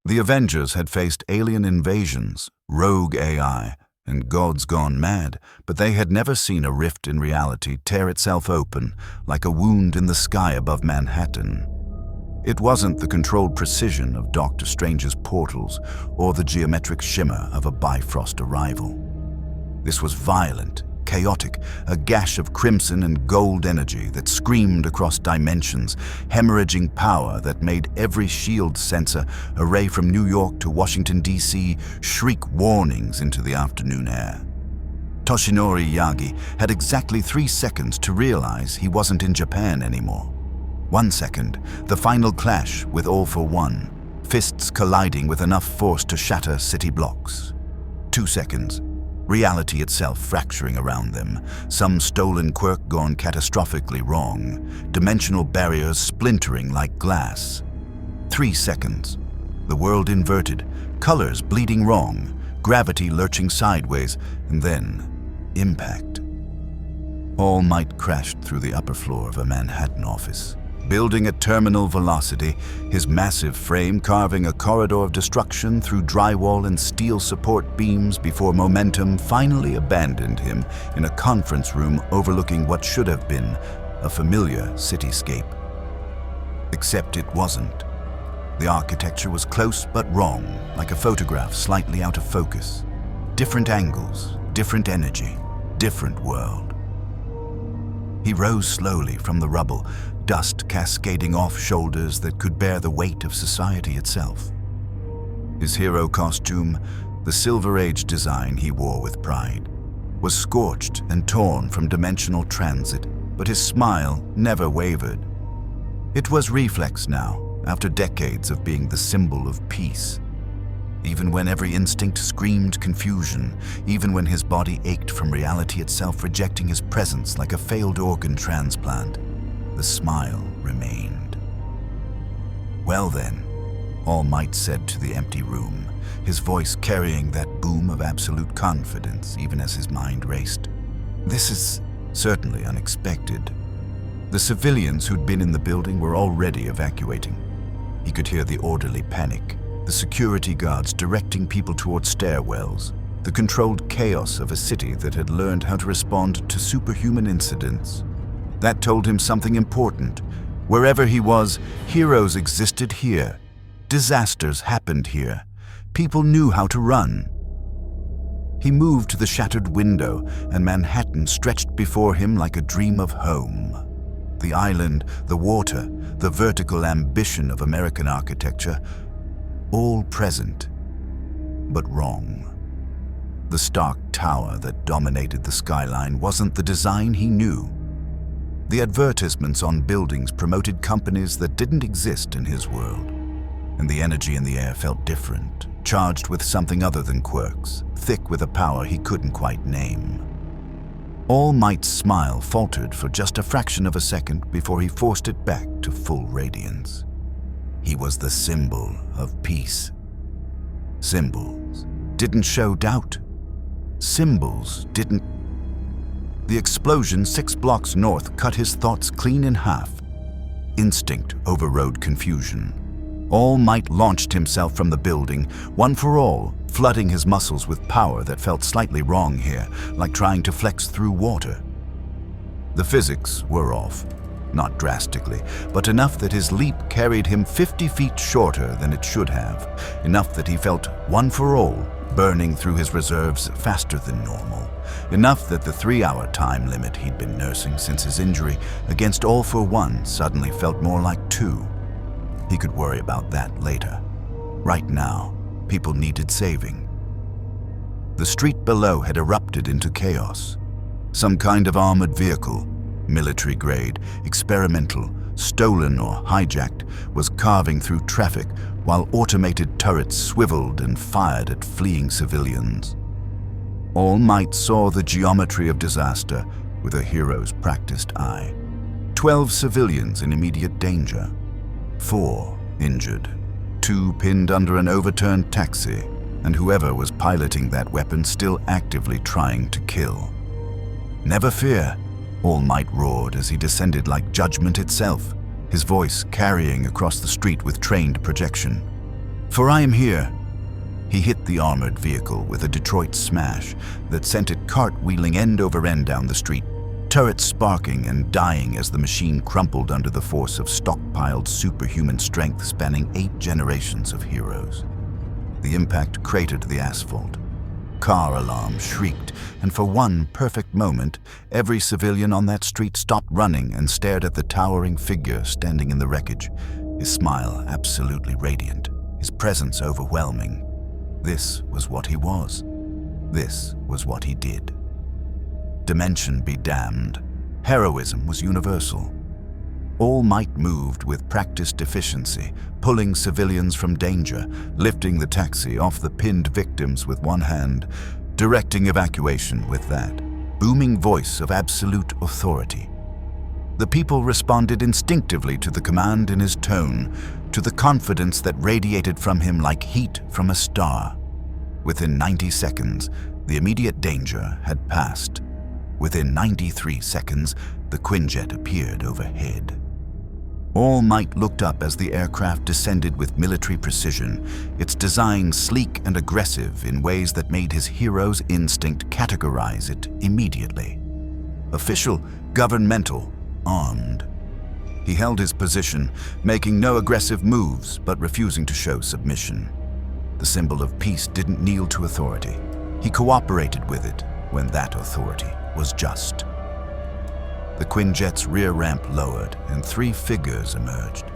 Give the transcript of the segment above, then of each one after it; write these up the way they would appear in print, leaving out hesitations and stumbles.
The Avengers had faced alien invasions, rogue AI, and gods gone mad, but they had never seen a rift in reality tear itself open like a wound in the sky above Manhattan. It wasn't the controlled precision of Doctor Strange's portals or the geometric shimmer of a Bifrost arrival. This was violent, chaotic, a gash of crimson and gold energy that screamed across dimensions, hemorrhaging power that made every shield sensor array from New York to Washington, D.C. shriek warnings into the afternoon air. Toshinori Yagi had exactly 3 seconds to realize he wasn't in Japan anymore. 1 second, the final clash with All for One, fists colliding with enough force to shatter city blocks. 2 seconds, reality itself fracturing around them, some stolen quirk gone catastrophically wrong, dimensional barriers splintering like glass. 3 seconds, the world inverted, colors bleeding wrong, gravity lurching sideways, and then impact. All Might crashed through the upper floor of a Manhattan office, building at terminal velocity, his massive frame carving a corridor of destruction through drywall and steel support beams before momentum finally abandoned him in a conference room overlooking what should have been a familiar cityscape. Except it wasn't. The architecture was close but wrong, like a photograph slightly out of focus. Different angles, different energy, different world. He rose slowly from the rubble, dust cascading off shoulders that could bear the weight of society itself. His hero costume, the Silver Age design he wore with pride, was scorched and torn from dimensional transit, but his smile never wavered. It was reflex now, after decades of being the symbol of peace. Even when every instinct screamed confusion, even when his body ached from reality itself rejecting his presence like a failed organ transplant, the smile remained. Well then, All Might said to the empty room, his voice carrying that boom of absolute confidence even as his mind raced. This is certainly unexpected. The civilians who'd been in the building were already evacuating. He could hear the orderly panic, the security guards directing people toward stairwells, the controlled chaos of a city that had learned how to respond to superhuman incidents. That told him something important. Wherever he was, heroes existed here. Disasters happened here. People knew how to run. He moved to the shattered window, and Manhattan stretched before him like a dream of home. The island, the water, the vertical ambition of American architecture, all present, but wrong. The stark tower that dominated the skyline wasn't the design he knew. The advertisements on buildings promoted companies that didn't exist in his world, and the energy in the air felt different, charged with something other than quirks, thick with a power he couldn't quite name. All Might's smile faltered for just a fraction of a second before he forced it back to full radiance. He was the symbol of peace. Symbols didn't show doubt. Symbols didn't. The explosion 6 blocks north cut his thoughts clean in half. Instinct overrode confusion. All Might launched himself from the building, one for all, flooding his muscles with power that felt slightly wrong here, like trying to flex through water. The physics were off. Not drastically, but enough that his leap carried him 50 feet shorter than it should have, enough that he felt one for all, burning through his reserves faster than normal, enough that the 3-hour time limit he'd been nursing since his injury against All for One suddenly felt more like 2. He could worry about that later. Right now, people needed saving. The street below had erupted into chaos. Some kind of armored vehicle, military-grade, experimental, stolen or hijacked, was carving through traffic while automated turrets swiveled and fired at fleeing civilians. All Might saw the geometry of disaster with a hero's practiced eye. 12 civilians in immediate danger. 4 injured. 2 pinned under an overturned taxi, and whoever was piloting that weapon still actively trying to kill. "Never fear," All Might roared as he descended like judgment itself, his voice carrying across the street with trained projection. For I am here." He hit the armored vehicle with a Detroit smash that sent it cartwheeling end over end down the street, turrets sparking and dying as the machine crumpled under the force of stockpiled superhuman strength spanning 8 generations of heroes. The impact cratered the asphalt. Car alarms shrieked, and for one perfect moment, every civilian on that street stopped running and stared at the towering figure standing in the wreckage, his smile absolutely radiant, his presence overwhelming. This was what he was. This was what he did. Dimension be damned. Heroism was universal. All Might moved with practiced efficiency, pulling civilians from danger, lifting the taxi off the pinned victims with one hand, directing evacuation with that booming voice of absolute authority. The people responded instinctively to the command in his tone, to the confidence that radiated from him like heat from a star. Within 90 seconds, the immediate danger had passed. Within 93 seconds, the Quinjet appeared overhead. All Might looked up as the aircraft descended with military precision, its design sleek and aggressive in ways that made his hero's instinct categorize it immediately. Official, governmental, armed. He held his position, making no aggressive moves but refusing to show submission. The symbol of peace didn't kneel to authority. He cooperated with it when that authority was just. The Quinjet's rear ramp lowered and 3 figures emerged.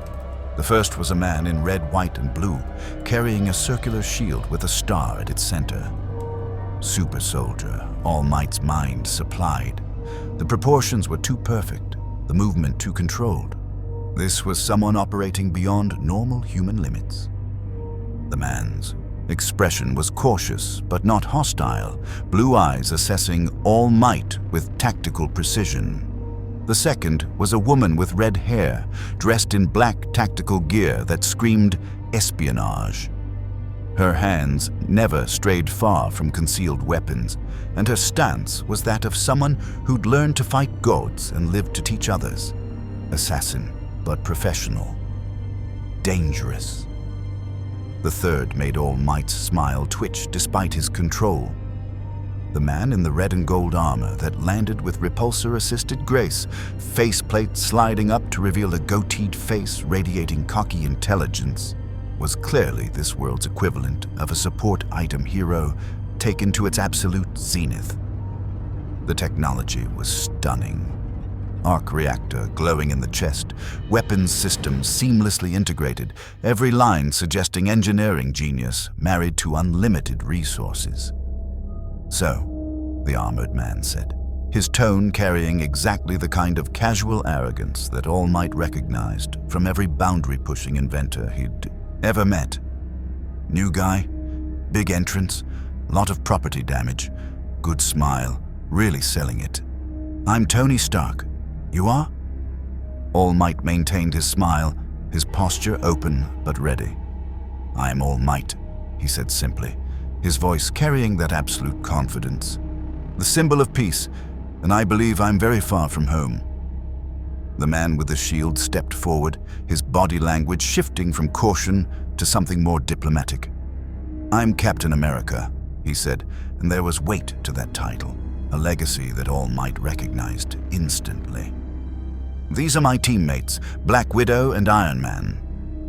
The first was a man in red, white, and blue, carrying a circular shield with a star at its center. Super soldier, All Might's mind supplied. The proportions were too perfect, the movement too controlled. This was someone operating beyond normal human limits. The man's expression was cautious but not hostile, blue eyes assessing All Might with tactical precision. The second was a woman with red hair, dressed in black tactical gear that screamed espionage. Her hands never strayed far from concealed weapons, and her stance was that of someone who'd learned to fight gods and lived to teach others. Assassin, but professional. Dangerous. The third made All Might's smile twitch despite his control. The man in the red and gold armor that landed with repulsor-assisted grace, faceplate sliding up to reveal a goateed face radiating cocky intelligence, was clearly this world's equivalent of a support item hero taken to its absolute zenith. The technology was stunning. Arc reactor glowing in the chest, weapons systems seamlessly integrated, every line suggesting engineering genius married to unlimited resources. "So," the armored man said, his tone carrying exactly the kind of casual arrogance that All Might recognized from every boundary-pushing inventor he'd ever met. "New guy, big entrance, lot of property damage, good smile, really selling it. I'm Tony Stark. You are?" All Might maintained his smile, his posture open but ready. "I am All Might," he said simply, his voice carrying that absolute confidence. "The symbol of peace, and I believe I'm very far from home." The man with the shield stepped forward, his body language shifting from caution to something more diplomatic. "I'm Captain America," he said, and there was weight to that title, a legacy that All Might recognized instantly. "These are my teammates, Black Widow and Iron Man.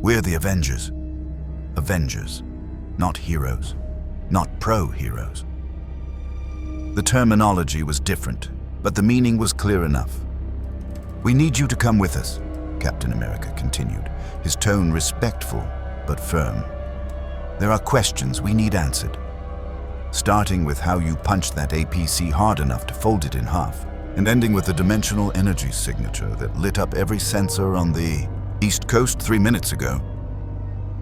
We're the Avengers." Avengers, not heroes. Not pro-heroes. The terminology was different, but the meaning was clear enough. "We need you to come with us," Captain America continued, his tone respectful but firm. "There are questions we need answered. Starting with how you punched that APC hard enough to fold it in half, and ending with the dimensional energy signature that lit up every sensor on the East Coast 3 minutes ago."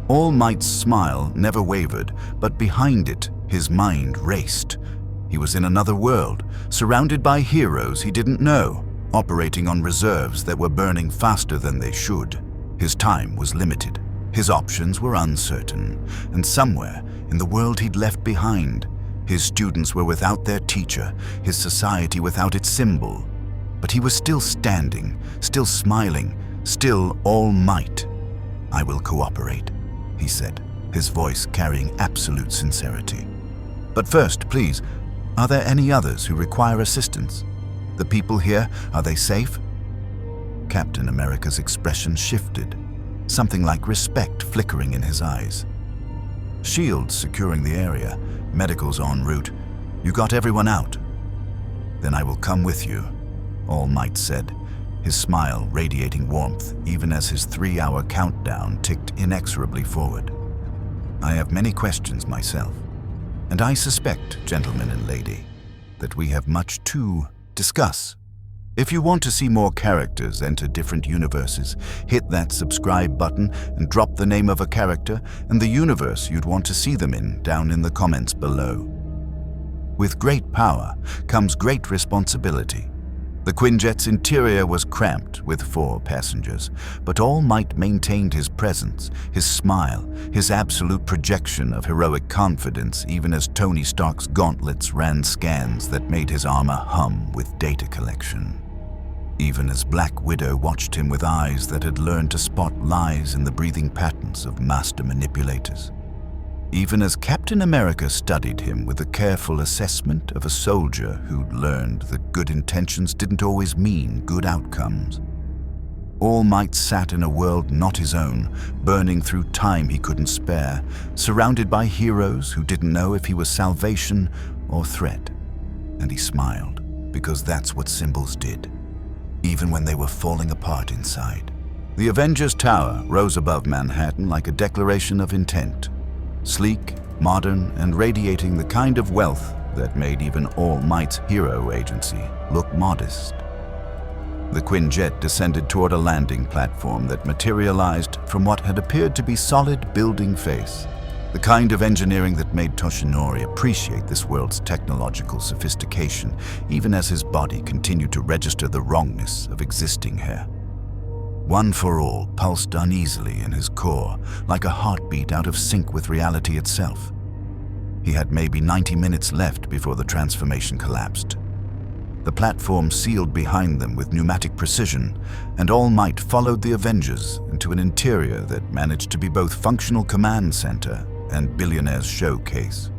All Might's smile never wavered, but behind it, his mind raced. He was in another world, surrounded by heroes he didn't know, operating on reserves that were burning faster than they should. His time was limited, his options were uncertain, and somewhere in the world he'd left behind, his students were without their teacher, his society without its symbol. But he was still standing, still smiling, still All Might. "I will cooperate," he said, his voice carrying absolute sincerity. "But first, please, are there any others who require assistance? The people here, are they safe?" Captain America's expression shifted, something like respect flickering in his eyes. "Shields securing the area, medicals en route. You got everyone out?" "Then I will come with you," All Might said, his smile radiating warmth even as his 3-hour countdown ticked inexorably forward. "I have many questions myself, and I suspect, gentleman and lady, that we have much to discuss. If you want to see more characters enter different universes, hit that subscribe button and drop the name of a character and the universe you'd want to see them in down in the comments below. With great power comes great responsibility. The Quinjet's interior was cramped with 4 passengers, but All Might maintained his presence, his smile, his absolute projection of heroic confidence even as Tony Stark's gauntlets ran scans that made his armor hum with data collection. Even as Black Widow watched him with eyes that had learned to spot lies in the breathing patterns of master manipulators. Even as Captain America studied him with a careful assessment of a soldier who'd learned that good intentions didn't always mean good outcomes. All Might sat in a world not his own, burning through time he couldn't spare, surrounded by heroes who didn't know if he was salvation or threat. And he smiled, because that's what symbols did, even when they were falling apart inside. The Avengers Tower rose above Manhattan like a declaration of intent. Sleek, modern, and radiating the kind of wealth that made even All Might's hero agency look modest. The Quinjet descended toward a landing platform that materialized from what had appeared to be solid building face, the kind of engineering that made Toshinori appreciate this world's technological sophistication, even as his body continued to register the wrongness of existing here. One for All pulsed uneasily in his core, like a heartbeat out of sync with reality itself. He had maybe 90 minutes left before the transformation collapsed. The platform sealed behind them with pneumatic precision, and All Might followed the Avengers into an interior that managed to be both functional command center and billionaire's showcase.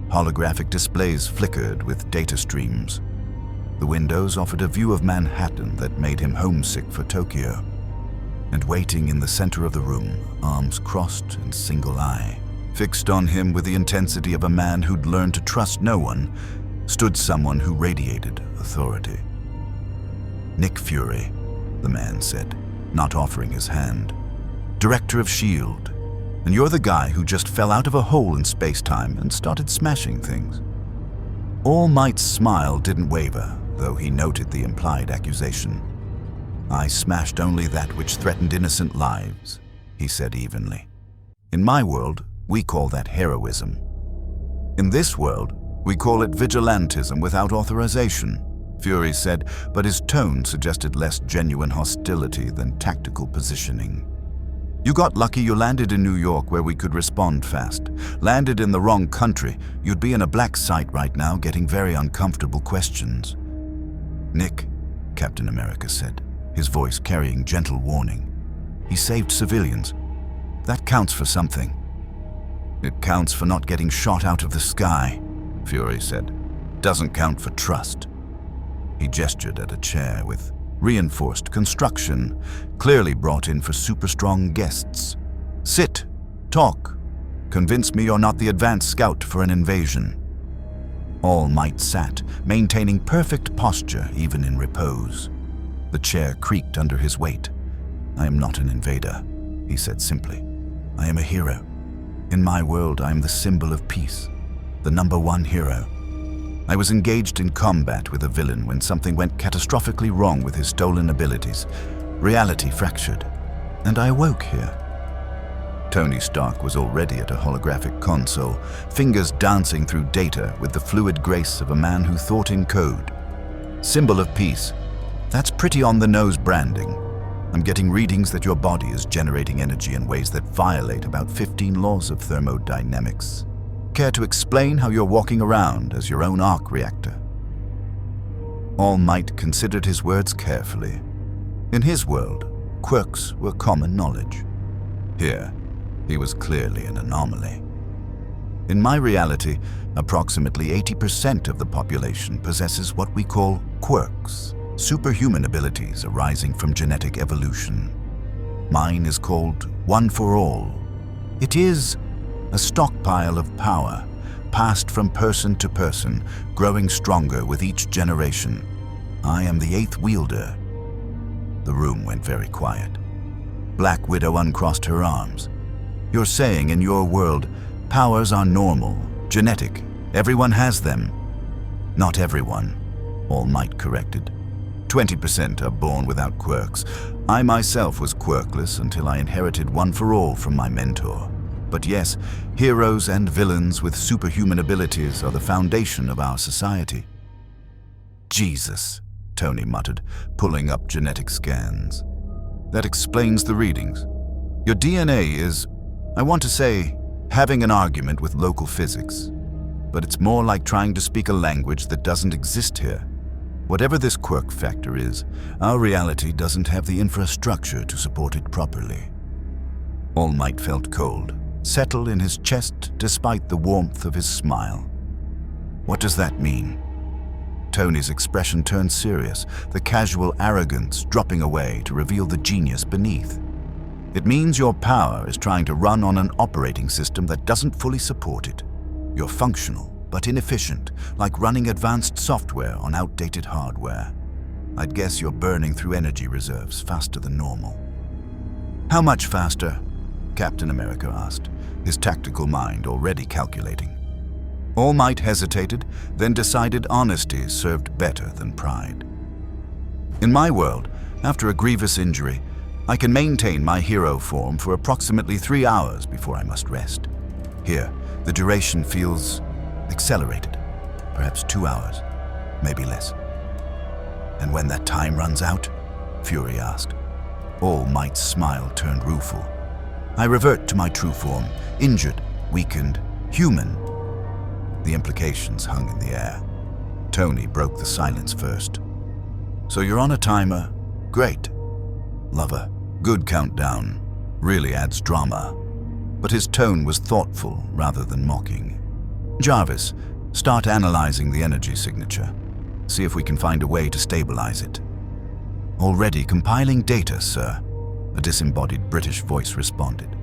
Holographic displays flickered with data streams. The windows offered a view of Manhattan that made him homesick for Tokyo. And waiting in the center of the room, arms crossed and single eye, fixed on him with the intensity of a man who'd learned to trust no one, stood someone who radiated authority. "Nick Fury," the man said, not offering his hand. "Director of S.H.I.E.L.D. And you're the guy who just fell out of a hole in space-time and started smashing things." All Might's smile didn't waver, though he noted the implied accusation. "I smashed only that which threatened innocent lives," he said evenly. "In my world, we call that heroism. In this world, we call it vigilantism without authorization," Fury said, but his tone suggested less genuine hostility than tactical positioning. "You got lucky you landed in New York where we could respond fast. Landed in the wrong country, you'd be in a black site right now getting very uncomfortable questions." "Nick," Captain America said, his voice carrying gentle warning. "He saved civilians. That counts for something." "It counts for not getting shot out of the sky," Fury said. "Doesn't count for trust." He gestured at a chair with reinforced construction, clearly brought in for super-strong guests. "Sit, talk. Convince me you're not the advanced scout for an invasion." All Might sat, maintaining perfect posture even in repose. The chair creaked under his weight. "I am not an invader," he said simply. "I am a hero. In my world, I am the symbol of peace, the #1 hero. I was engaged in combat with a villain when something went catastrophically wrong with his stolen abilities. Reality fractured, and I awoke here." Tony Stark was already at a holographic console, fingers dancing through data with the fluid grace of a man who thought in code. "Symbol of peace. That's pretty on-the-nose branding. I'm getting readings that your body is generating energy in ways that violate about 15 laws of thermodynamics. Care to explain how you're walking around as your own arc reactor?" All Might considered his words carefully. In his world, quirks were common knowledge. Here, He was clearly an anomaly. In my reality, approximately 80% of the population possesses what we call quirks, superhuman abilities arising from genetic evolution. Mine is called One for All. It is a stockpile of power, passed from person to person, growing stronger with each generation. I am the 8th wielder. The room went very quiet. Black Widow uncrossed her arms. You're saying in your world, powers are normal, genetic. Everyone has them. Not everyone, All Might corrected. 20% are born without quirks. I myself was quirkless until I inherited One for All from my mentor. But yes, heroes and villains with superhuman abilities are the foundation of our society. Jesus, Tony muttered, pulling up genetic scans. That explains the readings. Your DNA is, I want to say, having an argument with local physics. But it's more like trying to speak a language that doesn't exist here. Whatever this quirk factor is, our reality doesn't have the infrastructure to support it properly. All Might felt cold, settle in his chest despite the warmth of his smile. What does that mean? Tony's expression turned serious, the casual arrogance dropping away to reveal the genius beneath. It means your power is trying to run on an operating system that doesn't fully support it. You're functional, but inefficient, like running advanced software on outdated hardware. I'd guess you're burning through energy reserves faster than normal. How much faster? Captain America asked, his tactical mind already calculating. All Might hesitated, then decided honesty served better than pride. In my world, after a grievous injury, I can maintain my hero form for approximately 3 hours before I must rest. Here, the duration feels accelerated, perhaps 2 hours, maybe less. And when that time runs out? Fury asked. All Might's smile turned rueful. I revert to my true form, injured, weakened, human. The implications hung in the air. Tony broke the silence first. So you're on a timer? Great. Lover, good countdown. Really adds drama. But his tone was thoughtful rather than mocking. Jarvis, start analyzing the energy signature. See if we can find a way to stabilize it. Already compiling data, sir, a disembodied British voice responded,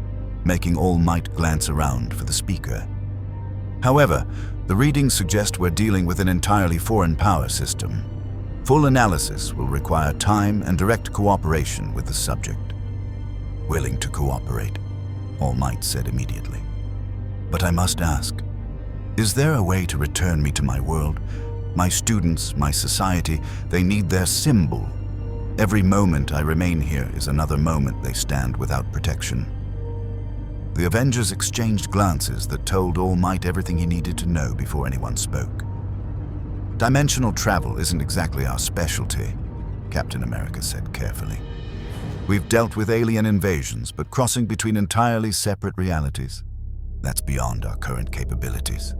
making All Might glance around for the speaker. However, the readings suggest we're dealing with an entirely foreign power system. Full analysis will require time and direct cooperation with the subject. Willing to cooperate, All Might said immediately. But I must ask, is there a way to return me to my world? My students, my society, they need their symbol. Every moment I remain here is another moment they stand without protection. The Avengers exchanged glances that told All Might everything he needed to know before anyone spoke. Dimensional travel isn't exactly our specialty, Captain America said carefully. We've dealt with alien invasions, but crossing between entirely separate realities, that's beyond our current capabilities.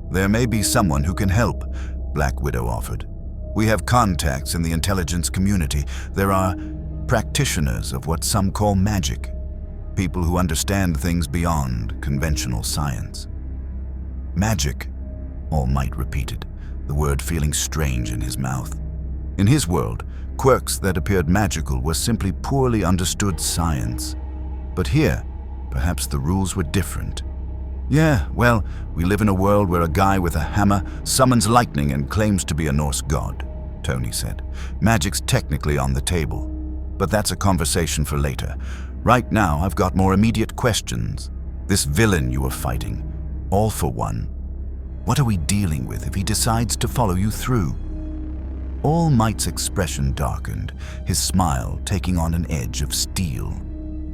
There may be someone who can help, Black Widow offered. We have contacts in the intelligence community. There are practitioners of what some call magic. People who understand things beyond conventional science. Magic, All Might repeated, the word feeling strange in his mouth. In his world, quirks that appeared magical were simply poorly understood science. But here, perhaps the rules were different. Yeah, well, we live in a world where a guy with a hammer summons lightning and claims to be a Norse god, Tony said. Magic's technically on the table, but that's a conversation for later. Right now, I've got more immediate questions. This villain you were fighting, All for One, what are we dealing with if he decides to follow you through? All Might's expression darkened, his smile taking on an edge of steel.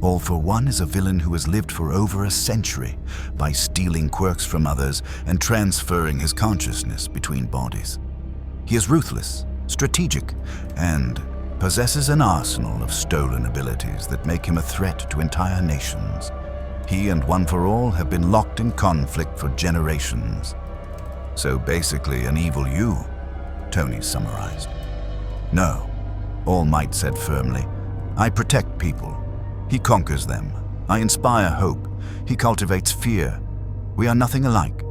All for One is a villain who has lived for over a century by stealing quirks from others and transferring his consciousness between bodies. He is ruthless, strategic, and possesses an arsenal of stolen abilities that make him a threat to entire nations. He and One for All have been locked in conflict for generations. So basically an evil you, Tony summarized. No, All Might said firmly. I protect people. He conquers them. I inspire hope. He cultivates fear. We are nothing alike."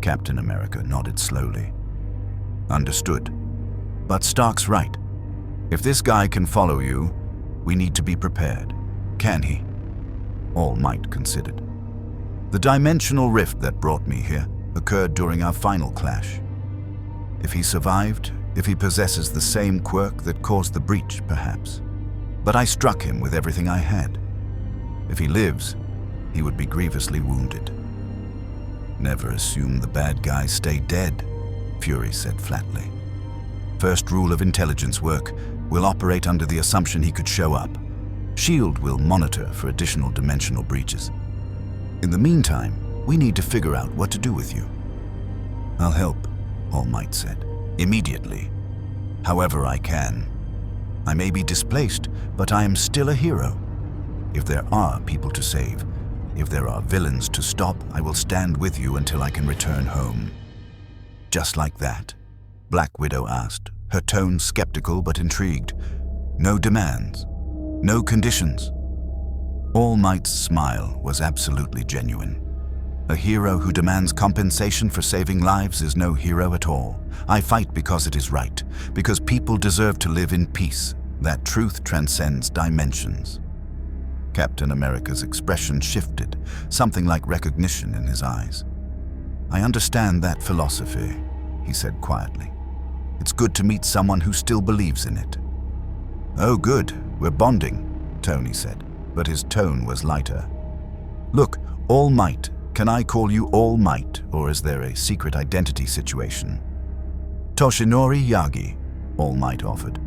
Captain America nodded slowly. "Understood. But Stark's right. If this guy can follow you, we need to be prepared. Can he?" All Might considered. "The dimensional rift that brought me here occurred during our final clash. If he survived, if he possesses the same quirk that caused the breach, perhaps. But I struck him with everything I had. If he lives, he would be grievously wounded." "Never assume the bad guys stay dead," Fury said flatly. "First rule of intelligence work, we'll operate under the assumption he could show up. SHIELD will monitor for additional dimensional breaches. In the meantime, we need to figure out what to do with you." "I'll help," All Might said, "immediately. However I can. I may be displaced, but I am still a hero. If there are people to save, if there are villains to stop, I will stand with you until I can return home." "Just like that?" Black Widow asked, her tone skeptical but intrigued. "No demands? No conditions?" All Might's smile was absolutely genuine. "A hero who demands compensation for saving lives is no hero at all. I fight because it is right, because people deserve to live in peace. That truth transcends dimensions." Captain America's expression shifted, something like recognition in his eyes. "I understand that philosophy," he said quietly. "It's good to meet someone who still believes in it." "Oh good, we're bonding," Tony said, but his tone was lighter. "Look, All Might, can I call you All Might, or is there a secret identity situation?" "Toshinori Yagi," All Might offered,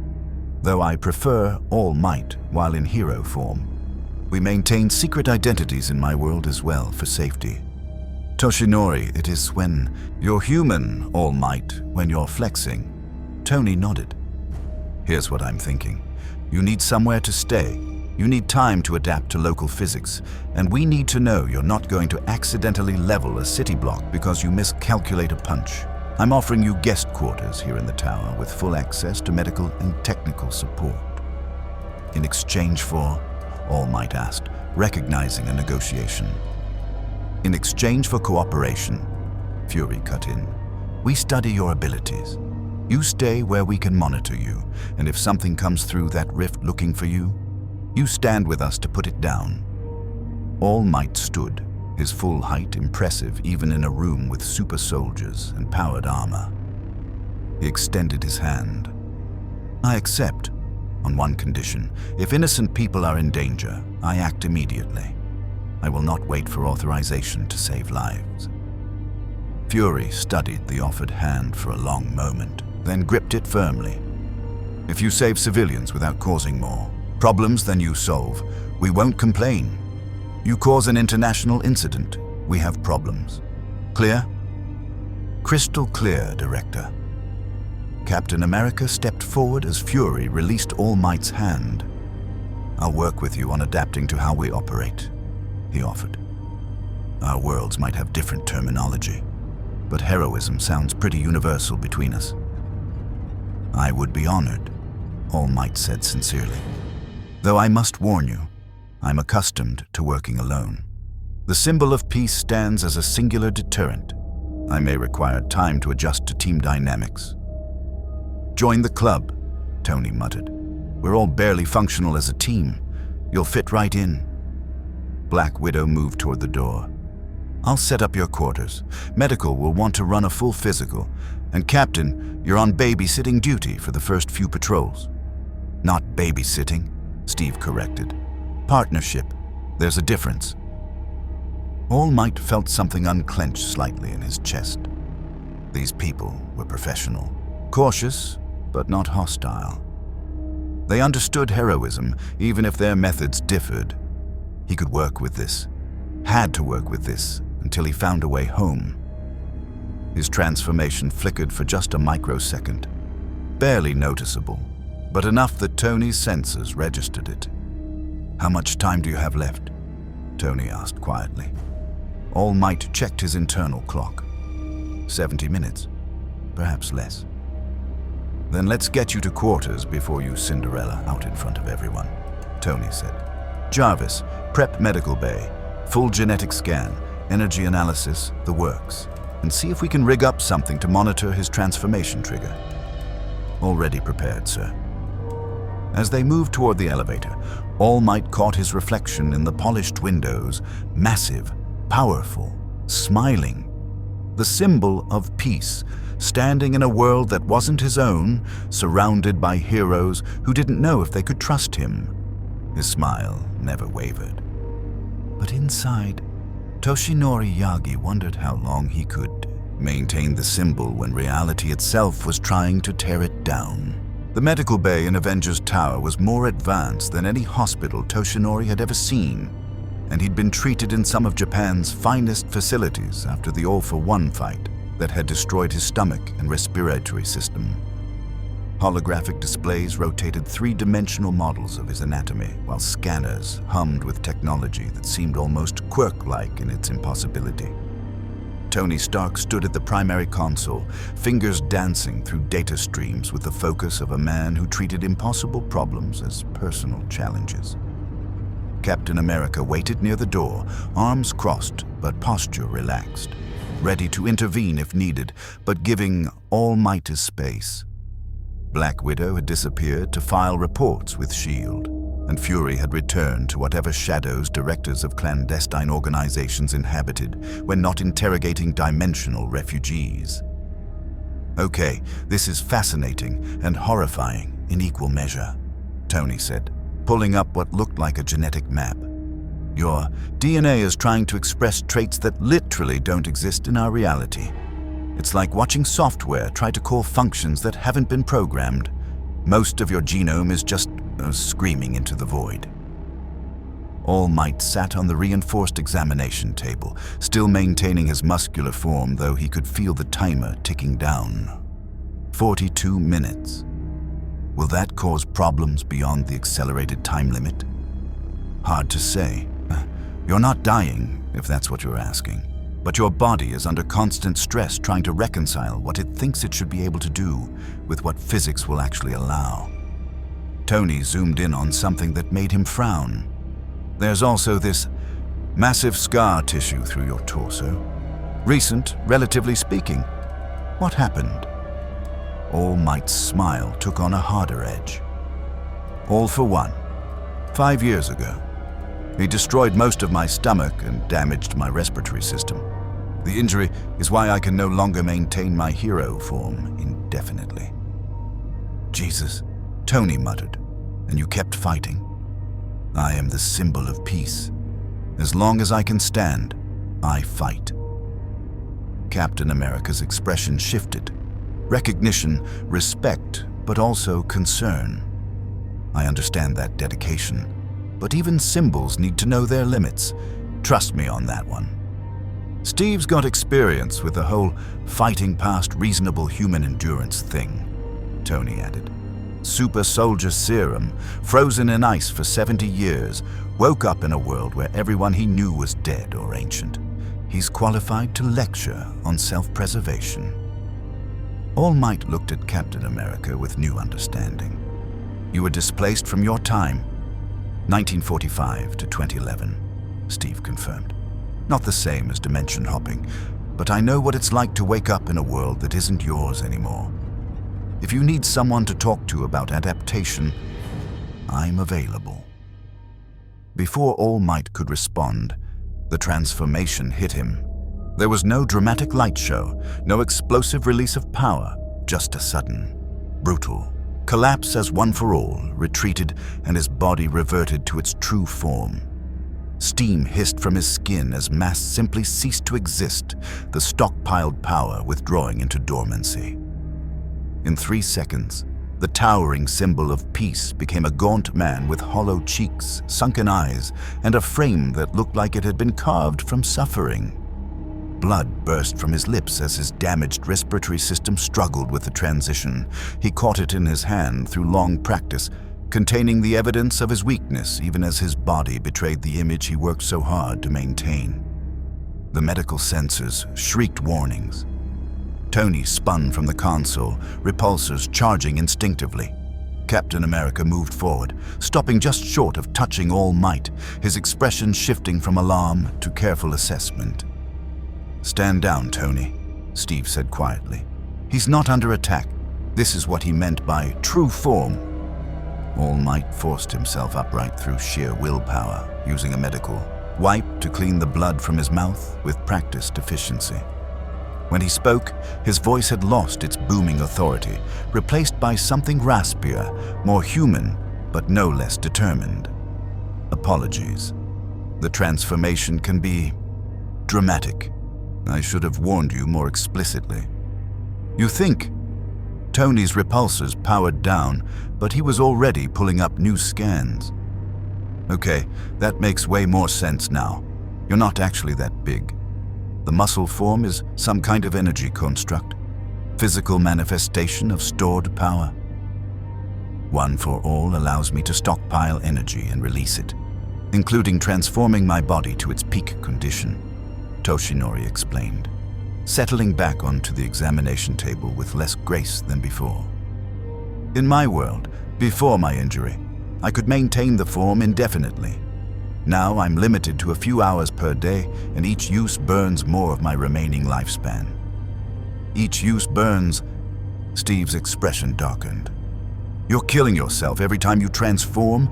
"though I prefer All Might while in hero form. We maintain secret identities in my world as well for safety." "Toshinori, it is when you're human, All Might, when you're flexing." Tony nodded. "Here's what I'm thinking. You need somewhere to stay. You need time to adapt to local physics, and we need to know you're not going to accidentally level a city block because you miscalculate a punch. I'm offering you guest quarters here in the tower with full access to medical and technical support." "In exchange for?" All Might asked, recognizing a negotiation. "In exchange for cooperation," Fury cut in. "We study your abilities. You stay where we can monitor you, and if something comes through that rift looking for you, you stand with us to put it down." All Might stood, his full height impressive even in a room with super soldiers and powered armor. He extended his hand. "I accept, on one condition. If innocent people are in danger, I act immediately. I will not wait for authorization to save lives." Fury studied the offered hand for a long moment, then gripped it firmly. "If you save civilians without causing more problems than you solve, we won't complain. You cause an international incident, we have problems. Clear?" "Crystal clear, Director." Captain America stepped forward as Fury released All Might's hand. "I'll work with you on adapting to how we operate," he offered. "Our worlds might have different terminology, but heroism sounds pretty universal between us." "I would be honored," All Might said sincerely. "Though I must warn you, I'm accustomed to working alone. The symbol of peace stands as a singular deterrent. I may require time to adjust to team dynamics." "Join the club," Tony muttered. "We're all barely functional as a team. You'll fit right in." Black Widow moved toward the door. "I'll set up your quarters. Medical will want to run a full physical. And Captain, you're on babysitting duty for the first few patrols." "Not babysitting," Steve corrected. "Partnership. There's a difference." All Might felt something unclench slightly in his chest. These people were professional. Cautious, but not hostile. They understood heroism, even if their methods differed. He could work with this, had to work with this, until he found a way home. His transformation flickered for just a microsecond. Barely noticeable, but enough that Tony's senses registered it. "How much time do you have left?" Tony asked quietly. All Might checked his internal clock. 70 minutes, perhaps less. "Then let's get you to quarters before you Cinderella out in front of everyone," Tony said. Jarvis, prep medical bay, full genetic scan, energy analysis, the works, and see if we can rig up something to monitor his transformation trigger. Already prepared, sir. As they moved toward the elevator, All Might caught his reflection in the polished windows, massive, powerful, smiling. The symbol of peace, standing in a world that wasn't his own, surrounded by heroes who didn't know if they could trust him. His smile never wavered. But inside, Toshinori Yagi wondered how long he could maintain the symbol when reality itself was trying to tear it down. The medical bay in Avengers Tower was more advanced than any hospital Toshinori had ever seen, and he'd been treated in some of Japan's finest facilities after the all-for-one fight that had destroyed his stomach and respiratory system. Holographic displays rotated three-dimensional models of his anatomy, while scanners hummed with technology that seemed almost quirk-like in its impossibility. Tony Stark stood at the primary console, fingers dancing through data streams with the focus of a man who treated impossible problems as personal challenges. Captain America waited near the door, arms crossed but posture relaxed, ready to intervene if needed, but giving All Might his space. Black Widow had disappeared to file reports with S.H.I.E.L.D., and Fury had returned to whatever shadows directors of clandestine organizations inhabited when not interrogating dimensional refugees. Okay, this is fascinating and horrifying in equal measure, Tony said, pulling up what looked like a genetic map. Your DNA is trying to express traits that literally don't exist in our reality. It's like watching software try to call functions that haven't been programmed. Most of your genome is just screaming into the void. All Might sat on the reinforced examination table, still maintaining his muscular form, though he could feel the timer ticking down. 42 minutes. Will that cause problems beyond the accelerated time limit? Hard to say. You're not dying, if that's what you're asking. But your body is under constant stress trying to reconcile what it thinks it should be able to do with what physics will actually allow. Tony zoomed in on something that made him frown. There's also this massive scar tissue through your torso. Recent, relatively speaking. What happened? All Might's smile took on a harder edge. All for one. 5 years ago. He destroyed most of my stomach and damaged my respiratory system. The injury is why I can no longer maintain my hero form indefinitely. Jesus, Tony muttered, and you kept fighting? I am the symbol of peace. As long as I can stand, I fight. Captain America's expression shifted. Recognition, respect, but also concern. I understand that dedication. But even symbols need to know their limits. Trust me on that one. Steve's got experience with the whole fighting past reasonable human endurance thing, Tony added. Super soldier serum, frozen in ice for 70 years, woke up in a world where everyone he knew was dead or ancient. He's qualified to lecture on self-preservation. All Might looked at Captain America with new understanding. You were displaced from your time. 1945 to 2011, Steve confirmed. Not the same as dimension hopping, but I know what it's like to wake up in a world that isn't yours anymore. If you need someone to talk to about adaptation, I'm available. Before All Might could respond, the transformation hit him. There was no dramatic light show, no explosive release of power, just a sudden, brutal collapse as One for All retreated and his body reverted to its true form. Steam hissed from his skin as mass simply ceased to exist, the stockpiled power withdrawing into dormancy. In 3 seconds, the towering symbol of peace became a gaunt man with hollow cheeks, sunken eyes, and a frame that looked like it had been carved from suffering. Blood burst from his lips as his damaged respiratory system struggled with the transition. He caught it in his hand through long practice, containing the evidence of his weakness even as his body betrayed the image he worked so hard to maintain. The medical sensors shrieked warnings. Tony spun from the console, repulsors charging instinctively. Captain America moved forward, stopping just short of touching All Might, his expression shifting from alarm to careful assessment. "Stand down, Tony," Steve said quietly. "He's not under attack. This is what he meant by true form." All Might forced himself upright through sheer willpower, using a medical wipe to clean the blood from his mouth with practiced efficiency. When he spoke, his voice had lost its booming authority, replaced by something raspier, more human, but no less determined. "Apologies. The transformation can be dramatic. I should have warned you more explicitly." "You think?" Tony's repulsors powered down, but he was already pulling up new scans. "Okay, that makes way more sense now. You're not actually that big. The muscle form is some kind of energy construct, physical manifestation of stored power. One for All allows me to stockpile energy and release it, including transforming my body to its peak condition," Toshinori explained, settling back onto the examination table with less grace than before. "In my world, before my injury, I could maintain the form indefinitely. Now I'm limited to a few hours per day, and each use burns more of my remaining lifespan." "Each use burns," Steve's expression darkened. "You're killing yourself every time you transform?"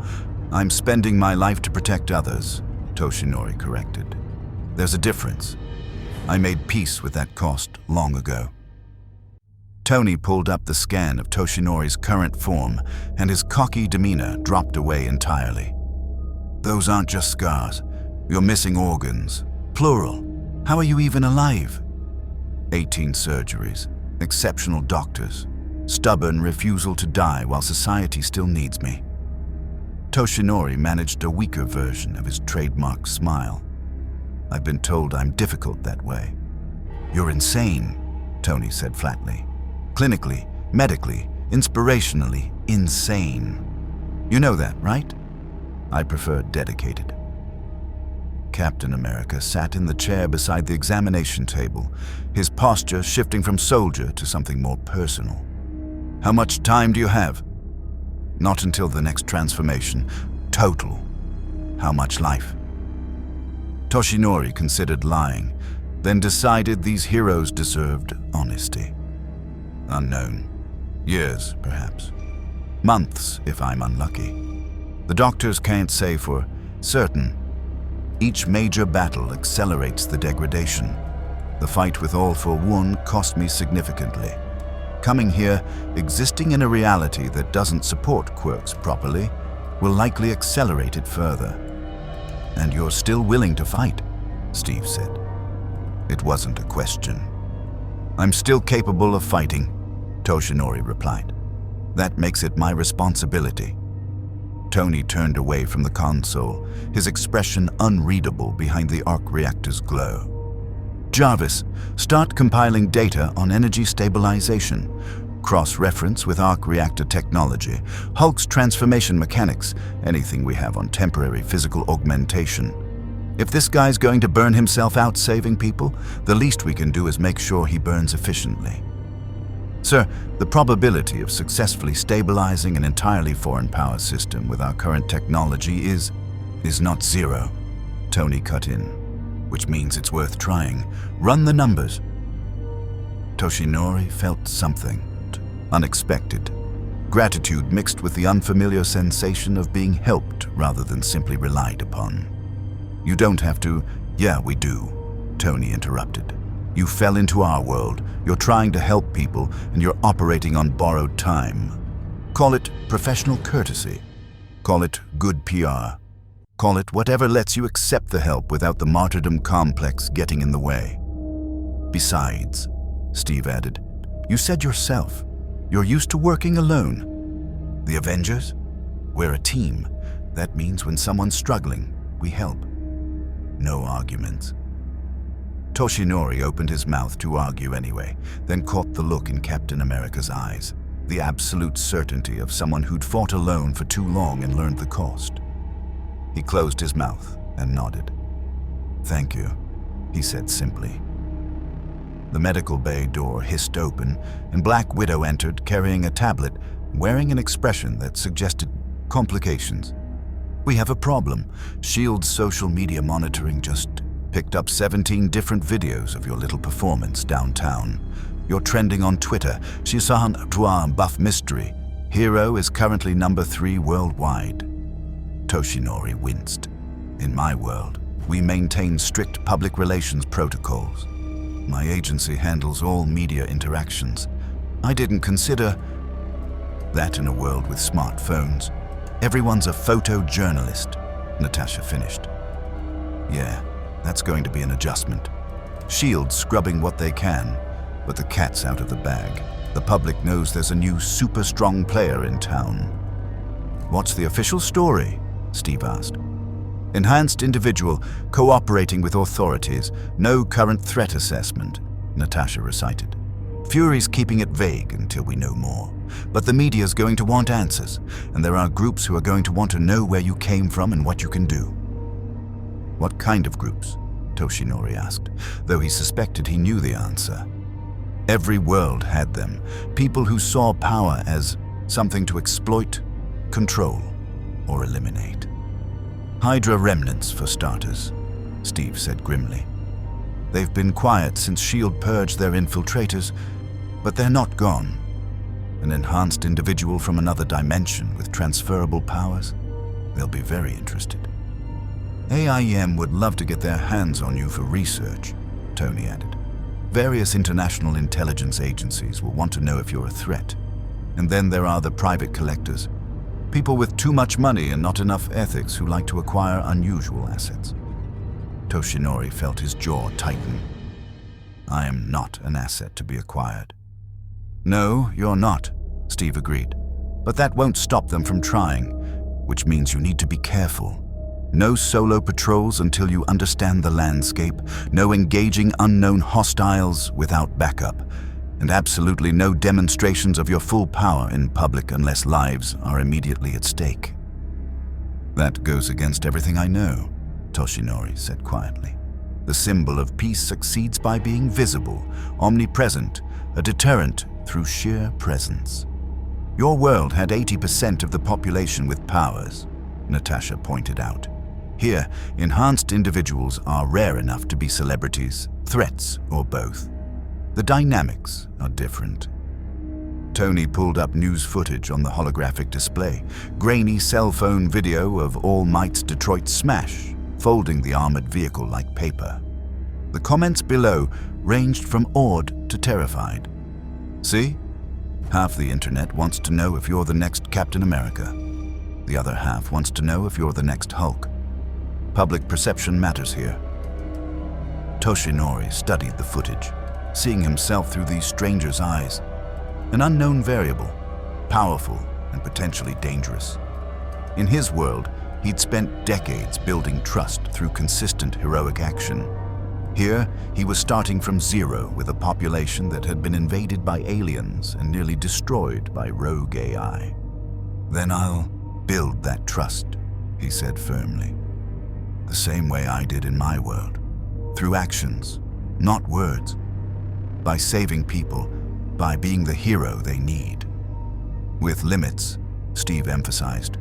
"I'm spending my life to protect others," Toshinori corrected. "There's a difference. I made peace with that cost long ago." Tony pulled up the scan of Toshinori's current form, and his cocky demeanor dropped away entirely. "Those aren't just scars. You're missing organs. Plural. How are you even alive?" 18 surgeries, exceptional doctors, stubborn refusal to die while society still needs me. Toshinori managed a weaker version of his trademark smile. "I've been told I'm difficult that way." "You're insane," Tony said flatly. "Clinically, medically, inspirationally insane. You know that, right?" "I prefer dedicated." Captain America sat in the chair beside the examination table, his posture shifting from soldier to something more personal. "How much time do you have?" "Not until the next transformation. Total." "How much life?" Toshinori considered lying, then decided these heroes deserved honesty. "Unknown. Years, perhaps. Months, if I'm unlucky. The doctors can't say for certain. Each major battle accelerates the degradation. The fight with All for One cost me significantly. Coming here, existing in a reality that doesn't support quirks properly, will likely accelerate it further." "And you're still willing to fight," Steve said. It wasn't a question. "I'm still capable of fighting," Toshinori replied. "That makes it my responsibility." Tony turned away from the console, his expression unreadable behind the arc reactor's glow. "Jarvis, start compiling data on energy stabilization. Cross-reference with arc reactor technology, Hulk's transformation mechanics, anything we have on temporary physical augmentation. If this guy's going to burn himself out saving people, the least we can do is make sure he burns efficiently." "Sir, the probability of successfully stabilizing an entirely foreign power system with our current technology is not zero," Tony cut in. "Which means it's worth trying. Run the numbers." Toshinori felt something unexpected. Gratitude mixed with the unfamiliar sensation of being helped rather than simply relied upon. "You don't have to." "Yeah, we do," Tony interrupted. "You fell into our world. You're trying to help people, and you're operating on borrowed time. Call it professional courtesy. Call it good PR. Call it whatever lets you accept the help without the martyrdom complex getting in the way. Besides," Steve added, "you said yourself, you're used to working alone. The Avengers? We're a team. That means when someone's struggling, we help." No arguments. Toshinori opened his mouth to argue anyway, then caught the look in Captain America's eyes, the absolute certainty of someone who'd fought alone for too long and learned the cost. He closed his mouth and nodded. "Thank you," he said simply. The medical bay door hissed open, and Black Widow entered carrying a tablet wearing an expression that suggested complications. "We have a problem. S.H.I.E.L.'s social media monitoring just picked up 17 different videos of your little performance downtown. You're trending on Twitter. Shisan Toi Buff Mystery. Hero is currently number 3 worldwide." Toshinori winced. "In my world, we maintain strict public relations protocols. My agency handles all media interactions. I didn't consider that in a world with smartphones. Everyone's a photojournalist," Natasha finished. "Yeah, that's going to be an adjustment. S.H.I.E.L.D. scrubbing what they can, but the cat's out of the bag. The public knows there's a new super strong player in town." "What's the official story?" Steve asked. "Enhanced individual, cooperating with authorities, no current threat assessment," Natasha recited. "Fury's keeping it vague until we know more. But the media's going to want answers, and there are groups who are going to want to know where you came from and what you can do." "What kind of groups?" Toshinori asked, though he suspected he knew the answer. Every world had them, people who saw power as something to exploit, control, or eliminate. "Hydra remnants, for starters," Steve said grimly. "They've been quiet since S.H.I.E.L.D. purged their infiltrators, but they're not gone. An enhanced individual from another dimension with transferable powers? They'll be very interested." "AIM would love to get their hands on you for research," Tony added. "Various international intelligence agencies will want to know if you're a threat. And then there are the private collectors, people with too much money and not enough ethics who like to acquire unusual assets." Toshinori felt his jaw tighten. "I am not an asset to be acquired." "No, you're not," Steve agreed. "But that won't stop them from trying, which means you need to be careful. No solo patrols until you understand the landscape, no engaging unknown hostiles without backup, and absolutely no demonstrations of your full power in public unless lives are immediately at stake." "That goes against everything I know," Toshinori said quietly. "The symbol of peace succeeds by being visible, omnipresent, a deterrent through sheer presence. Your world had 80% of the population with powers," Natasha pointed out. "Here, enhanced individuals are rare enough to be celebrities, threats, or both. The dynamics are different." Tony pulled up news footage on the holographic display, grainy cell phone video of All Might's Detroit smash, folding the armored vehicle like paper. The comments below ranged from awed to terrified. "See? Half the internet wants to know if you're the next Captain America. The other half wants to know if you're the next Hulk. Public perception matters here." Toshinori studied the footage, seeing himself through these strangers' eyes. An unknown variable, powerful and potentially dangerous. In his world, he'd spent decades building trust through consistent heroic action. Here, he was starting from zero with a population that had been invaded by aliens and nearly destroyed by rogue AI. "Then I'll build that trust," he said firmly. "The same way I did in my world. Through actions, not words. By saving people, by being the hero they need." "With limits," Steve emphasized.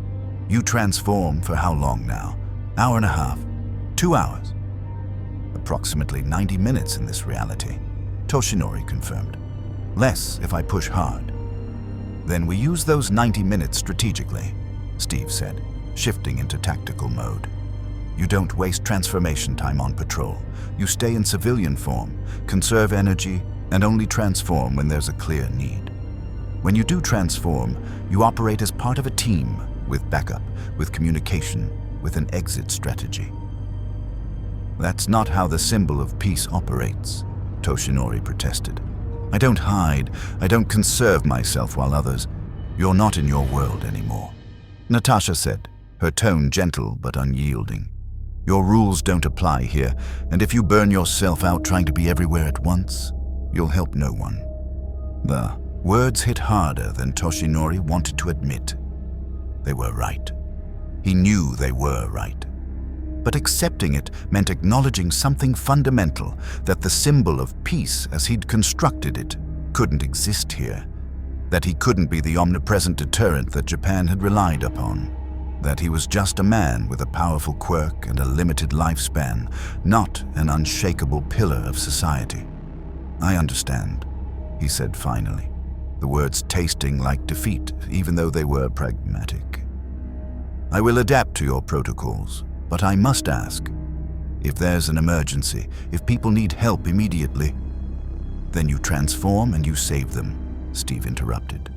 "You transform for how long now? Hour and a half? 2 hours?" "Approximately 90 minutes in this reality," Toshinori confirmed. "Less if I push hard." "Then we use those 90 minutes strategically," Steve said, shifting into tactical mode. "You don't waste transformation time on patrol. You stay in civilian form, conserve energy, and only transform when there's a clear need. When you do transform, you operate as part of a team, with backup, with communication, with an exit strategy." "That's not how the symbol of peace operates," Toshinori protested. "I don't hide, I don't conserve myself while others. You're not in your world anymore," Natasha said, her tone gentle but unyielding. "Your rules don't apply here, and if you burn yourself out trying to be everywhere at once, you'll help no one." The words hit harder than Toshinori wanted to admit. They were right. He knew they were right. But accepting it meant acknowledging something fundamental, that the symbol of peace as he'd constructed it couldn't exist here. That he couldn't be the omnipresent deterrent that Japan had relied upon. That he was just a man with a powerful quirk and a limited lifespan, not an unshakable pillar of society. "I understand," he said finally, the words tasting like defeat, even though they were pragmatic. "I will adapt to your protocols, but I must ask, if there's an emergency, if people need help immediately, then you transform and you save them," Steve interrupted.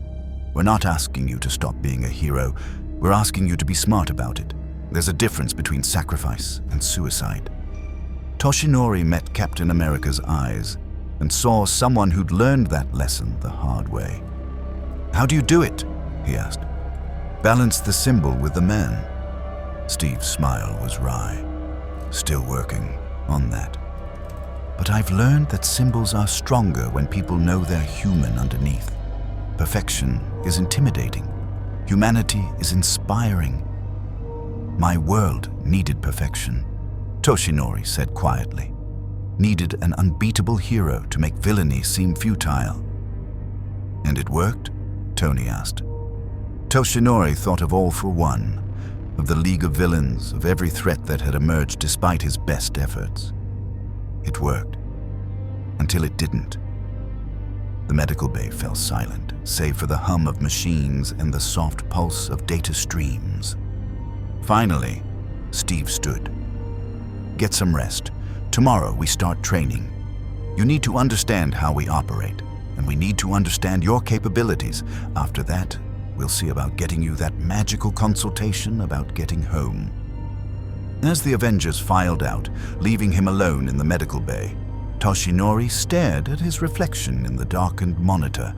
"We're not asking you to stop being a hero. We're asking you to be smart about it. There's a difference between sacrifice and suicide." Toshinori met Captain America's eyes and saw someone who'd learned that lesson the hard way. "How do you do it?" he asked. "Balance the symbol with the man." Steve's smile was wry. "Still working on that. But I've learned that symbols are stronger when people know they're human underneath. Perfection is intimidating. Humanity is inspiring. My world needed perfection," Toshinori said quietly. "Needed an unbeatable hero to make villainy seem futile." "And it worked?" Tony asked. Toshinori thought of All for One, of the League of Villains, of every threat that had emerged despite his best efforts. It worked. Until it didn't. The medical bay fell silent, save for the hum of machines and the soft pulse of data streams. Finally, Steve stood. "Get some rest. Tomorrow we start training. You need to understand how we operate, and we need to understand your capabilities. After that, we'll see about getting you that magical consultation about getting home." As the Avengers filed out, leaving him alone in the medical bay, Toshinori stared at his reflection in the darkened monitor,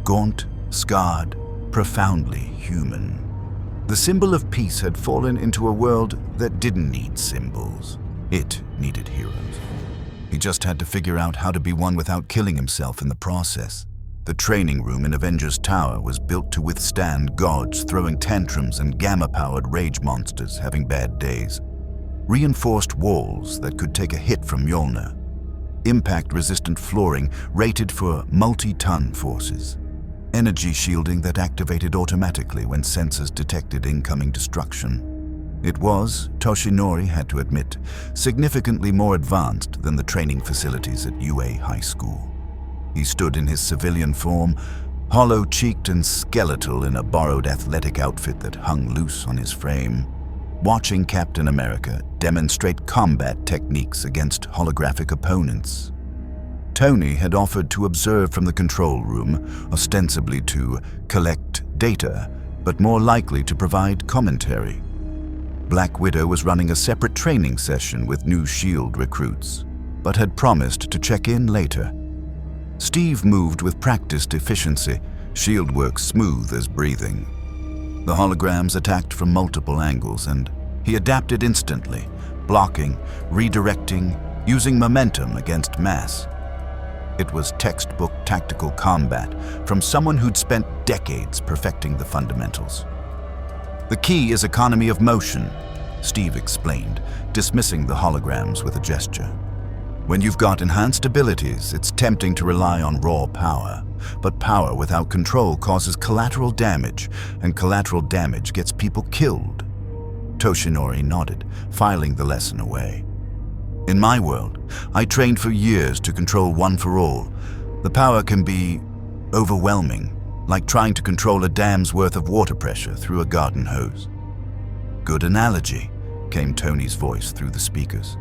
gaunt, scarred, profoundly human. The symbol of peace had fallen into a world that didn't need symbols. It needed heroes. He just had to figure out how to be one without killing himself in the process. The training room in Avengers Tower was built to withstand gods throwing tantrums and gamma-powered rage monsters having bad days. Reinforced walls that could take a hit from Mjolnir. Impact-resistant flooring rated for multi-ton forces. Energy shielding that activated automatically when sensors detected incoming destruction. It was, Toshinori had to admit, significantly more advanced than the training facilities at UA High School. He stood in his civilian form, hollow-cheeked and skeletal in a borrowed athletic outfit that hung loose on his frame, watching Captain America demonstrate combat techniques against holographic opponents. Tony had offered to observe from the control room, ostensibly to collect data, but more likely to provide commentary. Black Widow was running a separate training session with new S.H.I.E.L.D. recruits, but had promised to check in later. Steve moved with practiced efficiency, S.H.I.E.L.D. worked smooth as breathing. The holograms attacked from multiple angles, and he adapted instantly, blocking, redirecting, using momentum against mass. It was textbook tactical combat from someone who'd spent decades perfecting the fundamentals. "The key is economy of motion," Steve explained, dismissing the holograms with a gesture. "When you've got enhanced abilities, it's tempting to rely on raw power. But power without control causes collateral damage, and collateral damage gets people killed." Toshinori nodded, filing the lesson away. "In my world, I trained for years to control one for all. The power can be overwhelming, like trying to control a dam's worth of water pressure through a garden hose." "Good analogy," came Tony's voice through the speakers.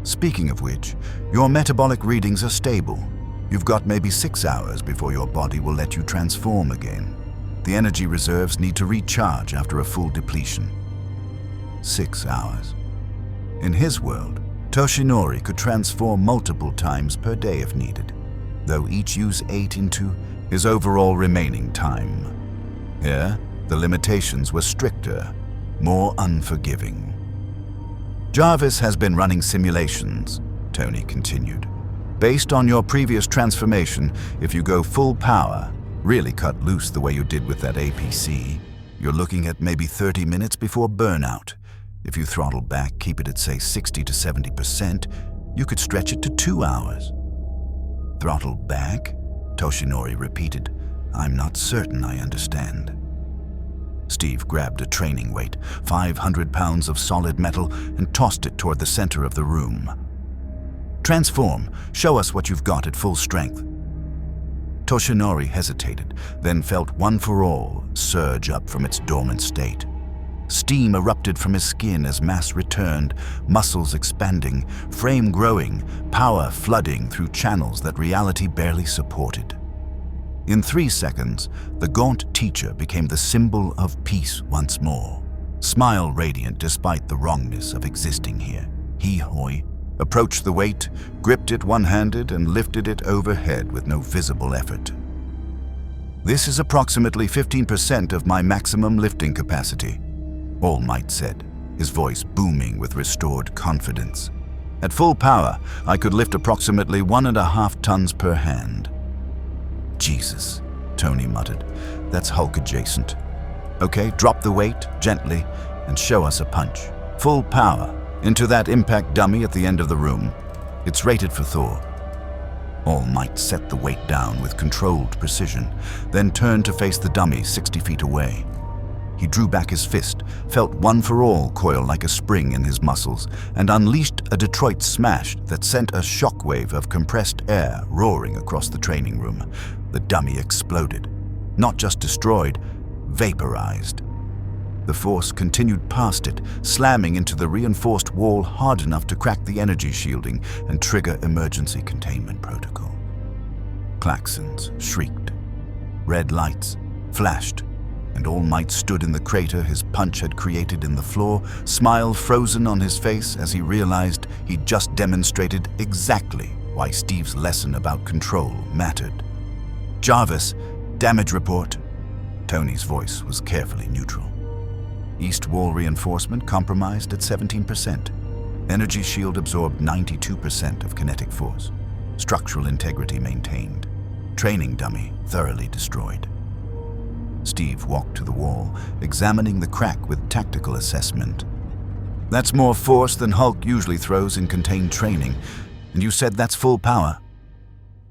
"Speaking of which, your metabolic readings are stable. You've got maybe 6 hours before your body will let you transform again. The energy reserves need to recharge after a full depletion." 6 hours. In his world, Toshinori could transform multiple times per day if needed, though each use ate into his overall remaining time. Here, the limitations were stricter, more unforgiving. "Jarvis has been running simulations," Tony continued. "Based on your previous transformation, if you go full power, really cut loose the way you did with that APC, you're looking at maybe 30 minutes before burnout. If you throttle back, keep it at say 60 to 70%, you could stretch it to 2 hours. "Throttle back?" Toshinori repeated, I'm not certain I understand. Steve grabbed a training weight, 500 pounds of solid metal, and tossed it toward the center of the room. Transform. Show us what you've got at full strength. Toshinori hesitated, then felt One for All surge up from its dormant state. Steam erupted from his skin as mass returned, muscles expanding, frame growing, power flooding through channels that reality barely supported. In 3 seconds, the gaunt teacher became the symbol of peace once more. Smile radiant despite the wrongness of existing here. He approached the weight, gripped it one-handed, and lifted it overhead with no visible effort. This is approximately 15% of my maximum lifting capacity, All Might said, his voice booming with restored confidence. At full power, I could lift approximately 1.5 tons per hand. Jesus, Tony muttered. That's Hulk adjacent. Okay, drop the weight, gently, and show us a punch. Full power, into that impact dummy at the end of the room. It's rated for Thor. All Might set the weight down with controlled precision, then turned to face the dummy 60 feet away. He drew back his fist, felt One for All coil like a spring in his muscles, and unleashed a Detroit smash that sent a shockwave of compressed air roaring across the training room. The dummy exploded. Not just destroyed, vaporized. The force continued past it, slamming into the reinforced wall hard enough to crack the energy shielding and trigger emergency containment protocol. Klaxons shrieked. Red lights flashed, and All Might stood in the crater his punch had created in the floor, smile frozen on his face as he realized he'd just demonstrated exactly why Steve's lesson about control mattered. Jarvis, damage report. Tony's voice was carefully neutral. East wall reinforcement compromised at 17%. Energy shield absorbed 92% of kinetic force. Structural integrity maintained. Training dummy thoroughly destroyed. Steve walked to the wall, examining the crack with tactical assessment. That's more force than Hulk usually throws in contained training, and you said that's full power?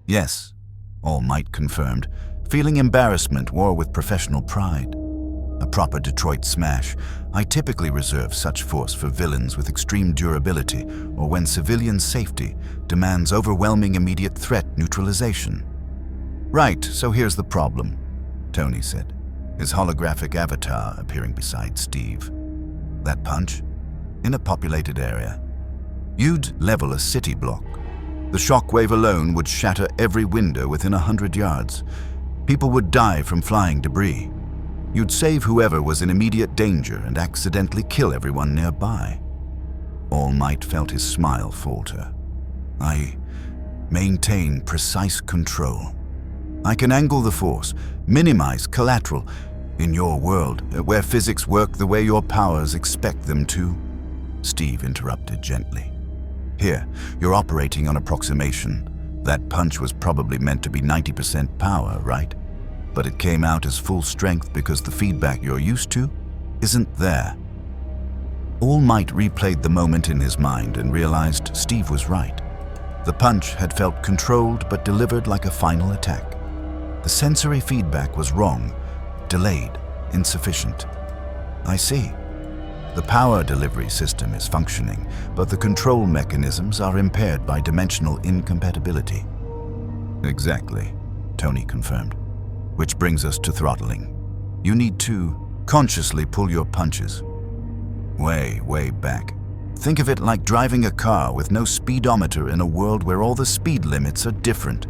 Yes, All Might confirmed, feeling embarrassment war with professional pride. A proper Detroit smash. I typically reserve such force for villains with extreme durability or when civilian safety demands overwhelming immediate threat neutralization. Right, so here's the problem, Tony said, his holographic avatar appearing beside Steve. That punch? In a populated area. You'd level a city block. The shockwave alone would shatter every window within 100 yards. People would die from flying debris. You'd save whoever was in immediate danger and accidentally kill everyone nearby. All Might felt his smile falter. I maintain precise control. I can angle the force, minimize collateral. In your world, where physics work the way your powers expect them to, Steve interrupted gently. Here, you're operating on approximation. That punch was probably meant to be 90% power, right? But it came out as full strength because the feedback you're used to isn't there. All Might replayed the moment in his mind and realized Steve was right. The punch had felt controlled but delivered like a final attack. The sensory feedback was wrong, delayed, insufficient. I see. The power delivery system is functioning, but the control mechanisms are impaired by dimensional incompatibility. Exactly, Tony confirmed. Which brings us to throttling. You need to consciously pull your punches. Way, way back. Think of it like driving a car with no speedometer in a world where all the speed limits are different.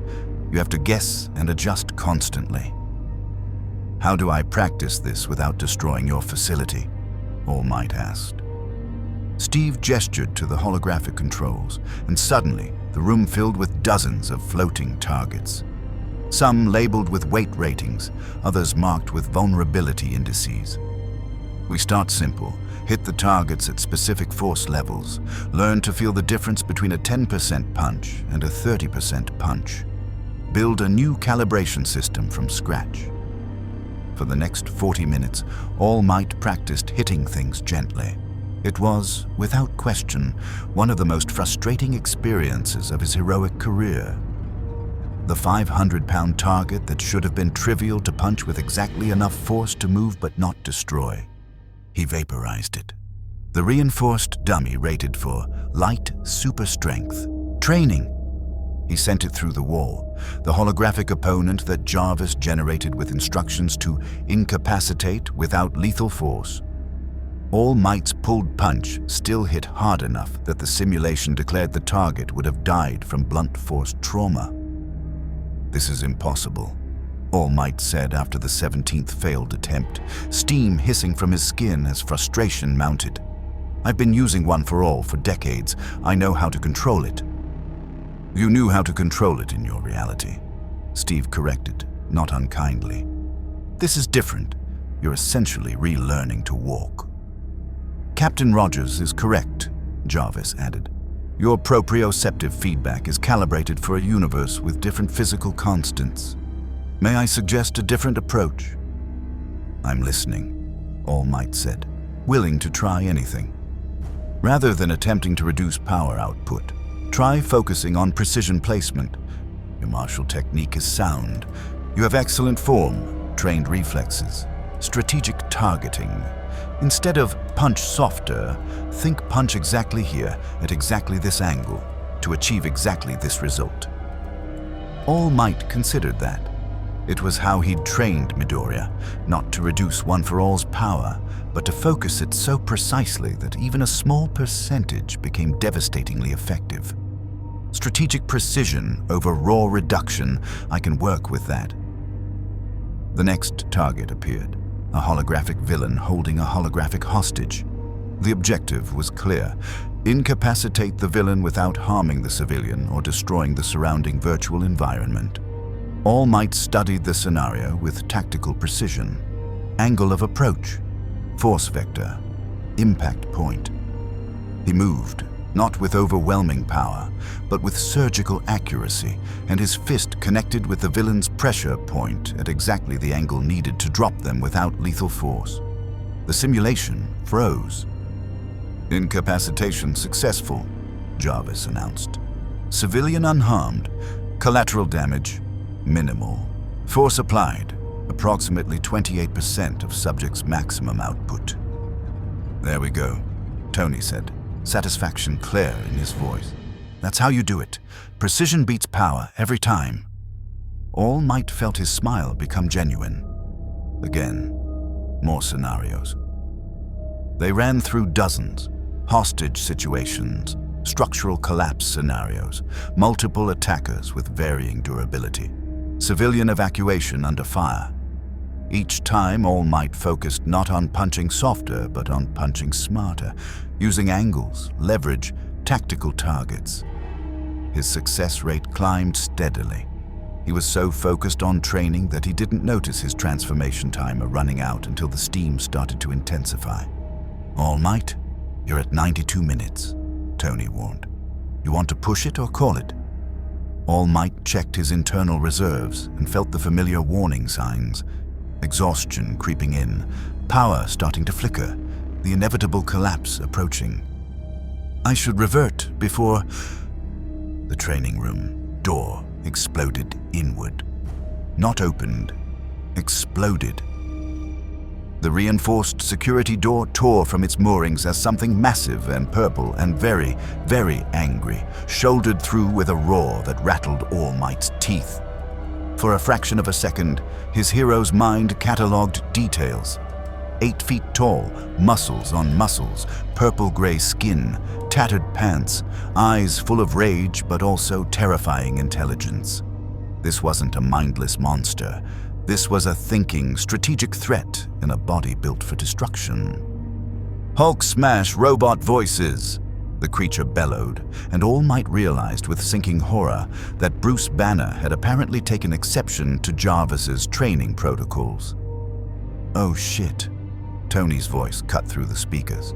You have to guess and adjust constantly. How do I practice this without destroying your facility? All Might asked. Steve gestured to the holographic controls, and suddenly the room filled with dozens of floating targets. Some labeled with weight ratings, others marked with vulnerability indices. We start simple, hit the targets at specific force levels, learn to feel the difference between a 10% punch and a 30% punch. Build a new calibration system from scratch. For the next 40 minutes, All Might practiced hitting things gently. It was, without question, one of the most frustrating experiences of his heroic career. The 500-pound target that should have been trivial to punch with exactly enough force to move but not destroy. He vaporized it. The reinforced dummy rated for light super strength. Training. He sent it through the wall, the holographic opponent that Jarvis generated with instructions to incapacitate without lethal force. All Might's pulled punch still hit hard enough that the simulation declared the target would have died from blunt force trauma. "This is impossible," All Might said after the 17th failed attempt, steam hissing from his skin as frustration mounted. "I've been using One for All for decades. I know how to control it." "You knew how to control it in your reality," Steve corrected, not unkindly. "This is different. You're essentially relearning to walk." "Captain Rogers is correct," Jarvis added. "Your proprioceptive feedback is calibrated for a universe with different physical constants. May I suggest a different approach?" "I'm listening," All Might said, willing to try anything. "Rather than attempting to reduce power output, try focusing on precision placement. Your martial technique is sound. You have excellent form, trained reflexes, strategic targeting. Instead of punch softer, think punch exactly here, at exactly this angle, to achieve exactly this result." All Might considered that. It was how he'd trained Midoriya, not to reduce One for All's power, but to focus it so precisely that even a small percentage became devastatingly effective. Strategic precision over raw reduction, I can work with that. The next target appeared, a holographic villain holding a holographic hostage. The objective was clear: incapacitate the villain without harming the civilian or destroying the surrounding virtual environment. All Might studied the scenario with tactical precision. Angle of approach, force vector, impact point. He moved, not with overwhelming power, but with surgical accuracy, and his fist connected with the villain's pressure point at exactly the angle needed to drop them without lethal force. The simulation froze. "Incapacitation successful," Jarvis announced. "Civilian unharmed. Collateral damage minimal. Force applied, approximately 28% of subject's maximum output." "There we go," Tony said, satisfaction clear in his voice. "That's how you do it. Precision beats power every time." All Might felt his smile become genuine. Again, more scenarios. They ran through dozens: hostage situations, structural collapse scenarios, multiple attackers with varying durability, civilian evacuation under fire. Each time, All Might focused not on punching softer, but on punching smarter, using angles, leverage, tactical targets. His success rate climbed steadily. He was so focused on training that he didn't notice his transformation timer running out until the steam started to intensify. "All Might, you're at 92 minutes, Tony warned. "You want to push it or call it?" All Might checked his internal reserves and felt the familiar warning signs. Exhaustion creeping in, power starting to flicker, the inevitable collapse approaching. "I should revert before..." The training room door exploded inward. Not opened, exploded. The reinforced security door tore from its moorings as something massive and purple and very, very angry shouldered through with a roar that rattled All Might's teeth. For a fraction of a second, his hero's mind catalogued details. 8 feet tall, muscles on muscles, purple-gray skin, tattered pants, eyes full of rage but also terrifying intelligence. This wasn't a mindless monster. This was a thinking, strategic threat in a body built for destruction. "Hulk smash robot voices!" the creature bellowed, and All Might realized with sinking horror that Bruce Banner had apparently taken exception to Jarvis's training protocols. "Oh shit," Tony's voice cut through the speakers.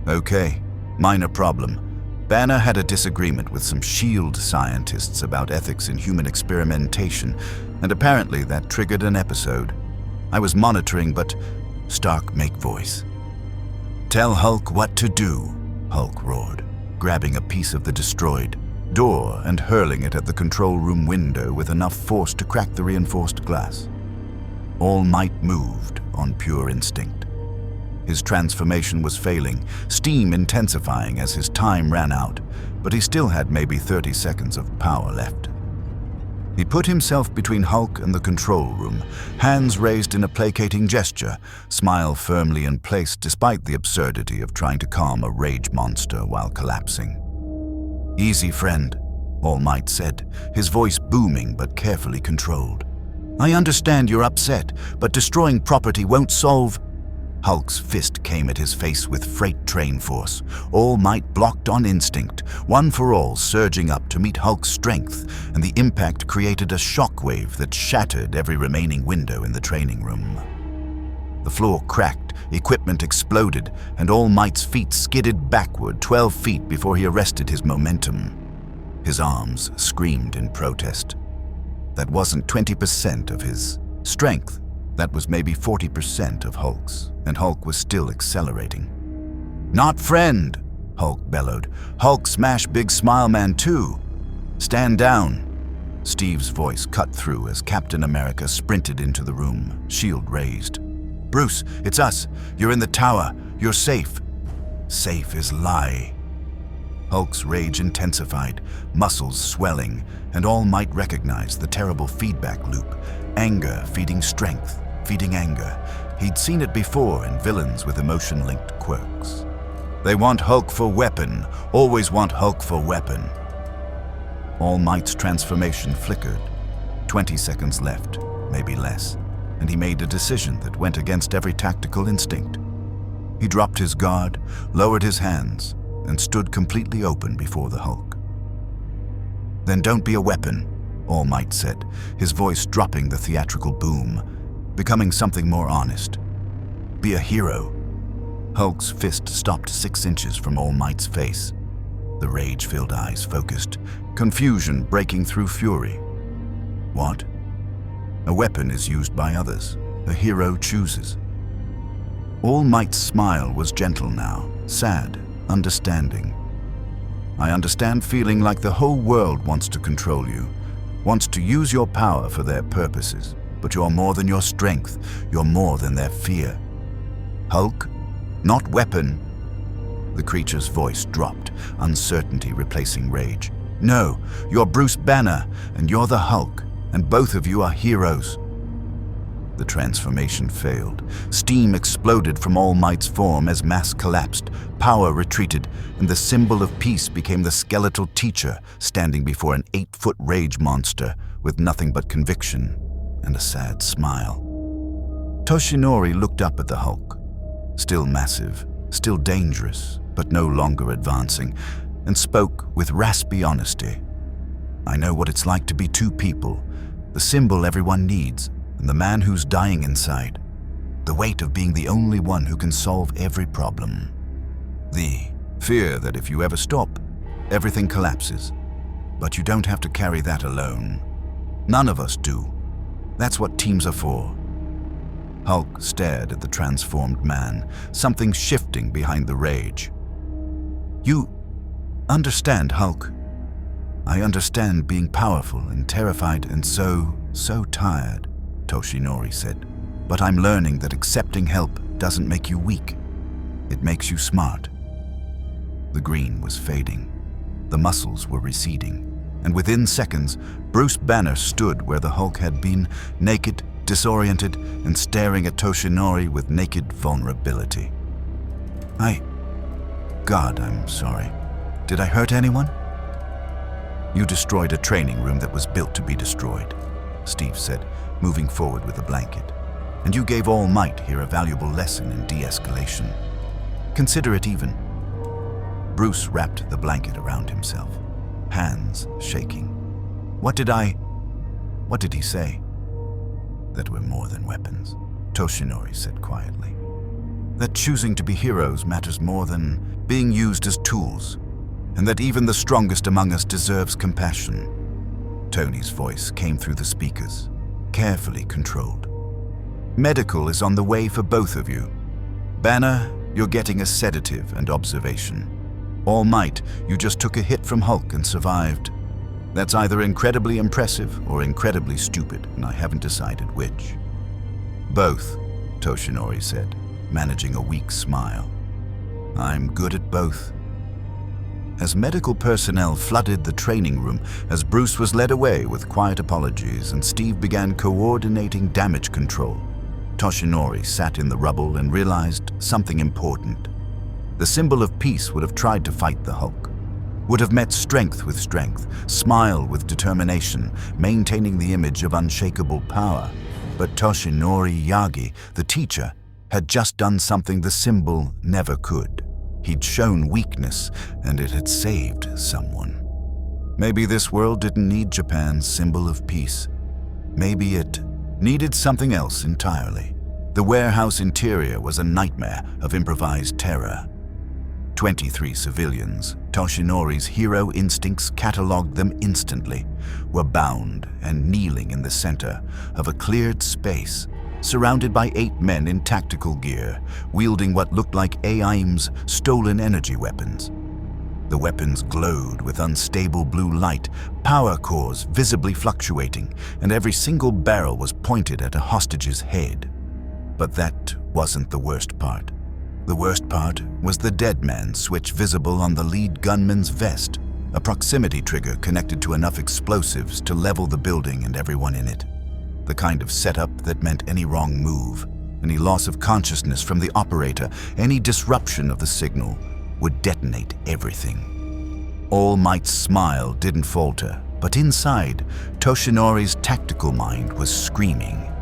"Okay, minor problem. Banner had a disagreement with some SHIELD scientists about ethics in human experimentation, and apparently that triggered an episode. I was monitoring, but..." Stark make voice. "Tell Hulk what to do," Hulk roared, grabbing a piece of the destroyed, door and hurling it at the control room window with enough force to crack the reinforced glass. All Might moved on pure instinct. His transformation was failing, steam intensifying as his time ran out, but he still had maybe 30 seconds of power left. He put himself between Hulk and the control room, hands raised in a placating gesture, smile firmly in place despite the absurdity of trying to calm a rage monster while collapsing. "Easy, friend," All Might said, his voice booming but carefully controlled. "I understand you're upset, but destroying property won't solve—" Hulk's fist came at his face with freight train force. All Might blocked on instinct, one for all surging up to meet Hulk's strength, and the impact created a shockwave that shattered every remaining window in the training room. The floor cracked, equipment exploded, and All Might's feet skidded backward 12 feet before he arrested his momentum. His arms screamed in protest. That wasn't 20% of his strength. That was maybe 40% of Hulk's, and Hulk was still accelerating. "Not friend," Hulk bellowed. "Hulk smash Big Smile Man too. Stand down." Steve's voice cut through as Captain America sprinted into the room, shield raised. "Bruce, it's us. You're in the tower. You're safe." "Safe is lie." Hulk's rage intensified, muscles swelling, and All Might recognized the terrible feedback loop. Anger feeding strength, feeding anger. He'd seen it before in villains with emotion-linked quirks. They want Hulk for weapon, always want Hulk for weapon. All Might's transformation flickered. 20 seconds left, maybe less, and he made a decision that went against every tactical instinct. He dropped his guard, lowered his hands, and stood completely open before the Hulk. "Then don't be a weapon," All Might said, his voice dropping the theatrical boom, becoming something more honest. "Be a hero." Hulk's fist stopped 6 inches from All Might's face. The rage-filled eyes focused, confusion breaking through fury. "What?" "A weapon is used by others. A hero chooses." All Might's smile was gentle now, sad, understanding. "I understand feeling like the whole world wants to control you, wants to use your power for their purposes, but you're more than your strength, you're more than their fear." "Hulk, not weapon." The creature's voice dropped, uncertainty replacing rage. "No, you're Bruce Banner, and you're the Hulk, and both of you are heroes." The transformation failed. Steam exploded from All Might's form as mass collapsed, power retreated, and the symbol of peace became the skeletal teacher standing before an 8-foot rage monster with nothing but conviction and a sad smile. Toshinori looked up at the Hulk, still massive, still dangerous, but no longer advancing, and spoke with raspy honesty. "I know what it's like to be two people, the symbol everyone needs, and the man who's dying inside. The weight of being the only one who can solve every problem. The fear that if you ever stop, everything collapses. But you don't have to carry that alone. None of us do. That's what teams are for." Hulk stared at the transformed man, something shifting behind the rage. "You understand, Hulk. I understand being powerful and terrified and so tired," Toshinori said. "But I'm learning that accepting help doesn't make you weak. It makes you smart." The green was fading. The muscles were receding. And within seconds, Bruce Banner stood where the Hulk had been, naked, disoriented, and staring at Toshinori with naked vulnerability. God, I'm sorry. Did I hurt anyone?" "You destroyed a training room that was built to be destroyed," Steve said, moving forward with a blanket. "And you gave All Might here a valuable lesson in de-escalation. Consider it even." Bruce wrapped the blanket around himself, hands shaking. What did he say?" "That we're more than weapons," Toshinori said quietly. "That choosing to be heroes matters more than being used as tools, and that even the strongest among us deserves compassion." Tony's voice came through the speakers, carefully controlled. "Medical is on the way for both of you. Banner, you're getting a sedative and observation. All Might, you just took a hit from Hulk and survived. That's either incredibly impressive or incredibly stupid, and I haven't decided which. Both, Toshinori said, managing a weak smile. I'm good at both. As medical personnel flooded the training room, as Bruce was led away with quiet apologies and Steve began coordinating damage control, Toshinori sat in the rubble and realized something important. The symbol of peace would have tried to fight the Hulk, would have met strength with strength, smile with determination, maintaining the image of unshakable power. But Toshinori Yagi, the teacher, had just done something the symbol never could. He'd shown weakness, and it had saved someone. Maybe this world didn't need Japan's symbol of peace. Maybe it needed something else entirely. The warehouse interior was a nightmare of improvised terror. 23 civilians, Toshinori's hero instincts catalogued them instantly, were bound and kneeling in the center of a cleared space, surrounded by 8 men in tactical gear, wielding what looked like AIM's stolen energy weapons. The weapons glowed with unstable blue light, power cores visibly fluctuating, and every single barrel was pointed at a hostage's head. But that wasn't the worst part. The worst part was the dead man switch visible on the lead gunman's vest, a proximity trigger connected to enough explosives to level the building and everyone in it. The kind of setup that meant any wrong move, any loss of consciousness from the operator, any disruption of the signal would detonate everything. All Might's smile didn't falter, but inside, Toshinori's tactical mind was screaming.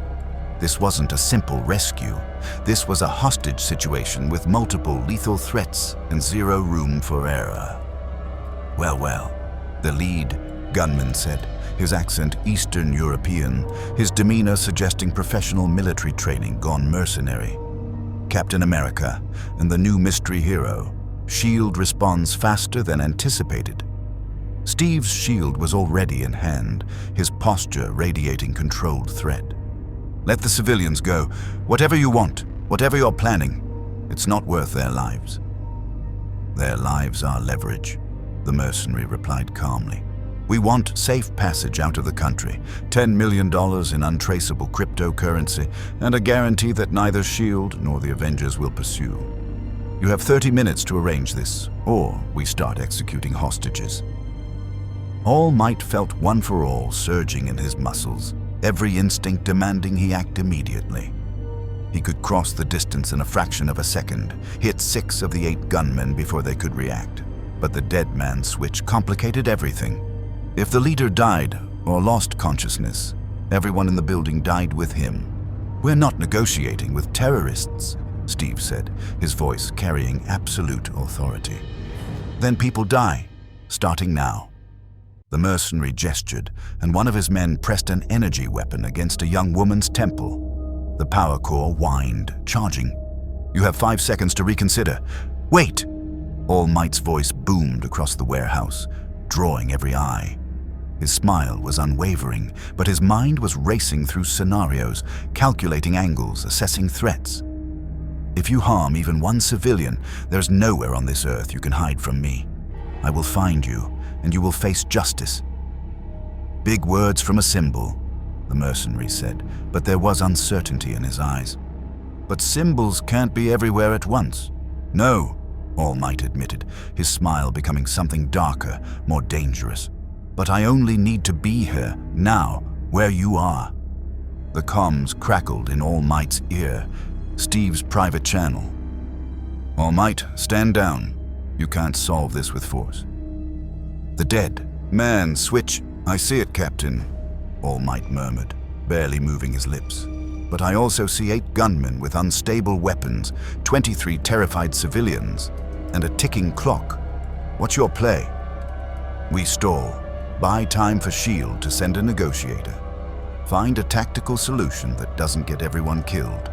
This wasn't a simple rescue. This was a hostage situation with multiple lethal threats and zero room for error. Well, the lead gunman said, his accent Eastern European, his demeanor suggesting professional military training gone mercenary. Captain America and the new mystery hero. Shield responds faster than anticipated. Steve's shield was already in hand, his posture radiating controlled threat. Let the civilians go. Whatever you want, whatever you're planning, it's not worth their lives. Their lives are leverage, the mercenary replied calmly. We want safe passage out of the country, $10 million in untraceable cryptocurrency, and a guarantee that neither S.H.I.E.L.D. nor the Avengers will pursue. You have 30 minutes to arrange this, or we start executing hostages. All Might felt one for all surging in his muscles, every instinct demanding he act immediately. He could cross the distance in a fraction of a second, hit 6 of the 8 gunmen before they could react. But the dead man switch complicated everything. If the leader died or lost consciousness, everyone in the building died with him. We're not negotiating with terrorists, Steve said, his voice carrying absolute authority. Then people die, starting now. The mercenary gestured, and one of his men pressed an energy weapon against a young woman's temple. The power core whined, charging. You have 5 seconds to reconsider. Wait! All Might's voice boomed across the warehouse, drawing every eye. His smile was unwavering, but his mind was racing through scenarios, calculating angles, assessing threats. If you harm even one civilian, there's nowhere on this earth you can hide from me. I will find you, and you will face justice. Big words from a symbol, the mercenary said, but there was uncertainty in his eyes. But symbols can't be everywhere at once. No, All Might admitted, his smile becoming something darker, more dangerous. But I only need to be here, now, where you are. The comms crackled in All Might's ear, Steve's private channel. All Might, stand down. You can't solve this with force. The dead man switch. I see it, Captain, All Might murmured, barely moving his lips. But I also see 8 gunmen with unstable weapons, 23 terrified civilians, and a ticking clock. What's your play? We stall. Buy time for S.H.I.E.L.D. to send a negotiator. Find a tactical solution that doesn't get everyone killed.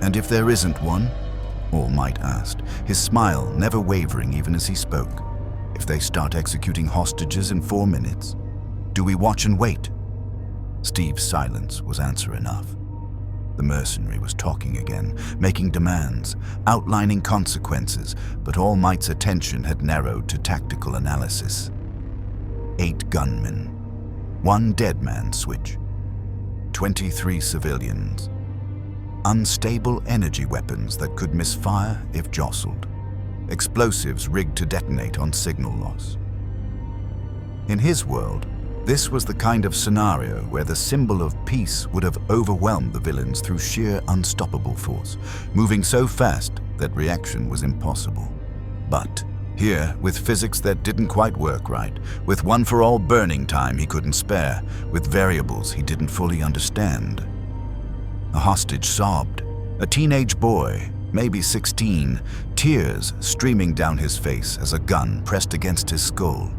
And if there isn't one? All Might asked, his smile never wavering even as he spoke. If they start executing hostages in 4 minutes, do we watch and wait? Steve's silence was answer enough. The mercenary was talking again, making demands, outlining consequences, but All Might's attention had narrowed to tactical analysis. 8 gunmen, 1 dead man switch, 23 civilians, unstable energy weapons that could misfire if jostled, explosives rigged to detonate on signal loss. In his world, this was the kind of scenario where the symbol of peace would have overwhelmed the villains through sheer unstoppable force, moving so fast that reaction was impossible. But here, with physics that didn't quite work right, with one-for-all burning time he couldn't spare, with variables he didn't fully understand. A hostage sobbed, a teenage boy, maybe 16, tears streaming down his face as a gun pressed against his skull.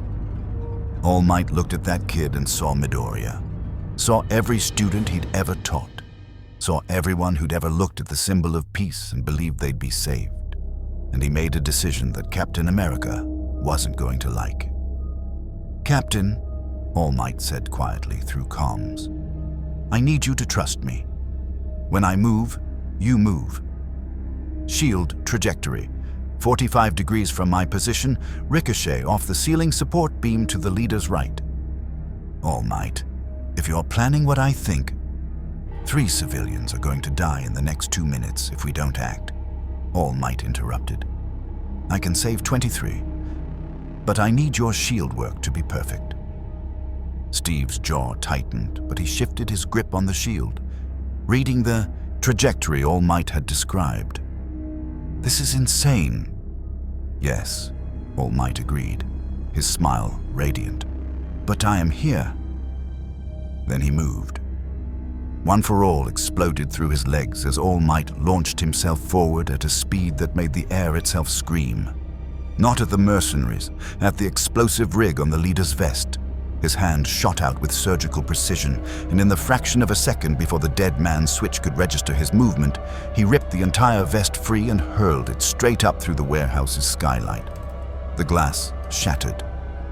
All Might looked at that kid and saw Midoriya, saw every student he'd ever taught, saw everyone who'd ever looked at the symbol of peace and believed they'd be saved. And he made a decision that Captain America wasn't going to like. "Captain," All Might said quietly through comms, "I need you to trust me. When I move, you move. Shield trajectory. 45 degrees from my position, ricochet off the ceiling support beam to the leader's right." "All Might, if you're planning what I think, 3 civilians are going to die in the next 2 minutes if we don't act," All Might interrupted. "I can save 23, but I need your shield work to be perfect." Steve's jaw tightened, but he shifted his grip on the shield, reading the trajectory All Might had described. "This is insane." "Yes," All Might agreed, his smile radiant. "But I am here." Then he moved. One for All exploded through his legs as All Might launched himself forward at a speed that made the air itself scream. Not at the mercenaries, at the explosive rig on the leader's vest. His hand shot out with surgical precision, and in the fraction of a second before the dead man's switch could register his movement, he ripped the entire vest free and hurled it straight up through the warehouse's skylight. The glass shattered.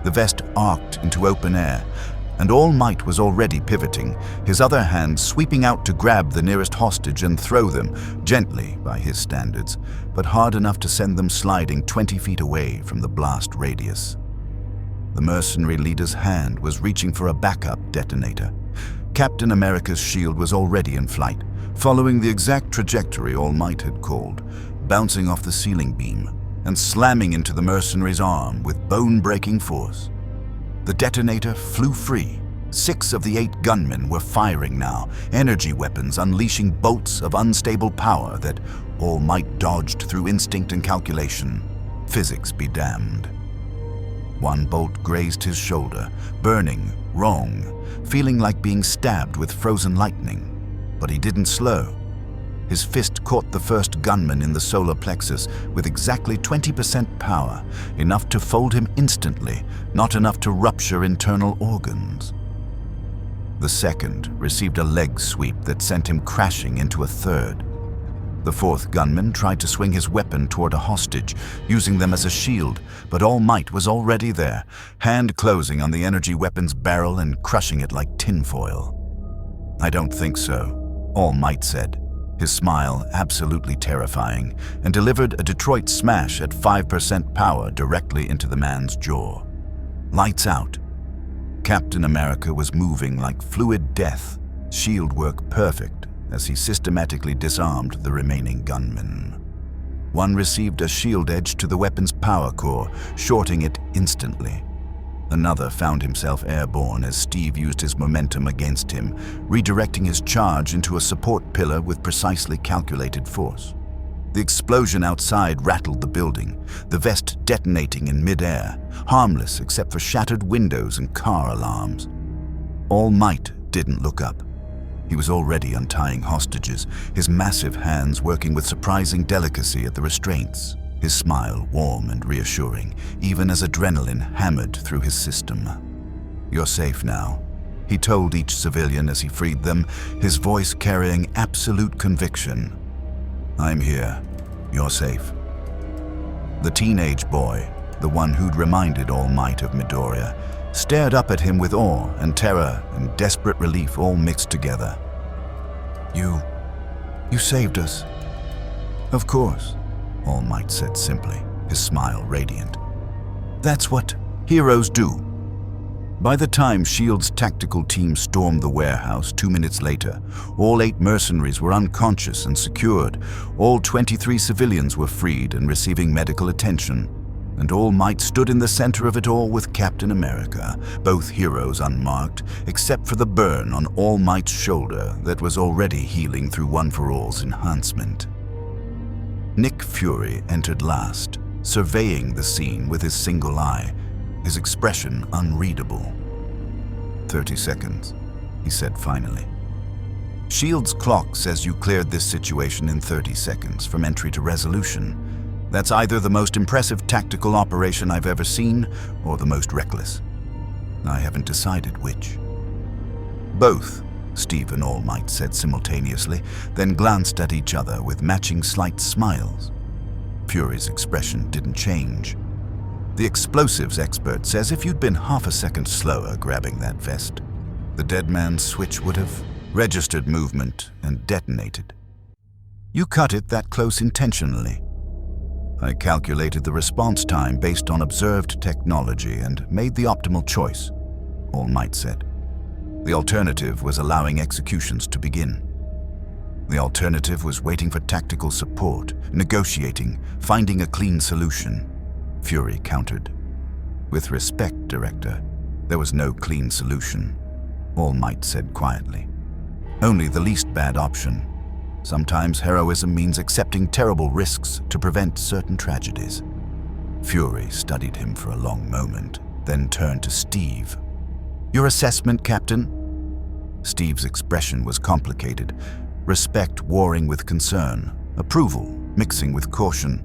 The vest arced into open air, and All Might was already pivoting, his other hand sweeping out to grab the nearest hostage and throw them, gently by his standards, but hard enough to send them sliding 20 feet away from the blast radius. The mercenary leader's hand was reaching for a backup detonator. Captain America's shield was already in flight, following the exact trajectory All Might had called, bouncing off the ceiling beam and slamming into the mercenary's arm with bone-breaking force. The detonator flew free. 6 of the 8 gunmen were firing now, energy weapons unleashing bolts of unstable power that All Might dodged through instinct and calculation. Physics be damned. One bolt grazed his shoulder, burning, wrong, feeling like being stabbed with frozen lightning. But he didn't slow. His fist caught the first gunman in the solar plexus with exactly 20% power, enough to fold him instantly, not enough to rupture internal organs. The second received a leg sweep that sent him crashing into a third. The 4th gunman tried to swing his weapon toward a hostage, using them as a shield, but All Might was already there, hand closing on the energy weapon's barrel and crushing it like tinfoil. "I don't think so," All Might said, his smile absolutely terrifying, and delivered a Detroit smash at 5% power directly into the man's jaw. Lights out. Captain America was moving like fluid death, shield work perfect, as he systematically disarmed the remaining gunmen. One received a shield edge to the weapon's power core, shorting it instantly. Another found himself airborne as Steve used his momentum against him, redirecting his charge into a support pillar with precisely calculated force. The explosion outside rattled the building, the vest detonating in mid-air, harmless except for shattered windows and car alarms. All Might didn't look up. He was already untying hostages, his massive hands working with surprising delicacy at the restraints, his smile warm and reassuring, even as adrenaline hammered through his system. "You're safe now," he told each civilian as he freed them, his voice carrying absolute conviction. "I'm here. You're safe." The teenage boy, the one who'd reminded All Might of Midoriya, stared up at him with awe and terror and desperate relief all mixed together. You saved us." "Of course," All Might said simply, his smile radiant. "That's what heroes do." By the time S.H.I.E.L.D.'s tactical team stormed the warehouse 2 minutes later, all 8 mercenaries were unconscious and secured, all 23 civilians were freed and receiving medical attention, and All Might stood in the center of it all with Captain America, both heroes unmarked, except for the burn on All Might's shoulder that was already healing through One for All's enhancement. Nick Fury entered last, surveying the scene with his single eye, his expression unreadable. 30 seconds, he said finally. S.H.I.E.L.D.'s clock says you cleared this situation in 30 seconds from entry to resolution. That's either the most impressive tactical operation I've ever seen or the most reckless. I haven't decided which. Both, Steve and All Might said simultaneously, then glanced at each other with matching slight smiles. Fury's expression didn't change. The explosives expert says if you'd been half a second slower grabbing that vest, the dead man's switch would have registered movement and detonated. You cut it that close intentionally. I calculated the response time based on observed technology and made the optimal choice, All Might said. The alternative was allowing executions to begin. The alternative was waiting for tactical support, negotiating, finding a clean solution. Fury countered. With respect, Director, there was no clean solution, All Might said quietly. Only the least bad option. Sometimes heroism means accepting terrible risks to prevent certain tragedies. Fury studied him for a long moment, then turned to Steve. Your assessment, Captain? Steve's expression was complicated, respect warring with concern, approval mixing with caution.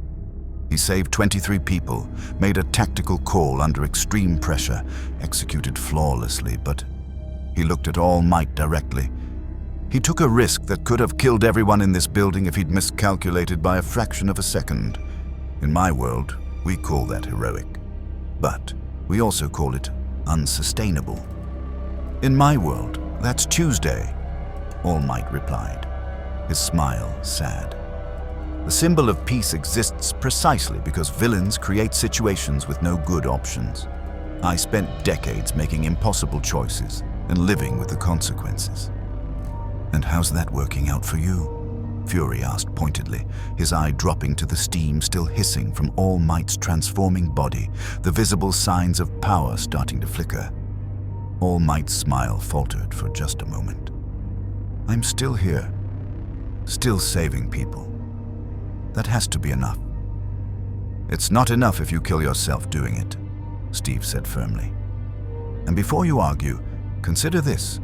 He saved 23 people, made a tactical call under extreme pressure, executed flawlessly, but he looked at All Might directly. He took a risk that could have killed everyone in this building if he'd miscalculated by a fraction of a second. In my world, we call that heroic. But we also call it unsustainable. In my world, that's Tuesday, All Might replied, his smile sad. The symbol of peace exists precisely because villains create situations with no good options. I spent decades making impossible choices and living with the consequences. And how's that working out for you? Fury asked pointedly, his eye dropping to the steam still hissing from All Might's transforming body, the visible signs of power starting to flicker. All Might's smile faltered for just a moment. I'm still here, still saving people. That has to be enough. It's not enough if you kill yourself doing it, Steve said firmly. And before you argue, consider this.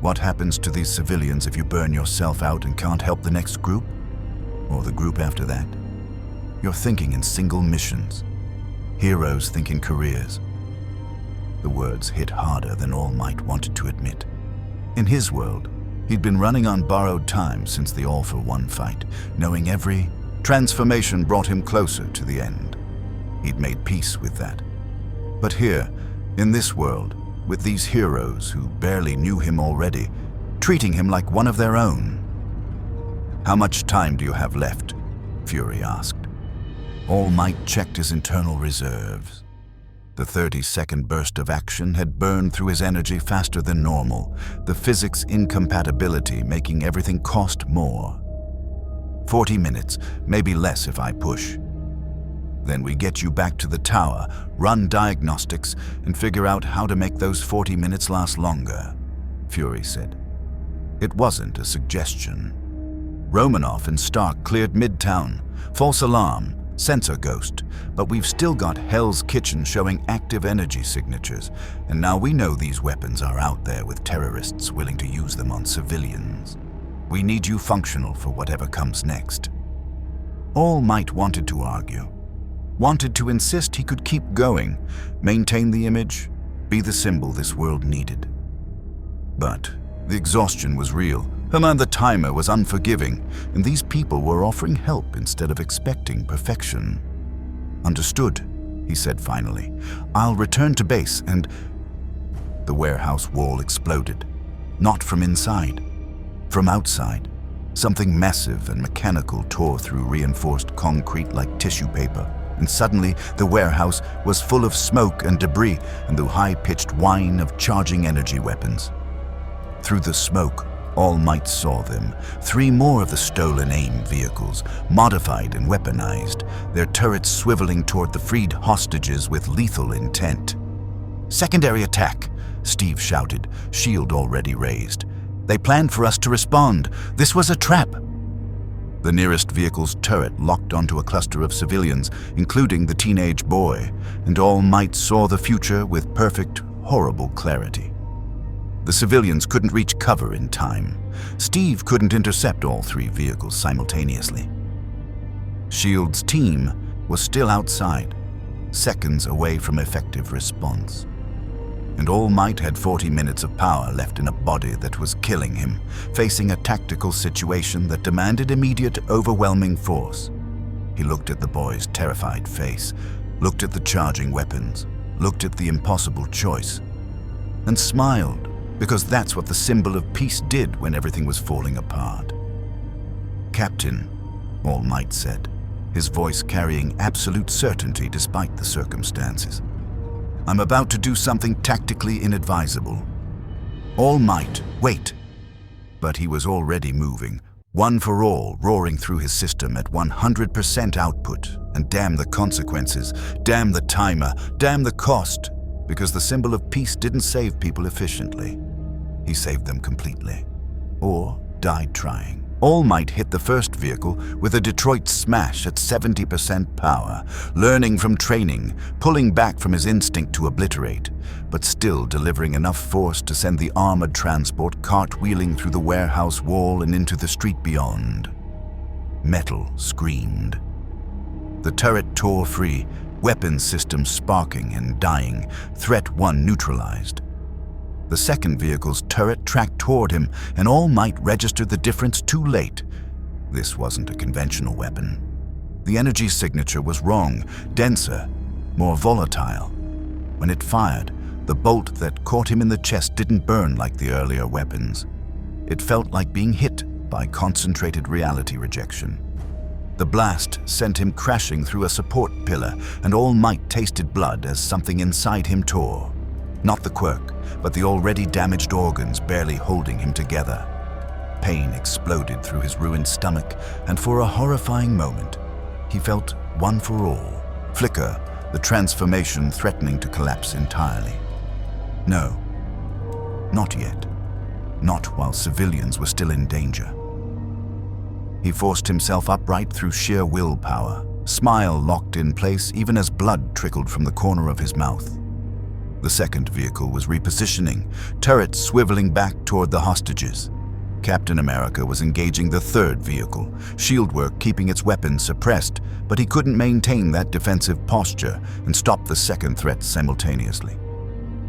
What happens to these civilians if you burn yourself out and can't help the next group? Or the group after that? You're thinking in single missions. Heroes think in careers. The words hit harder than All Might wanted to admit. In his world, he'd been running on borrowed time since the All-for-One fight, knowing every transformation brought him closer to the end. He'd made peace with that. But here, in this world, with these heroes who barely knew him already, treating him like one of their own. How much time do you have left? Fury asked. All Might checked his internal reserves. The 30-second burst of action had burned through his energy faster than normal, the physics incompatibility making everything cost more. 40 minutes, maybe less if I push. Then we get you back to the tower, run diagnostics, and figure out how to make those 40 minutes last longer, Fury said. It wasn't a suggestion. Romanoff and Stark cleared Midtown, false alarm, sensor ghost, but we've still got Hell's Kitchen showing active energy signatures, and now we know these weapons are out there with terrorists willing to use them on civilians. We need you functional for whatever comes next. All Might wanted to argue, wanted to insist he could keep going, maintain the image, be the symbol this world needed. But the exhaustion was real. Herman the Timer was unforgiving, and these people were offering help instead of expecting perfection. Understood, he said finally. I'll return to base and... The warehouse wall exploded. Not from inside, from outside. Something massive and mechanical tore through reinforced concrete like tissue paper, and suddenly the warehouse was full of smoke and debris and the high-pitched whine of charging energy weapons. Through the smoke, All Might saw them, 3 more of the stolen AIM vehicles, modified and weaponized, their turrets swiveling toward the freed hostages with lethal intent. "Secondary attack," Steve shouted, shield already raised. "They planned for us to respond. This was a trap." The nearest vehicle's turret locked onto a cluster of civilians, including the teenage boy, and All Might saw the future with perfect, horrible clarity. The civilians couldn't reach cover in time. Steve couldn't intercept all 3 vehicles simultaneously. SHIELD's team was still outside, seconds away from effective response. And All Might had 40 minutes of power left in a body that was killing him, facing a tactical situation that demanded immediate, overwhelming force. He looked at the boy's terrified face, looked at the charging weapons, looked at the impossible choice, and smiled, because that's what the symbol of peace did when everything was falling apart. "Captain," All Might said, his voice carrying absolute certainty despite the circumstances. "I'm about to do something tactically inadvisable." "All Might, wait!" But he was already moving, One for All roaring through his system at 100% output, and damn the consequences, damn the timer, damn the cost, because the symbol of peace didn't save people efficiently. He saved them completely, or died trying. All Might hit the first vehicle with a Detroit smash at 70% power, learning from training, pulling back from his instinct to obliterate, but still delivering enough force to send the armored transport cartwheeling through the warehouse wall and into the street beyond. Metal screamed. The turret tore free, weapons system sparking and dying, Threat 1 neutralized. The second vehicle's turret tracked toward him, and All Might registered the difference too late. This wasn't a conventional weapon. The energy signature was wrong, denser, more volatile. When it fired, the bolt that caught him in the chest didn't burn like the earlier weapons. It felt like being hit by concentrated reality rejection. The blast sent him crashing through a support pillar, and All Might tasted blood as something inside him tore. Not the quirk, but the already damaged organs barely holding him together. Pain exploded through his ruined stomach, and for a horrifying moment, he felt One for All flicker, the transformation threatening to collapse entirely. No, not yet. Not while civilians were still in danger. He forced himself upright through sheer willpower, smile locked in place even as blood trickled from the corner of his mouth. The second vehicle was repositioning, turrets swiveling back toward the hostages. Captain America was engaging the third vehicle, shieldwork keeping its weapons suppressed, but he couldn't maintain that defensive posture and stop the second threat simultaneously.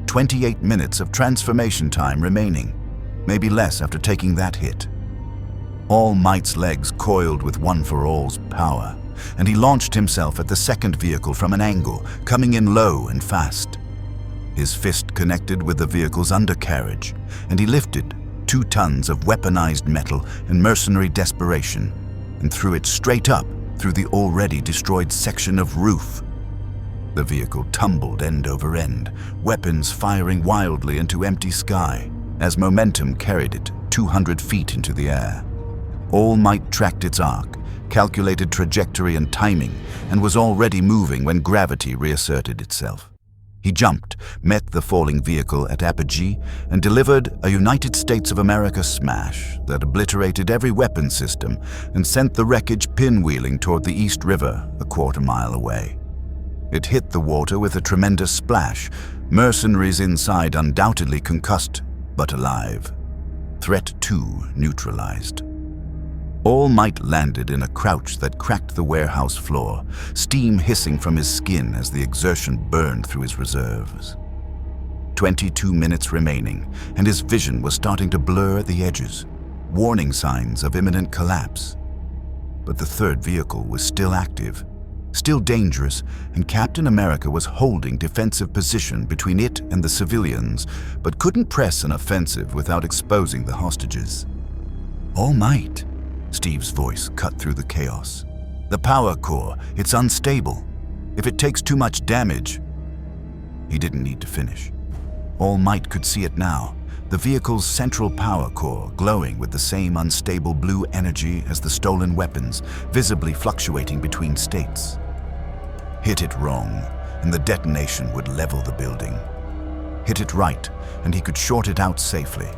28 minutes of transformation time remaining, maybe less after taking that hit. All Might's legs coiled with One for All's power, and he launched himself at the second vehicle from an angle, coming in low and fast. His fist connected with the vehicle's undercarriage, and he lifted 2 tons of weaponized metal and mercenary desperation, and threw it straight up through the already destroyed section of roof. The vehicle tumbled end over end, weapons firing wildly into empty sky, as momentum carried it 200 feet into the air. All Might tracked its arc, calculated trajectory and timing, and was already moving when gravity reasserted itself. He jumped, met the falling vehicle at apogee, and delivered a United States of America smash that obliterated every weapon system and sent the wreckage pinwheeling toward the East River a quarter-mile away. It hit the water with a tremendous splash, mercenaries inside undoubtedly concussed, but alive. Threat 2 neutralized. All Might landed in a crouch that cracked the warehouse floor, steam hissing from his skin as the exertion burned through his reserves. 22 minutes remaining, and his vision was starting to blur at the edges, warning signs of imminent collapse. But the third vehicle was still active, still dangerous, and Captain America was holding defensive position between it and the civilians, but couldn't press an offensive without exposing the hostages. All Might, Steve's voice cut through the chaos. "The power core, it's unstable. If it takes too much damage..." He didn't need to finish. All Might could see it now, the vehicle's central power core glowing with the same unstable blue energy as the stolen weapons, visibly fluctuating between states. Hit it wrong, and the detonation would level the building. Hit it right, and he could short it out safely.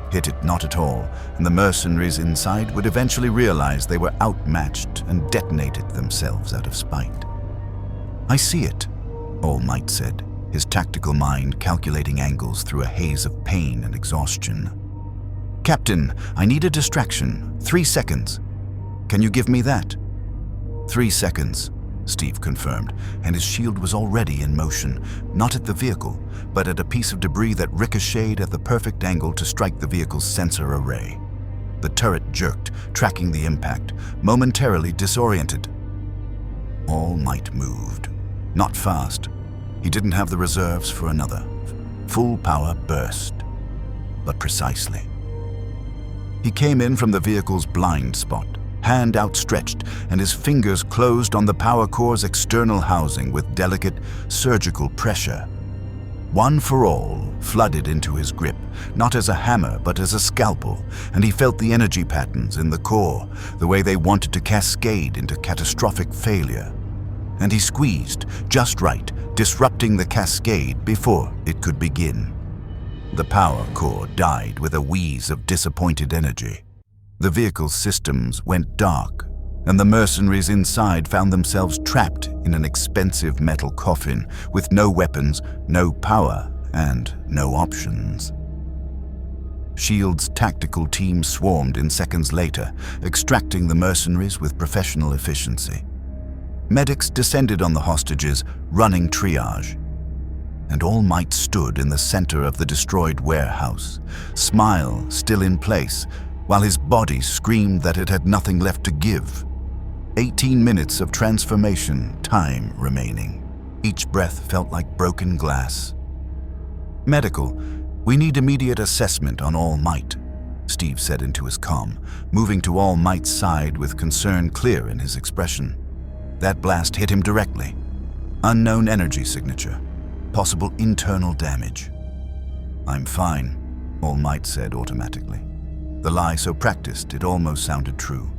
Hit it not at all, and the mercenaries inside would eventually realize they were outmatched and detonate it themselves out of spite. "I see it," All Might said, his tactical mind calculating angles through a haze of pain and exhaustion. "Captain, I need a distraction. 3 seconds. Can you give me that?" 3 seconds, Steve confirmed, and his shield was already in motion, not at the vehicle, but at a piece of debris that ricocheted at the perfect angle to strike the vehicle's sensor array. The turret jerked, tracking the impact, momentarily disoriented. All Might moved. Not fast. He didn't have the reserves for another full power burst, but precisely. He came in from the vehicle's blind spot, hand outstretched, and his fingers closed on the power core's external housing with delicate, surgical pressure. One for all flooded into his grip, not as a hammer but as a scalpel, and he felt the energy patterns in the core, the way they wanted to cascade into catastrophic failure. And he squeezed, just right, disrupting the cascade before it could begin. The power core died with a wheeze of disappointed energy. The vehicle's systems went dark, and the mercenaries inside found themselves trapped in an expensive metal coffin with no weapons, no power, and no options. S.H.I.E.L.D.'s tactical team swarmed in seconds later, extracting the mercenaries with professional efficiency. Medics descended on the hostages, running triage. And All Might stood in the center of the destroyed warehouse, smile still in place, while his body screamed that it had nothing left to give. 18 minutes of transformation time remaining. Each breath felt like broken glass. "Medical, we need immediate assessment on All Might," Steve said into his comm, moving to All Might's side with concern clear in his expression. That blast hit him directly. Unknown energy signature. Possible internal damage. "I'm fine," All Might said automatically. The lie so practiced it almost sounded true.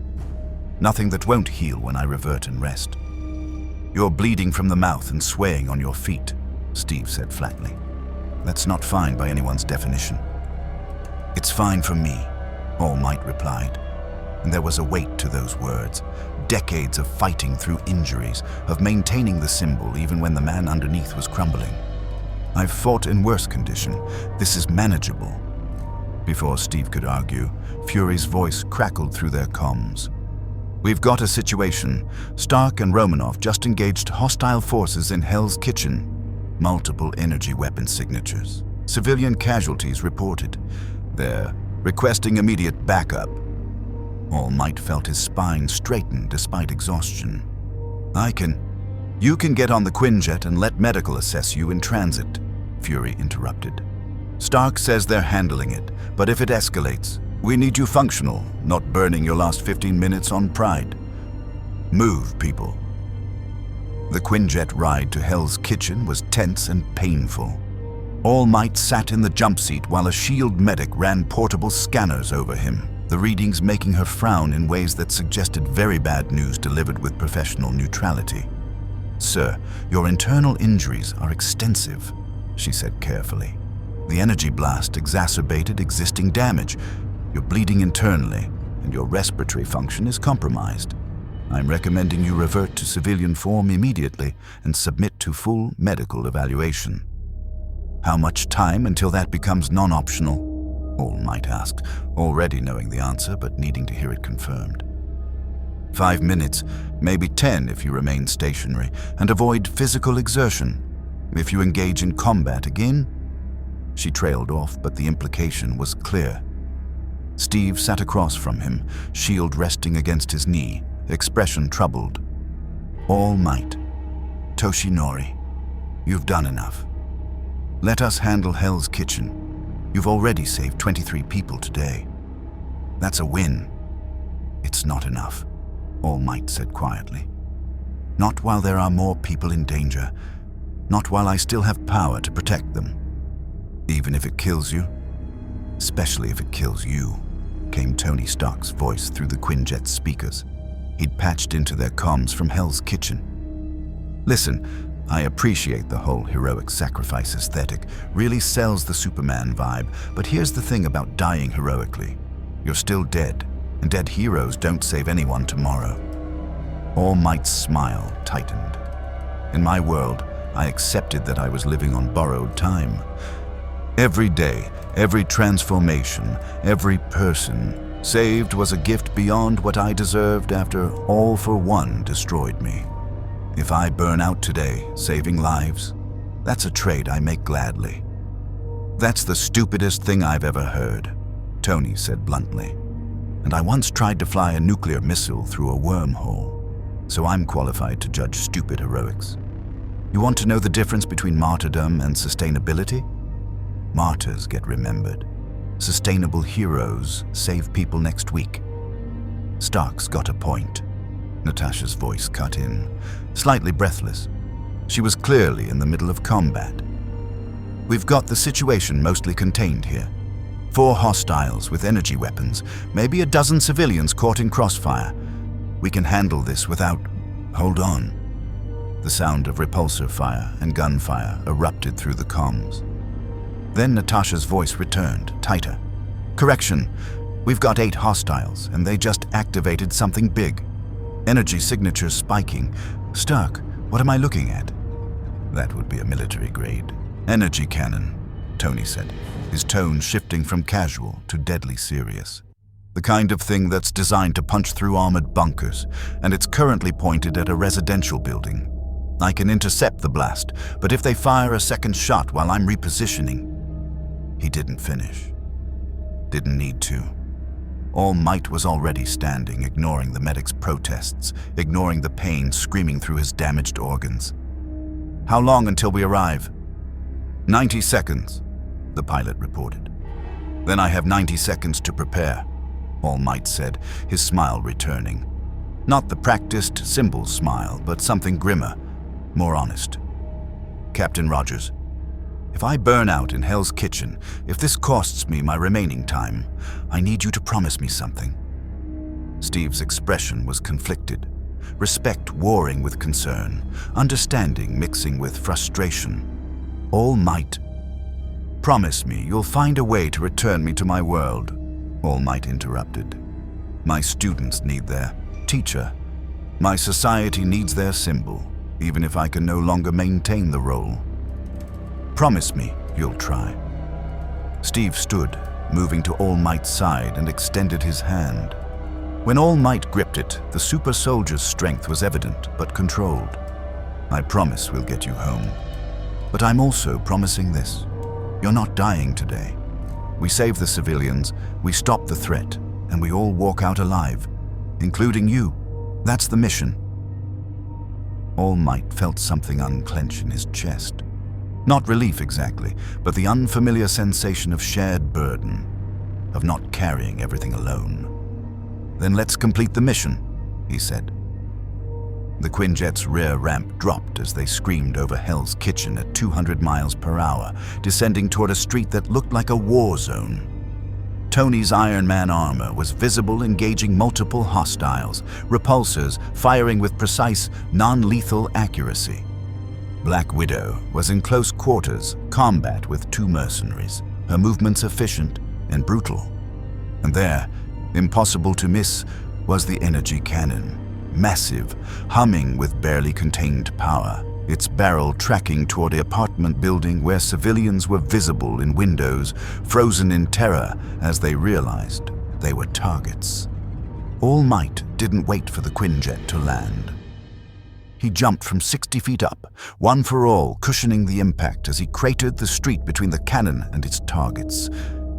"Nothing that won't heal when I revert and rest." "You're bleeding from the mouth and swaying on your feet," Steve said flatly. "That's not fine by anyone's definition." "It's fine for me," All Might replied. And there was a weight to those words. Decades of fighting through injuries, of maintaining the symbol even when the man underneath was crumbling. "I've fought in worse condition. This is manageable." Before Steve could argue, Fury's voice crackled through their comms. "We've got a situation. Stark and Romanoff just engaged hostile forces in Hell's Kitchen. Multiple energy weapon signatures. Civilian casualties reported. They're requesting immediate backup." All Might felt his spine straighten despite exhaustion. You can get on the Quinjet and let medical assess you in transit," Fury interrupted. "Stark says they're handling it, but if it escalates, we need you functional, not burning your last 15 minutes on pride. Move, people." The Quinjet ride to Hell's Kitchen was tense and painful. All Might sat in the jump seat while a S.H.I.E.L.D. medic ran portable scanners over him, the readings making her frown in ways that suggested very bad news delivered with professional neutrality. "Sir, your internal injuries are extensive," she said carefully. "The energy blast exacerbated existing damage. You're bleeding internally, and your respiratory function is compromised. I'm recommending you revert to civilian form immediately and submit to full medical evaluation." "How much time until that becomes non-optional?" All Might asked, already knowing the answer but needing to hear it confirmed. 5 minutes, maybe 10 if you remain stationary and avoid physical exertion. If you engage in combat again..." She trailed off, but the implication was clear. Steve sat across from him, shield resting against his knee, expression troubled. "All Might. Toshinori, you've done enough. Let us handle Hell's Kitchen. You've already saved 23 people today. That's a win." "It's not enough," All Might said quietly. "Not while there are more people in danger. Not while I still have power to protect them. Even if it kills you. Especially if it kills you," came Tony Stark's voice through the Quinjet's speakers. He'd patched into their comms from Hell's Kitchen. "Listen, I appreciate the whole heroic sacrifice aesthetic. Really sells the Superman vibe. But here's the thing about dying heroically. You're still dead, and dead heroes don't save anyone tomorrow." All Might's smile tightened. "In my world, I accepted that I was living on borrowed time. Every day, every transformation, every person saved was a gift beyond what I deserved after All for One destroyed me. If I burn out today, saving lives, that's a trade I make gladly." "That's the stupidest thing I've ever heard," Tony said bluntly. "And I once tried to fly a nuclear missile through a wormhole, so I'm qualified to judge stupid heroics. You want to know the difference between martyrdom and sustainability? Martyrs get remembered. Sustainable heroes save people next week." "Stark's got a point," Natasha's voice cut in, slightly breathless. She was clearly in the middle of combat. "We've got the situation mostly contained here. 4 hostiles with energy weapons, maybe a dozen civilians caught in crossfire. We can handle this without... Hold on." The sound of repulsor fire and gunfire erupted through the comms. Then Natasha's voice returned, tighter. "Correction, we've got 8 hostiles, and they just activated something big. Energy signatures spiking. Stark, what am I looking at?" "That would be a military-grade energy cannon," Tony said, his tone shifting from casual to deadly serious. "The kind of thing that's designed to punch through armored bunkers, and it's currently pointed at a residential building. I can intercept the blast, but if they fire a second shot while I'm repositioning..." He didn't finish. Didn't need to. All Might was already standing, ignoring the medic's protests, ignoring the pain screaming through his damaged organs. "How long until we arrive?" 90 seconds, the pilot reported. "Then I have 90 seconds to prepare," All Might said, his smile returning. Not the practiced, simple smile, but something grimmer, more honest. "Captain Rogers, if I burn out in Hell's Kitchen, if this costs me my remaining time, I need you to promise me something." Steve's expression was conflicted, respect warring with concern, understanding mixing with frustration. "All Might, promise me you'll find a way to return me to my world," All Might interrupted. "My students need their teacher. My society needs their symbol, even if I can no longer maintain the role. Promise me you'll try." Steve stood, moving to All Might's side and extended his hand. When All Might gripped it, the super soldier's strength was evident but controlled. "I promise we'll get you home. But I'm also promising this. You're not dying today. We save the civilians, we stop the threat, and we all walk out alive, including you. That's the mission." All Might felt something unclench in his chest. Not relief exactly, but the unfamiliar sensation of shared burden, of not carrying everything alone. "Then let's complete the mission," he said. The Quinjet's rear ramp dropped as they screamed over Hell's Kitchen at 200 miles per hour, descending toward a street that looked like a war zone. Tony's Iron Man armor was visible, engaging multiple hostiles, repulsors firing with precise, non-lethal accuracy. Black Widow was in close quarters, combat with 2 mercenaries, her movements efficient and brutal. And there, impossible to miss, was the energy cannon, massive, humming with barely contained power, its barrel tracking toward the apartment building where civilians were visible in windows, frozen in terror as they realized they were targets. All Might didn't wait for the Quinjet to land. He jumped from 60 feet up, one for all, cushioning the impact as he cratered the street between the cannon and its targets.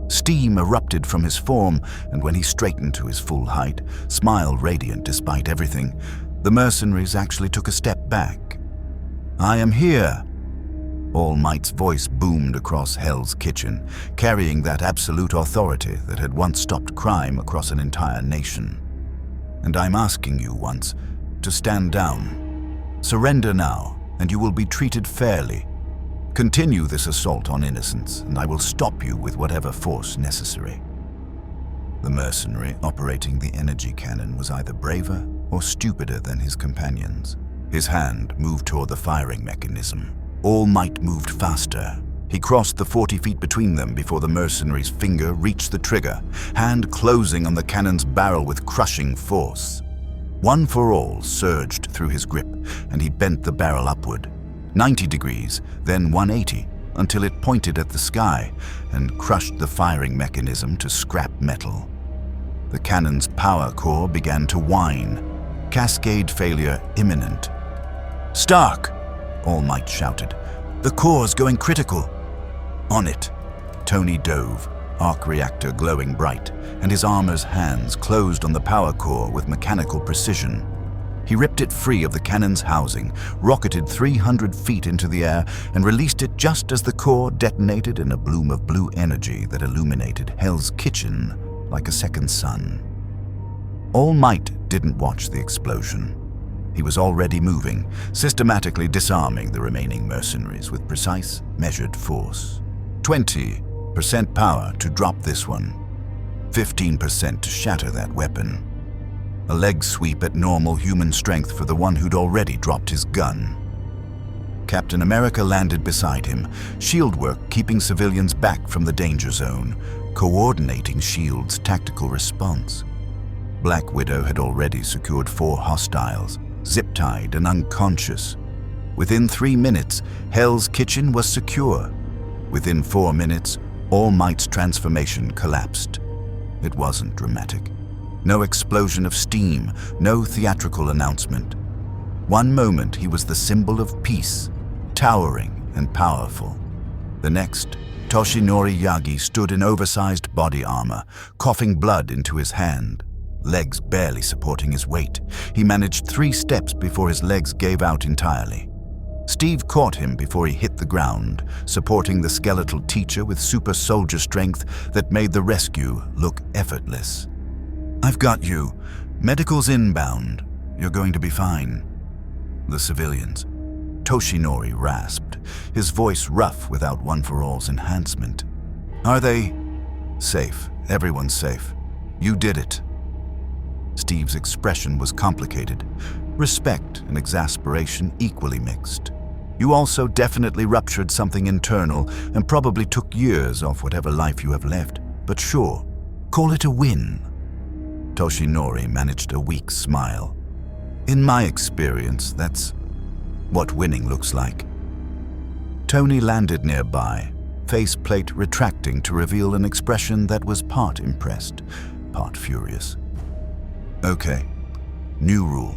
Steam erupted from his form, and when he straightened to his full height, smile radiant despite everything, the mercenaries actually took a step back. "I am here!" All Might's voice boomed across Hell's Kitchen, carrying that absolute authority that had once stopped crime across an entire nation. and I'm asking you once to stand down. Surrender now, and you will be treated fairly. Continue this assault on innocents, and I will stop you with whatever force necessary." The mercenary operating the energy cannon was either braver or stupider than his companions. His hand moved toward the firing mechanism. All Might moved faster. He crossed the 40 feet between them before the mercenary's finger reached the trigger, hand closing on the cannon's barrel with crushing force. One for All surged through his grip, and he bent the barrel upward, 90 degrees, then 180, until it pointed at the sky and crushed the firing mechanism to scrap metal. The cannon's power core began to whine, cascade failure imminent. "Stark!" All Might shouted. "The core's going critical." "On it." Tony dove, arc reactor glowing bright, and his armor's hands closed on the power core with mechanical precision. He ripped it free of the cannon's housing, rocketed 300 feet into the air, and released it just as the core detonated in a bloom of blue energy that illuminated Hell's Kitchen like a second sun. All Might didn't watch the explosion. He was already moving, systematically disarming the remaining mercenaries with precise, measured force. 20% power to drop this one. 15% to shatter that weapon. A leg sweep at normal human strength for the one who'd already dropped his gun. Captain America landed beside him, shield work keeping civilians back from the danger zone, coordinating S.H.I.E.L.'s tactical response. Black Widow had already secured 4 hostiles, zip-tied and unconscious. Within 3 minutes, Hell's Kitchen was secure. Within 4 minutes, All Might's transformation collapsed. It wasn't dramatic. No explosion of steam, no theatrical announcement. One moment he was the symbol of peace, towering and powerful. The next, Toshinori Yagi stood in oversized body armor, coughing blood into his hand, legs barely supporting his weight. He managed 3 steps before his legs gave out entirely. Steve caught him before he hit the ground, supporting the skeletal teacher with super soldier strength that made the rescue look effortless. "I've got you. Medical's inbound. You're going to be fine." The civilians. Toshinori rasped, his voice rough without One for All's enhancement. "Are they?" "Safe. Everyone's safe. You did it." Steve's expression was complicated, respect and exasperation equally mixed. "You also definitely ruptured something internal and probably took years off whatever life you have left, but sure, call it a win." Toshinori managed a weak smile. "In my experience, that's what winning looks like." Tony landed nearby, faceplate retracting to reveal an expression that was part impressed, part furious. "Okay, new rule.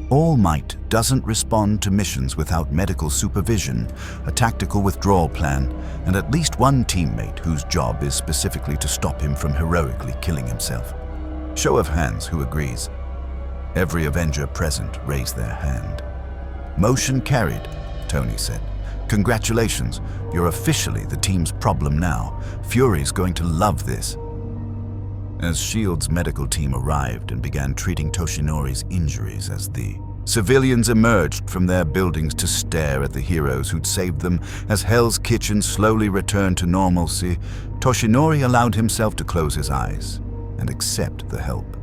All Might doesn't respond to missions without medical supervision, a tactical withdrawal plan, and at least one teammate whose job is specifically to stop him from heroically killing himself. Show of hands who agrees." Every Avenger present raised their hand. "Motion carried," Tony said. "Congratulations, you're officially the team's problem now. Fury's going to love this." As S.H.I.E.L.'s medical team arrived and began treating Toshinori's injuries as the civilians emerged from their buildings to stare at the heroes who'd saved them as Hell's Kitchen slowly returned to normalcy, Toshinori allowed himself to close his eyes and accept the help.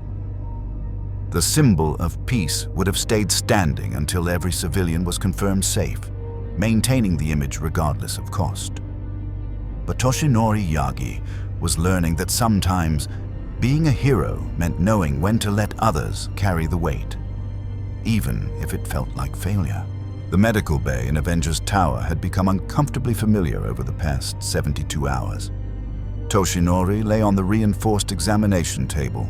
The symbol of peace would have stayed standing until every civilian was confirmed safe, maintaining the image regardless of cost. But Toshinori Yagi was learning that sometimes being a hero meant knowing when to let others carry the weight, even if it felt like failure. The medical bay in Avengers Tower had become uncomfortably familiar over the past 72 hours. Toshinori lay on the reinforced examination table,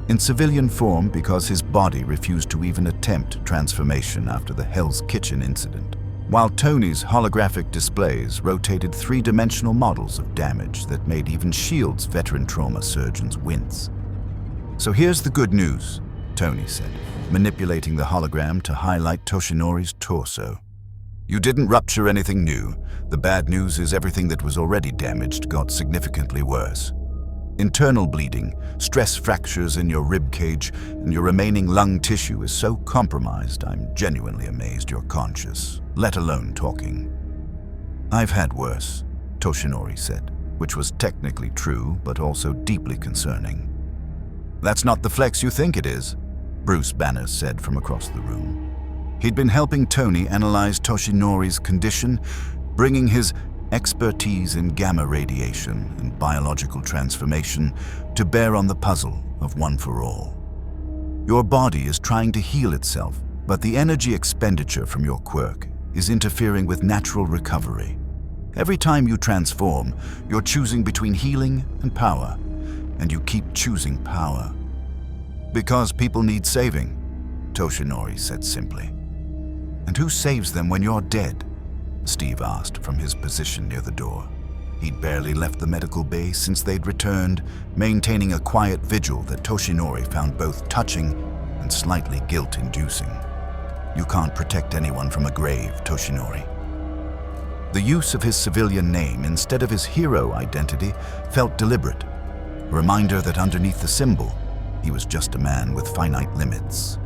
in civilian form because his body refused to even attempt transformation after the Hell's Kitchen incident, while Tony's holographic displays rotated 3-dimensional models of damage that made even S.H.I.E.L.'s veteran trauma surgeons wince. "So here's the good news," Tony said, manipulating the hologram to highlight Toshinori's torso. "You didn't rupture anything new. The bad news is everything that was already damaged got significantly worse. Internal bleeding, stress fractures in your rib cage, and your remaining lung tissue is so compromised, I'm genuinely amazed you're conscious, let alone talking. I've had worse, Toshinori said, which was technically true, but also deeply concerning. That's not the flex you think it is, Bruce Banner said from across the room. He'd been helping Tony analyze Toshinori's condition, bringing his expertise in gamma radiation and biological transformation to bear on the puzzle of One for All. Your body is trying to heal itself, but the energy expenditure from your quirk is interfering with natural recovery. Every time you transform, you're choosing between healing and power, and you keep choosing power. Because people need saving, Toshinori said simply. And who saves them when you're dead? Steve asked from his position near the door. He'd barely left the medical bay since they'd returned, maintaining a quiet vigil that Toshinori found both touching and slightly guilt-inducing. You can't protect anyone from a grave, Toshinori. The use of his civilian name instead of his hero identity felt deliberate, a reminder that underneath the symbol, he was just a man with finite limits.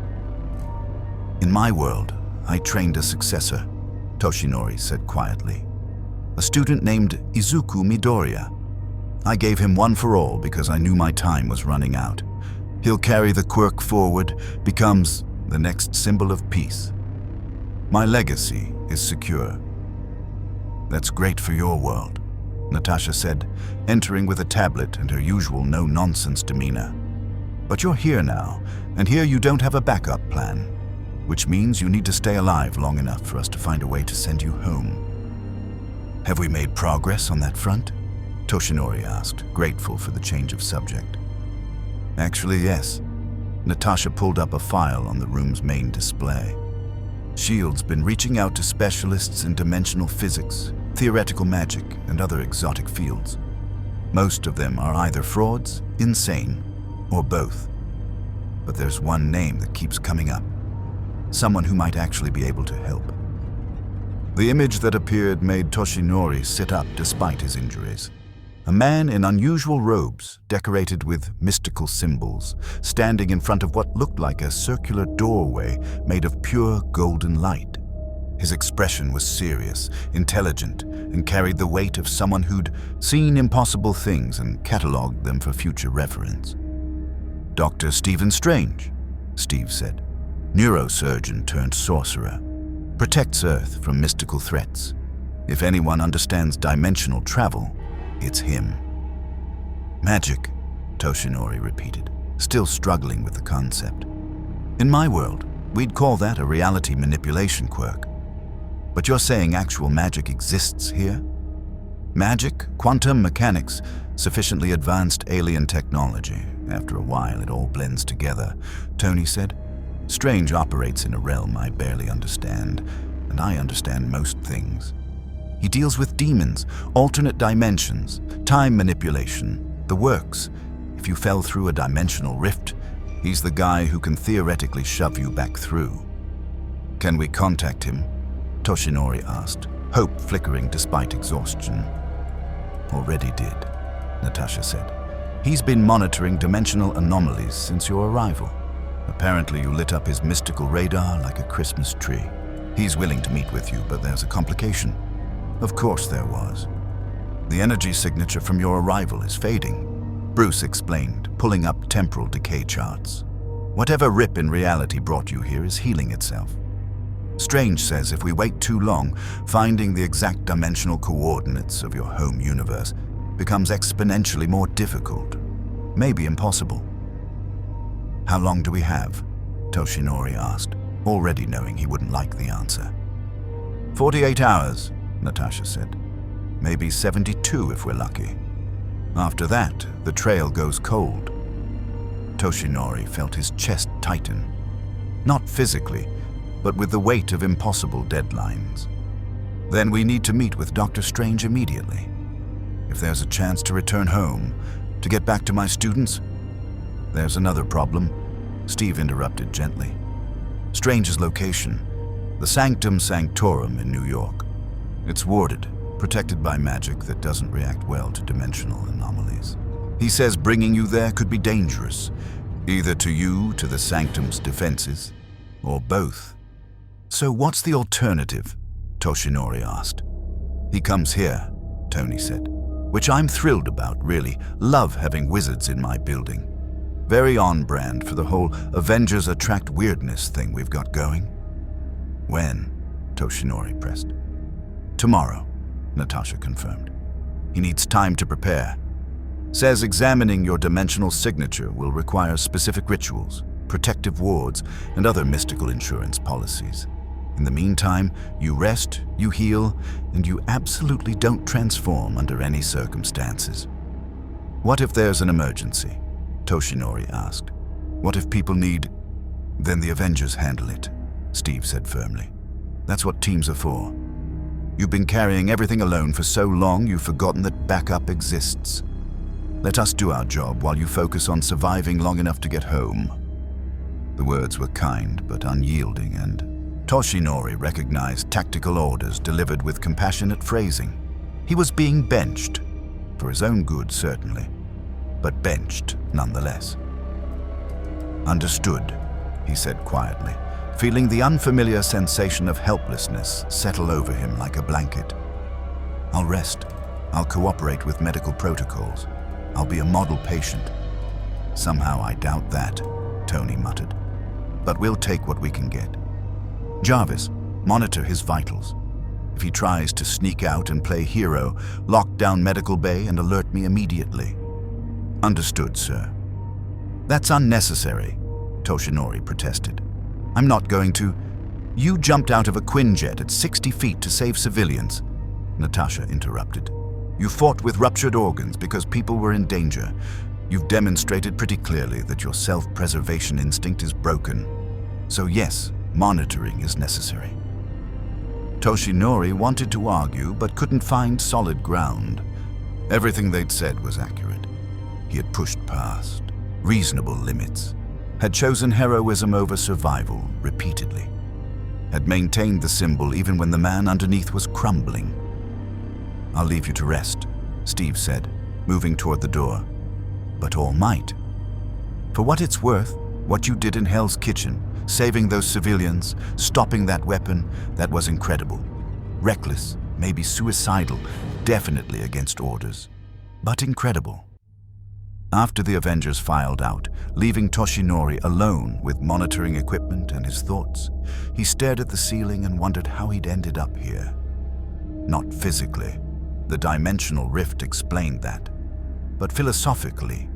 In my world, I trained a successor, Toshinori said quietly. A student named Izuku Midoriya. I gave him One for All because I knew my time was running out. He'll carry the quirk forward, becomes the next symbol of peace. My legacy is secure. That's great for your world, Natasha said, entering with a tablet and her usual no-nonsense demeanor. But you're here now, and here you don't have a backup plan, which means you need to stay alive long enough for us to find a way to send you home. Have we made progress on that front? Toshinori asked, grateful for the change of subject. Actually, yes. Natasha pulled up a file on the room's main display. S.H.I.E.L.D's been reaching out to specialists in dimensional physics, theoretical magic, and other exotic fields. Most of them are either frauds, insane, or both. But there's one name that keeps coming up. Someone who might actually be able to help. The image that appeared made Toshinori sit up despite his injuries. A man in unusual robes, decorated with mystical symbols, standing in front of what looked like a circular doorway made of pure golden light. His expression was serious, intelligent, and carried the weight of someone who'd seen impossible things and catalogued them for future reference. Dr. Stephen Strange, Steve said. Neurosurgeon turned sorcerer. Protects Earth from mystical threats. If anyone understands dimensional travel, it's him. Magic, Toshinori repeated, still struggling with the concept. In my world, we'd call that a reality manipulation quirk. But you're saying actual magic exists here? Magic, quantum mechanics, sufficiently advanced alien technology. After a while, it all blends together, Tony said. Strange operates in a realm I barely understand, and I understand most things. He deals with demons, alternate dimensions, time manipulation, the works. If you fell through a dimensional rift, he's the guy who can theoretically shove you back through. Can we contact him? Toshinori asked, hope flickering despite exhaustion. Already did, Natasha said. He's been monitoring dimensional anomalies since your arrival. Apparently you lit up his mystical radar like a Christmas tree. He's willing to meet with you, but there's a complication. Of course there was. The energy signature from your arrival is fading, Bruce explained, pulling up temporal decay charts. Whatever rip in reality brought you here is healing itself. Strange says if we wait too long, finding the exact dimensional coordinates of your home universe becomes exponentially more difficult, maybe impossible. How long do we have? Toshinori asked, already knowing he wouldn't like the answer. 48 hours, Natasha said. Maybe 72 if we're lucky. After that, the trail goes cold. Toshinori felt his chest tighten. Not physically, but with the weight of impossible deadlines. Then we need to meet with Dr. Strange immediately. If there's a chance to return home, to get back to my students. There's another problem, Steve interrupted gently. Strange's location, the Sanctum Sanctorum in New York. It's warded, protected by magic that doesn't react well to dimensional anomalies. He says bringing you there could be dangerous, either to you, to the Sanctum's defenses, or both. So what's the alternative? Toshinori asked. He comes here, Tony said, which I'm thrilled about, really. Love having wizards in my building. Very on-brand for the whole Avengers attract weirdness thing we've got going. When? Toshinori pressed. Tomorrow, Natasha confirmed. He needs time to prepare. Says examining your dimensional signature will require specific rituals, protective wards, and other mystical insurance policies. In the meantime, you rest, you heal, and you absolutely don't transform under any circumstances. What if there's an emergency? Toshinori asked. What if people need... Then the Avengers handle it, Steve said firmly. That's what teams are for. You've been carrying everything alone for so long you've forgotten that backup exists. Let us do our job while you focus on surviving long enough to get home. The words were kind but unyielding, and Toshinori recognized tactical orders delivered with compassionate phrasing. He was being benched, for his own good certainly, but benched nonetheless. Understood, he said quietly, feeling the unfamiliar sensation of helplessness settle over him like a blanket. I'll rest. I'll cooperate with medical protocols. I'll be a model patient. Somehow I doubt that, Tony muttered. But we'll take what we can get. Jarvis, monitor his vitals. If he tries to sneak out and play hero, lock down medical bay and alert me immediately. Understood, sir. That's unnecessary, Toshinori protested. I'm not going to. You jumped out of a Quinjet at 60 feet to save civilians, Natasha interrupted. You fought with ruptured organs because people were in danger. You've demonstrated pretty clearly that your self-preservation instinct is broken. So yes, monitoring is necessary. Toshinori wanted to argue but couldn't find solid ground. Everything they'd said was accurate. He had pushed past reasonable limits, had chosen heroism over survival repeatedly, had maintained the symbol even when the man underneath was crumbling. I'll leave you to rest, Steve said, moving toward the door. But all might. For what it's worth, what you did in Hell's Kitchen, saving those civilians, stopping that weapon, that was incredible. Reckless, maybe suicidal, definitely against orders, but incredible. After the Avengers filed out, leaving Toshinori alone with monitoring equipment and his thoughts, he stared at the ceiling and wondered how he'd ended up here. Not physically. The dimensional rift explained that. But philosophically,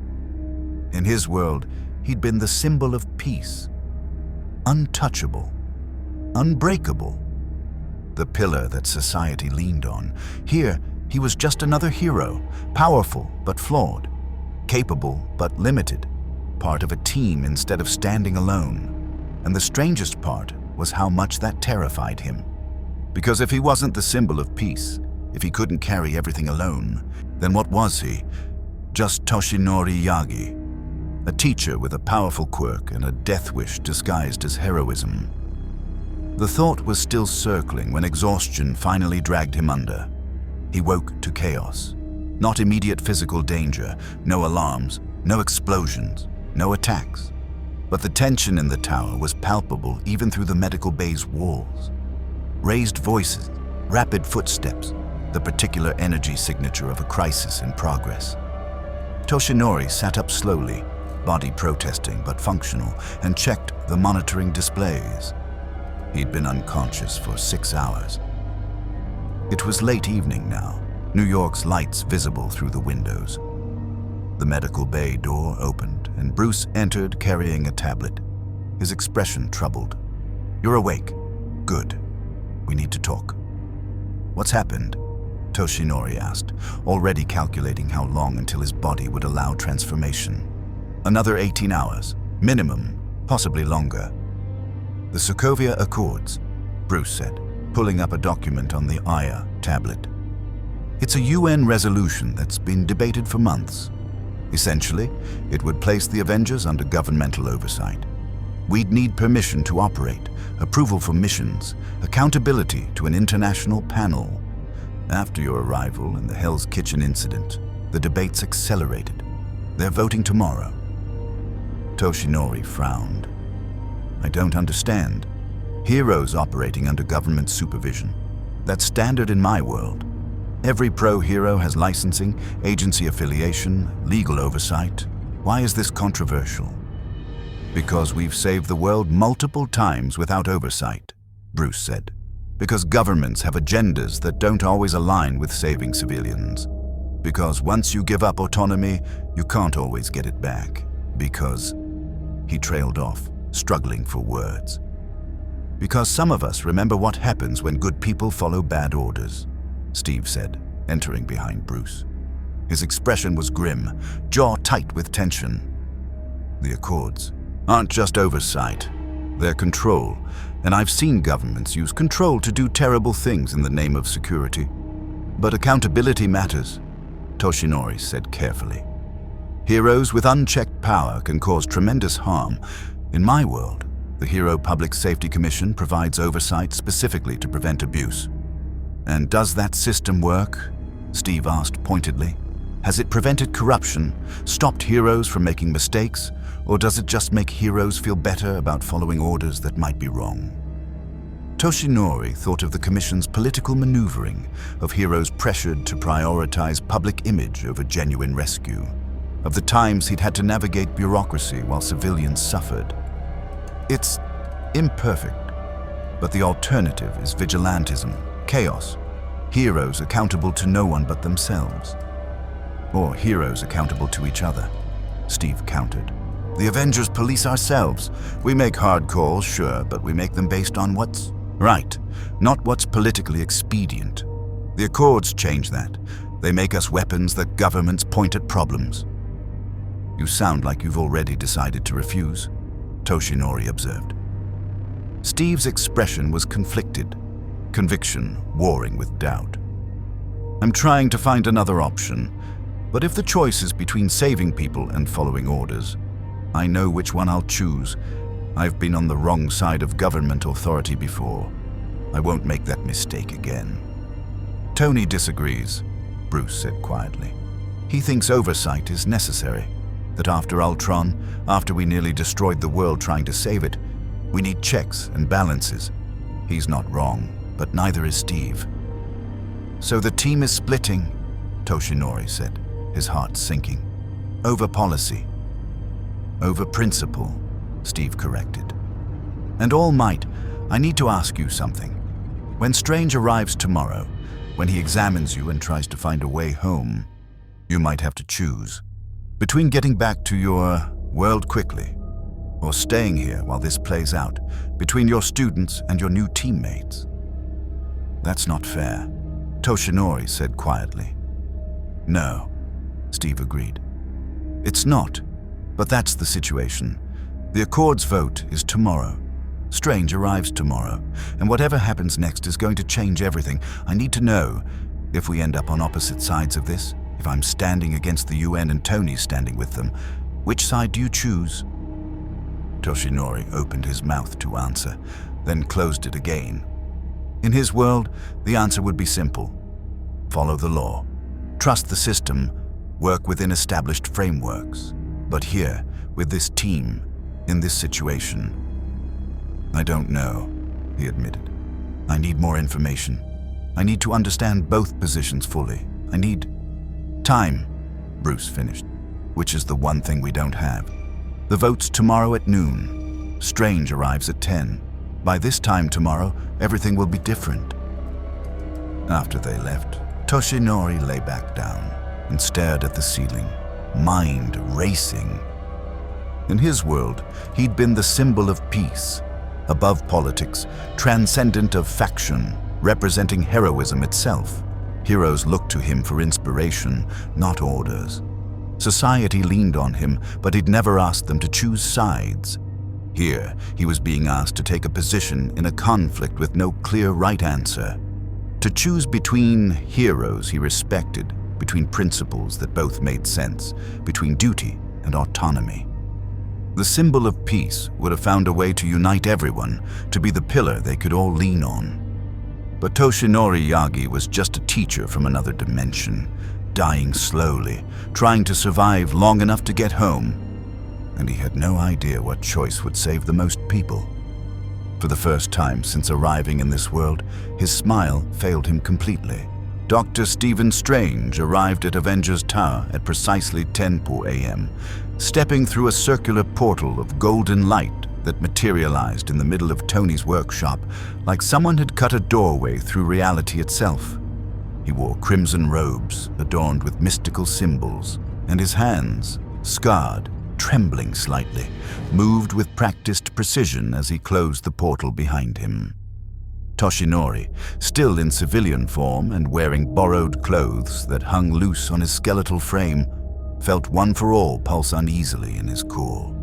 in his world, he'd been the symbol of peace. Untouchable. Unbreakable. The pillar that society leaned on. Here, he was just another hero, powerful but flawed, capable but limited, part of a team instead of standing alone. And the strangest part was how much that terrified him. Because if he wasn't the symbol of peace, if he couldn't carry everything alone, then what was he? Just Toshinori Yagi, a teacher with a powerful quirk and a death wish disguised as heroism. The thought was still circling when exhaustion finally dragged him under. He woke to chaos. Not immediate physical danger, no alarms, no explosions, no attacks. But the tension in the tower was palpable even through the medical bay's walls. Raised voices, rapid footsteps, the particular energy signature of a crisis in progress. Toshinori sat up slowly, body protesting but functional, and checked the monitoring displays. He'd been unconscious for 6 hours. It was late evening now, New York's lights visible through the windows. The medical bay door opened, and Bruce entered carrying a tablet, his expression troubled. You're awake. Good. We need to talk. What's happened? Toshinori asked, already calculating how long until his body would allow transformation. Another 18 hours, minimum, possibly longer. The Sokovia Accords, Bruce said, pulling up a document on the Aya tablet. It's a UN resolution that's been debated for months. Essentially, it would place the Avengers under governmental oversight. We'd need permission to operate, approval for missions, accountability to an international panel. After your arrival and the Hell's Kitchen incident, the debates accelerated. They're voting tomorrow. Toshinori frowned. I don't understand. Heroes operating under government supervision. That's standard in my world. Every pro-hero has licensing, agency affiliation, legal oversight. Why is this controversial? Because we've saved the world multiple times without oversight, Bruce said. Because governments have agendas that don't always align with saving civilians. Because once you give up autonomy, you can't always get it back. Because... He trailed off, struggling for words. Because some of us remember what happens when good people follow bad orders, Steve said, entering behind Bruce. His expression was grim, jaw tight with tension. The Accords aren't just oversight. They're control, and I've seen governments use control to do terrible things in the name of security. But accountability matters, Toshinori said carefully. Heroes with unchecked power can cause tremendous harm. In my world, the Hero Public Safety Commission provides oversight specifically to prevent abuse. And does that system work? Steve asked pointedly. Has it prevented corruption, stopped heroes from making mistakes, or does it just make heroes feel better about following orders that might be wrong? Toshinori thought of the Commission's political maneuvering, of heroes pressured to prioritize public image over genuine rescue, of the times he'd had to navigate bureaucracy while civilians suffered. It's imperfect, but the alternative is vigilantism, chaos, heroes accountable to no one but themselves. Or heroes accountable to each other, Steve countered. The Avengers police ourselves. We make hard calls, sure, but we make them based on what's right, not what's politically expedient. The Accords change that. They make us weapons that governments point at problems. You sound like you've already decided to refuse, Toshinori observed. Steve's expression was conflicted, conviction warring with doubt. I'm trying to find another option, but if the choice is between saving people and following orders, I know which one I'll choose. I've been on the wrong side of government authority before. I won't make that mistake again. Tony disagrees, Bruce said quietly. He thinks oversight is necessary. That after Ultron, after we nearly destroyed the world trying to save it, we need checks and balances. He's not wrong, but neither is Steve. So the team is splitting, Toshinori said, his heart sinking. Over policy. Over principle, Steve corrected. And All Might, I need to ask you something. When Strange arrives tomorrow, when he examines you and tries to find a way home, you might have to choose. Between getting back to your world quickly, or staying here while this plays out, between your students and your new teammates. That's not fair, Toshinori said quietly. No, Steve agreed. It's not, but that's the situation. The Accords vote is tomorrow. Strange arrives tomorrow, and whatever happens next is going to change everything. I need to know, if we end up on opposite sides of this, if I'm standing against the UN and Tony's standing with them, which side do you choose? Toshinori opened his mouth to answer, then closed it again. In his world, the answer would be simple. Follow the law. Trust the system. Work within established frameworks. But here, with this team, in this situation, I don't know, he admitted. I need more information. I need to understand both positions fully. I need time, Bruce finished, which is the one thing we don't have. The vote's tomorrow at noon. Strange arrives at 10. By this time tomorrow, everything will be different. After they left, Toshinori lay back down and stared at the ceiling, mind racing. In his world, he'd been the symbol of peace, above politics, transcendent of faction, representing heroism itself. Heroes looked to him for inspiration, not orders. Society leaned on him, but he'd never asked them to choose sides. Here, he was being asked to take a position in a conflict with no clear right answer. To choose between heroes he respected, between principles that both made sense, between duty and autonomy. The symbol of peace would have found a way to unite everyone, to be the pillar they could all lean on. But Toshinori Yagi was just a teacher from another dimension. dying slowly, trying to survive long enough to get home. And he had no idea what choice would save the most people. For the first time since arriving in this world, his smile failed him completely. Dr. Stephen Strange arrived at Avengers Tower at precisely 10 a.m., stepping through a circular portal of golden light that materialized in the middle of Tony's workshop, like someone had cut a doorway through reality itself. He wore crimson robes adorned with mystical symbols, and his hands, scarred, trembling slightly, moved with practiced precision as he closed the portal behind him. Toshinori, still in civilian form and wearing borrowed clothes that hung loose on his skeletal frame, felt One for All pulse uneasily in his core.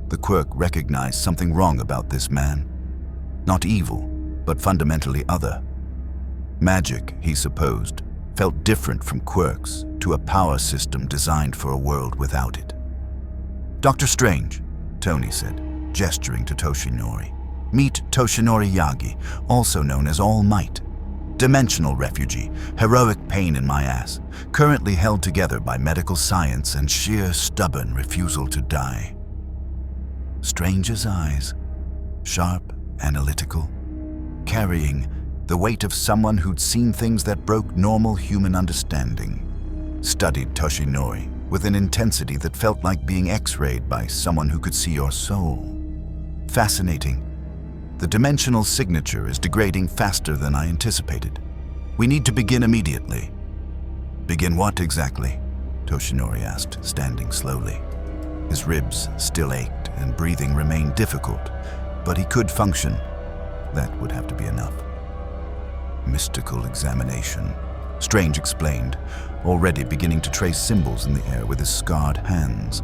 The Quirk recognized something wrong about this man. Not evil, but fundamentally other. Magic, he supposed, felt different from quirks to a power system designed for a world without it. "Dr. Strange," Tony said, gesturing to Toshinori. "Meet Toshinori Yagi, also known as All Might. Dimensional refugee, heroic pain in my ass, currently held together by medical science and sheer stubborn refusal to die." Strange's eyes, sharp, analytical, carrying the weight of someone who'd seen things that broke normal human understanding, studied Toshinori with an intensity that felt like being X-rayed by someone who could see your soul. "Fascinating. The dimensional signature is degrading faster than I anticipated. We need to begin immediately." "Begin what exactly?" Toshinori asked, standing slowly. His ribs still ached and breathing remained difficult, but he could function. That would have to be enough. "Mystical examination," Strange explained, already beginning to trace symbols in the air with his scarred hands.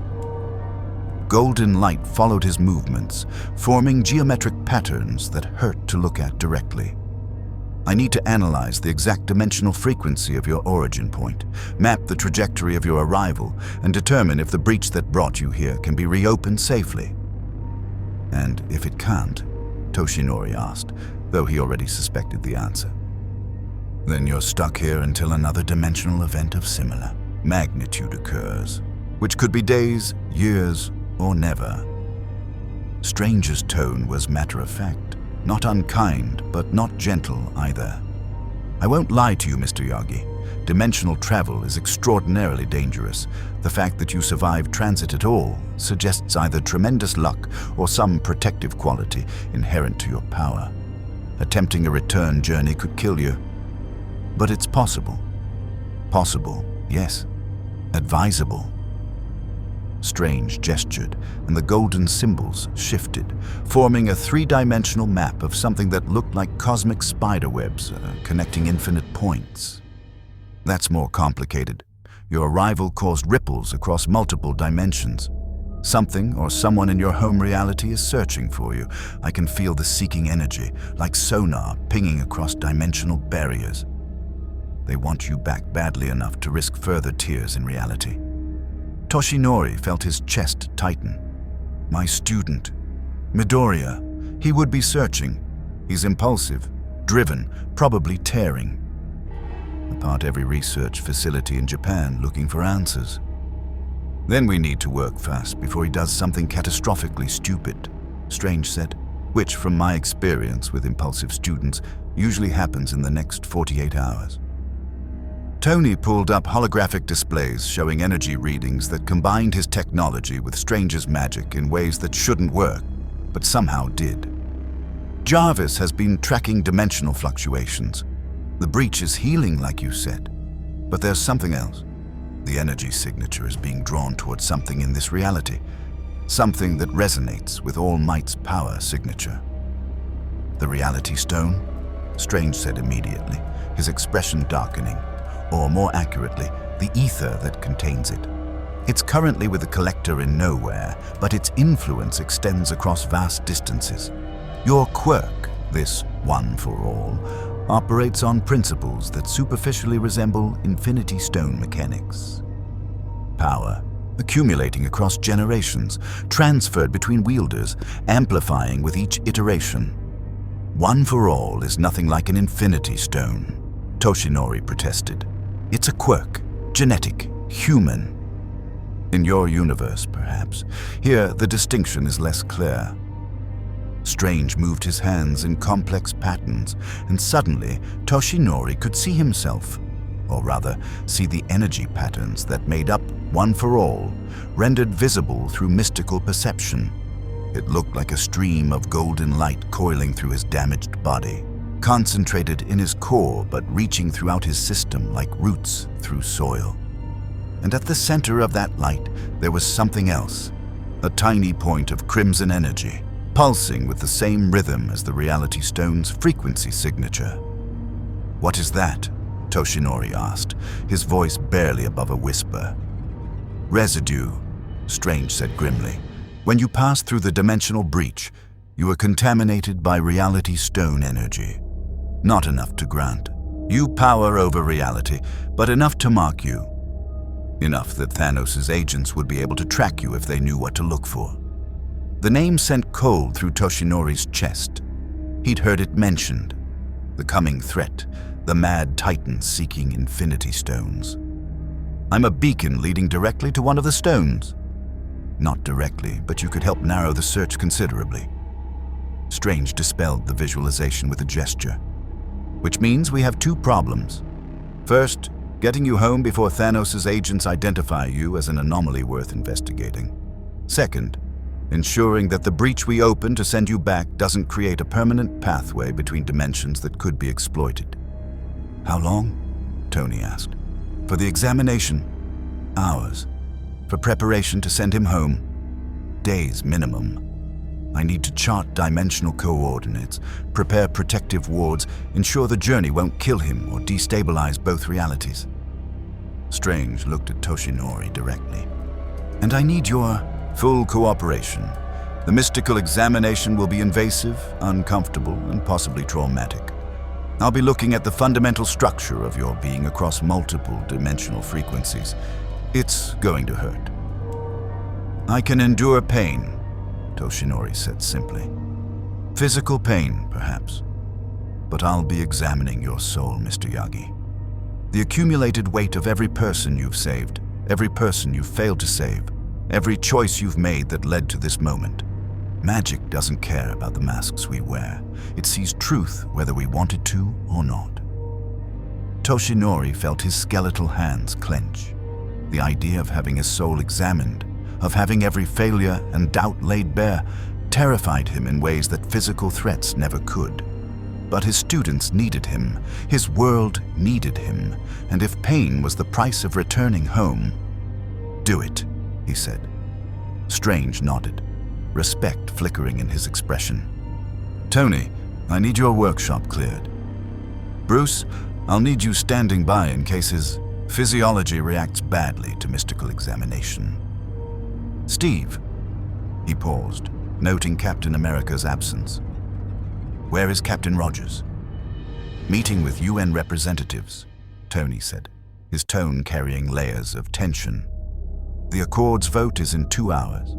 Golden light followed his movements, forming geometric patterns that hurt to look at directly. "I need to analyze the exact dimensional frequency of your origin point, map the trajectory of your arrival, and determine if the breach that brought you here can be reopened safely." "And if it can't?" Toshinori asked, though he already suspected the answer. "Then you're stuck here until another dimensional event of similar magnitude occurs, which could be days, years, or never." Strange's tone was matter-of-fact, not unkind, but not gentle either. "I won't lie to you, Mr. Yagi. Dimensional travel is extraordinarily dangerous. The fact that you survived transit at all suggests either tremendous luck or some protective quality inherent to your power. Attempting a return journey could kill you. But it's possible. Possible, yes. Advisable." Strange gestured, and the golden symbols shifted, forming a three-dimensional map of something that looked like cosmic spiderwebs connecting infinite points. "That's more complicated. Your arrival caused ripples across multiple dimensions. Something or someone in your home reality is searching for you. I can feel the seeking energy, like sonar pinging across dimensional barriers. They want you back badly enough to risk further tears in reality." Toshinori felt his chest tighten. "My student, Midoriya, he would be searching. He's impulsive, driven, probably tearing. Apart every research facility in Japan looking for answers. Then we need to work fast before he does something catastrophically stupid," Strange said, which from my experience with impulsive students usually happens in the next 48 hours. Tony pulled up holographic displays showing energy readings that combined his technology with Strange's magic in ways that shouldn't work, but somehow did. "Jarvis has been tracking dimensional fluctuations. The breach is healing, like you said. But there's something else. The energy signature is being drawn towards something in this reality, something that resonates with All Might's power signature." "The reality stone?" Strange said immediately, his expression darkening. "Or more accurately, the ether that contains it. It's currently with the collector in nowhere, but its influence extends across vast distances. Your quirk, this One for All, operates on principles that superficially resemble Infinity Stone mechanics. Power, accumulating across generations, transferred between wielders, amplifying with each iteration. One for All is nothing like an Infinity Stone," Toshinori protested. It's a quirk, genetic, human. In your universe, perhaps. Here, the distinction is less clear. Strange moved his hands in complex patterns, and suddenly Toshinori could see himself, or rather, see the energy patterns that made up One for All, rendered visible through mystical perception. It looked like a stream of golden light coiling through his damaged body, concentrated in his core but reaching throughout his system like roots through soil. And at the center of that light, there was something else, a tiny point of crimson energy, pulsing with the same rhythm as the Reality Stone's frequency signature. "What is that?" Toshinori asked, his voice barely above a whisper. "Residue," Strange said grimly. "When you passed through the dimensional breach, you were contaminated by Reality Stone energy. Not enough to grant you power over reality, but enough to mark you. Enough that Thanos' agents would be able to track you if they knew what to look for." The name sent cold through Toshinori's chest. He'd heard it mentioned. The coming threat, the mad titan seeking Infinity Stones. "I'm a beacon leading directly to one of the stones." "Not directly, but you could help narrow the search considerably." Strange dispelled the visualization with a gesture. "Which means we have two problems. First, getting you home before Thanos' agents identify you as an anomaly worth investigating. Second, ensuring that the breach we open to send you back doesn't create a permanent pathway between dimensions that could be exploited." "How long?" Tony asked. "For the examination, hours. For preparation to send him home, days minimum. I need to chart dimensional coordinates, prepare protective wards, ensure the journey won't kill him or destabilize both realities." Strange looked at Toshinori directly. "And I need your full cooperation. The mystical examination will be invasive, uncomfortable, and possibly traumatic. I'll be looking at the fundamental structure of your being across multiple dimensional frequencies. It's going to hurt." "I can endure pain," Toshinori said simply. "Physical pain, perhaps. But I'll be examining your soul, Mr. Yagi. The accumulated weight of every person you've saved, every person you've failed to save, every choice you've made that led to this moment. Magic doesn't care about the masks we wear. It sees truth whether we want it to or not." Toshinori felt his skeletal hands clench. The idea of having his soul examined, of having every failure and doubt laid bare, terrified him in ways that physical threats never could. But his students needed him, his world needed him, and if pain was the price of returning home, "Do it," he said. Strange nodded, respect flickering in his expression. "Tony, I need your workshop cleared. Bruce, I'll need you standing by in case his physiology reacts badly to mystical examination. Steve," he paused, noting Captain America's absence. "Where is Captain Rogers?" "Meeting with UN representatives," Tony said, his tone carrying layers of tension. "The Accord's vote is in 2 hours.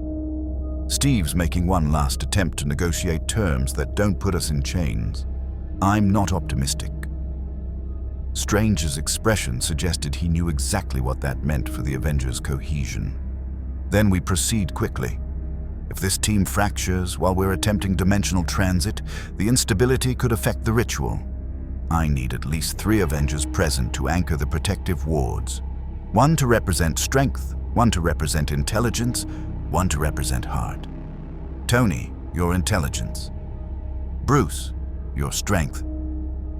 Steve's making one last attempt to negotiate terms that don't put us in chains. I'm not optimistic." Strange's expression suggested he knew exactly what that meant for the Avengers' cohesion. "Then we proceed quickly. If this team fractures while we're attempting dimensional transit, the instability could affect the ritual. I need at least 3 Avengers present to anchor the protective wards. One to represent strength, one to represent intelligence, one to represent heart. Tony, your intelligence. Bruce, your strength."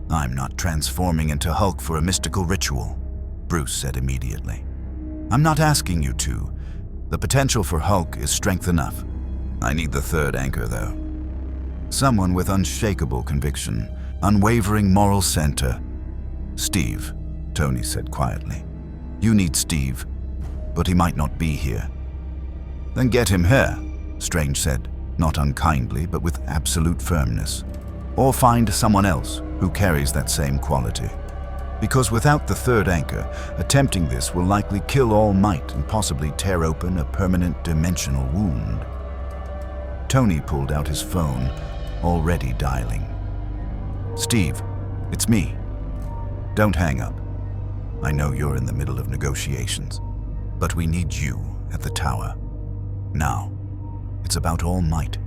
"I'm not transforming into Hulk for a mystical ritual," Bruce said immediately. "I'm not asking you to. The potential for Hulk is strength enough. I need the third anchor, though. Someone with unshakable conviction, unwavering moral center." "Steve," Tony said quietly. "You need Steve, but he might not be here." "Then get him here," Strange said, not unkindly but with absolute firmness. "Or find someone else who carries that same quality. Because without the third anchor, attempting this will likely kill all might and possibly tear open a permanent dimensional wound." Tony pulled out his phone, already dialing. "Steve, it's me. Don't hang up. I know you're in the middle of negotiations, but we need you at the tower. Now, it's about All Might,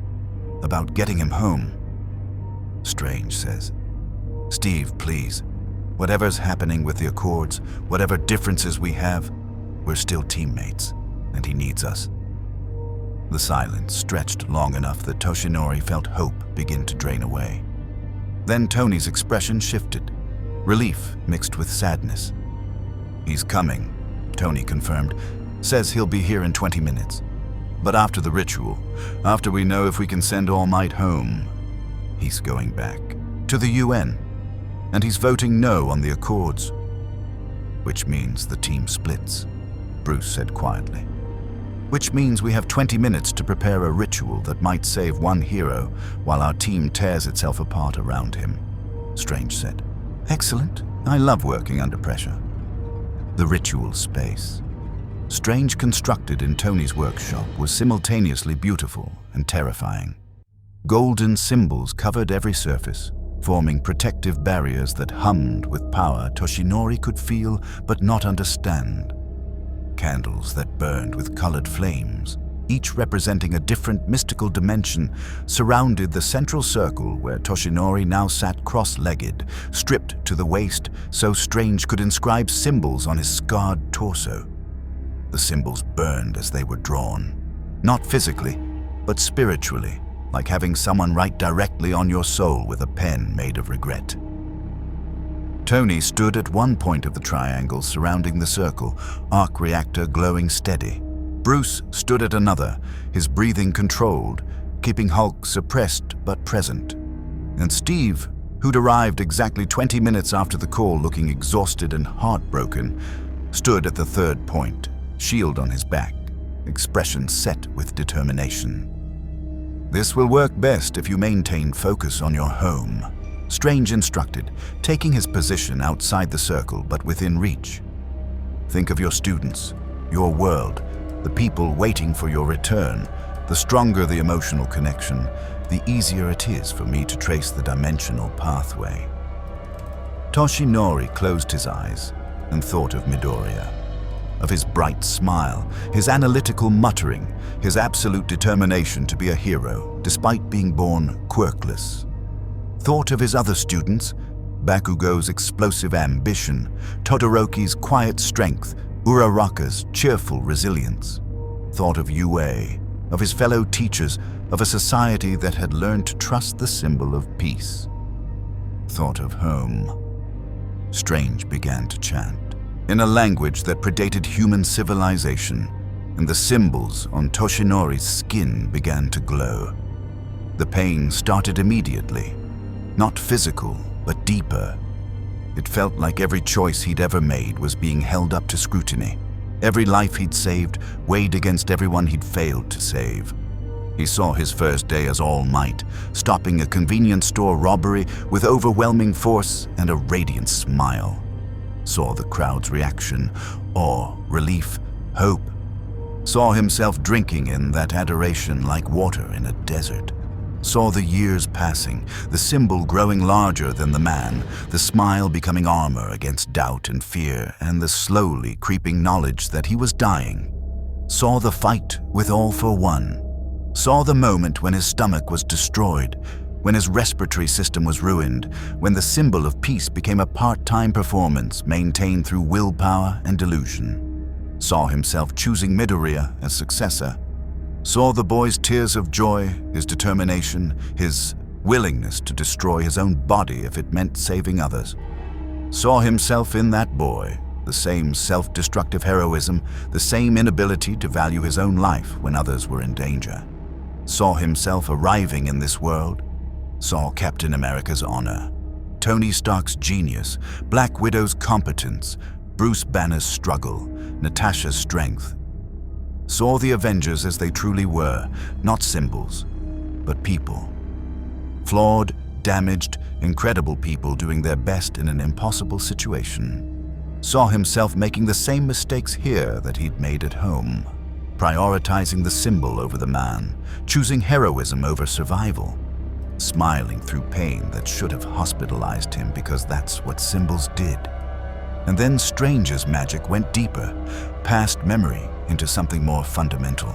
about getting him home. Strange says, Steve, please, whatever's happening with the Accords, whatever differences we have, we're still teammates, and he needs us. The silence stretched long enough that Toshinori felt hope begin to drain away. Then Tony's expression shifted, relief mixed with sadness. He's coming, Tony confirmed. Says he'll be here in 20 minutes. But after the ritual, after we know if we can send All Might home, he's going back to the UN, and he's voting no on the Accords. Which means the team splits, Bruce said quietly. Which means we have 20 minutes to prepare a ritual that might save one hero while our team tears itself apart around him, Strange said. Excellent. I love working under pressure. The ritual space, Strange constructed in Tony's workshop, was simultaneously beautiful and terrifying. Golden symbols covered every surface, forming protective barriers that hummed with power Toshinori could feel but not understand. Candles that burned with colored flames, each representing a different mystical dimension, surrounded the central circle where Toshinori now sat cross-legged, stripped to the waist so Strange could inscribe symbols on his scarred torso. The symbols burned as they were drawn, not physically, but spiritually, like having someone write directly on your soul with a pen made of regret. Tony stood at one point of the triangle surrounding the circle, arc reactor glowing steady. Bruce stood at another, his breathing controlled, keeping Hulk suppressed but present. And Steve, who'd arrived exactly 20 minutes after the call looking exhausted and heartbroken, stood at the third point, shield on his back, expression set with determination. This will work best if you maintain focus on your home, Strange instructed, taking his position outside the circle but within reach. Think of your students, your world, the people waiting for your return. The stronger the emotional connection, the easier it is for me to trace the dimensional pathway. Toshinori closed his eyes and thought of Midoriya, of his bright smile, his analytical muttering, his absolute determination to be a hero despite being born quirkless. Thought of his other students, Bakugo's explosive ambition, Todoroki's quiet strength, Uraraka's cheerful resilience. Thought of Yue, of his fellow teachers, of a society that had learned to trust the symbol of peace. Thought of home. Strange began to chant, in a language that predated human civilization, and the symbols on Toshinori's skin began to glow. The pain started immediately. Not physical, but deeper. It felt like every choice he'd ever made was being held up to scrutiny. Every life he'd saved weighed against everyone he'd failed to save. He saw his first day as All Might, stopping a convenience store robbery with overwhelming force and a radiant smile. Saw the crowd's reaction, awe, relief, hope. Saw himself drinking in that adoration like water in a desert. Saw the years passing, the symbol growing larger than the man, the smile becoming armor against doubt and fear, and the slowly creeping knowledge that he was dying. Saw the fight with All for One. Saw the moment when his stomach was destroyed, when his respiratory system was ruined, when the symbol of peace became a part-time performance maintained through willpower and delusion. Saw himself choosing Midoriya as successor. Saw the boy's tears of joy, his determination, his willingness to destroy his own body if it meant saving others. Saw himself in that boy, the same self-destructive heroism, the same inability to value his own life when others were in danger. Saw himself arriving in this world. Saw Captain America's honor, Tony Stark's genius, Black Widow's competence, Bruce Banner's struggle, Natasha's strength. Saw the Avengers as they truly were, not symbols, but people. Flawed, damaged, incredible people doing their best in an impossible situation. Saw himself making the same mistakes here that he'd made at home, prioritizing the symbol over the man, choosing heroism over survival, smiling through pain that should have hospitalized him because that's what symbols did. And then Strange's magic went deeper, past memory into something more fundamental,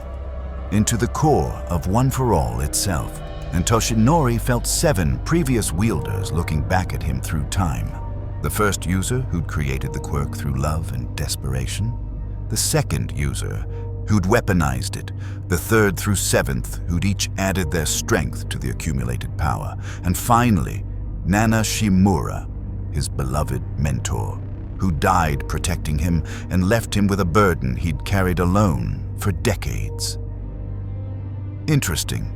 into the core of One for All itself. And Toshinori felt 7 previous wielders looking back at him through time. The first user who'd created the quirk through love and desperation. The second user who'd weaponized it. The third through 7th who'd each added their strength to the accumulated power. And finally, Nana Shimura, his beloved mentor, who died protecting him and left him with a burden he'd carried alone for decades. Interesting.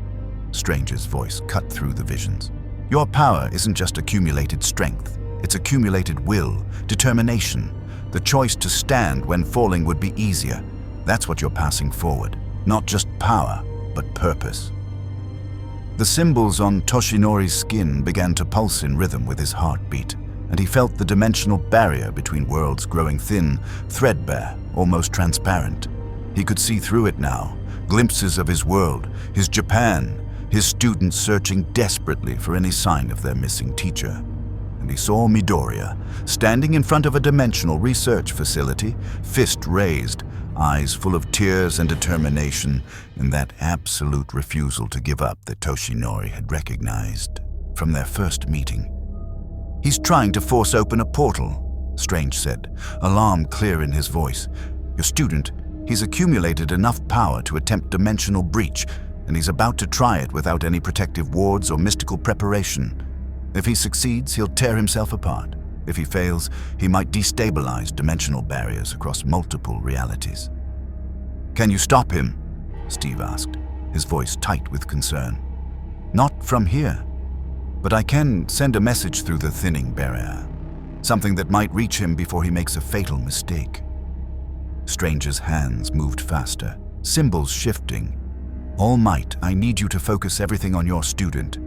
Strange's voice cut through the visions. Your power isn't just accumulated strength. It's accumulated will, determination, the choice to stand when falling would be easier. That's what you're passing forward. Not just power, but purpose. The symbols on Toshinori's skin began to pulse in rhythm with his heartbeat, and he felt the dimensional barrier between worlds growing thin, threadbare, almost transparent. He could see through it now, glimpses of his world, his Japan, his students searching desperately for any sign of their missing teacher. And he saw Midoriya, standing in front of a dimensional research facility, fist raised, eyes full of tears and determination in that absolute refusal to give up that Toshinori had recognized from their first meeting. He's trying to force open a portal, Strange said, alarm clear in his voice. Your student, he's accumulated enough power to attempt dimensional breach, and he's about to try it without any protective wards or mystical preparation. If he succeeds, he'll tear himself apart. If he fails, he might destabilize dimensional barriers across multiple realities. Can you stop him? Steve asked, his voice tight with concern. Not from here, but I can send a message through the thinning barrier, something that might reach him before he makes a fatal mistake. Strange's hands moved faster, symbols shifting. All Might, I need you to focus everything on your student.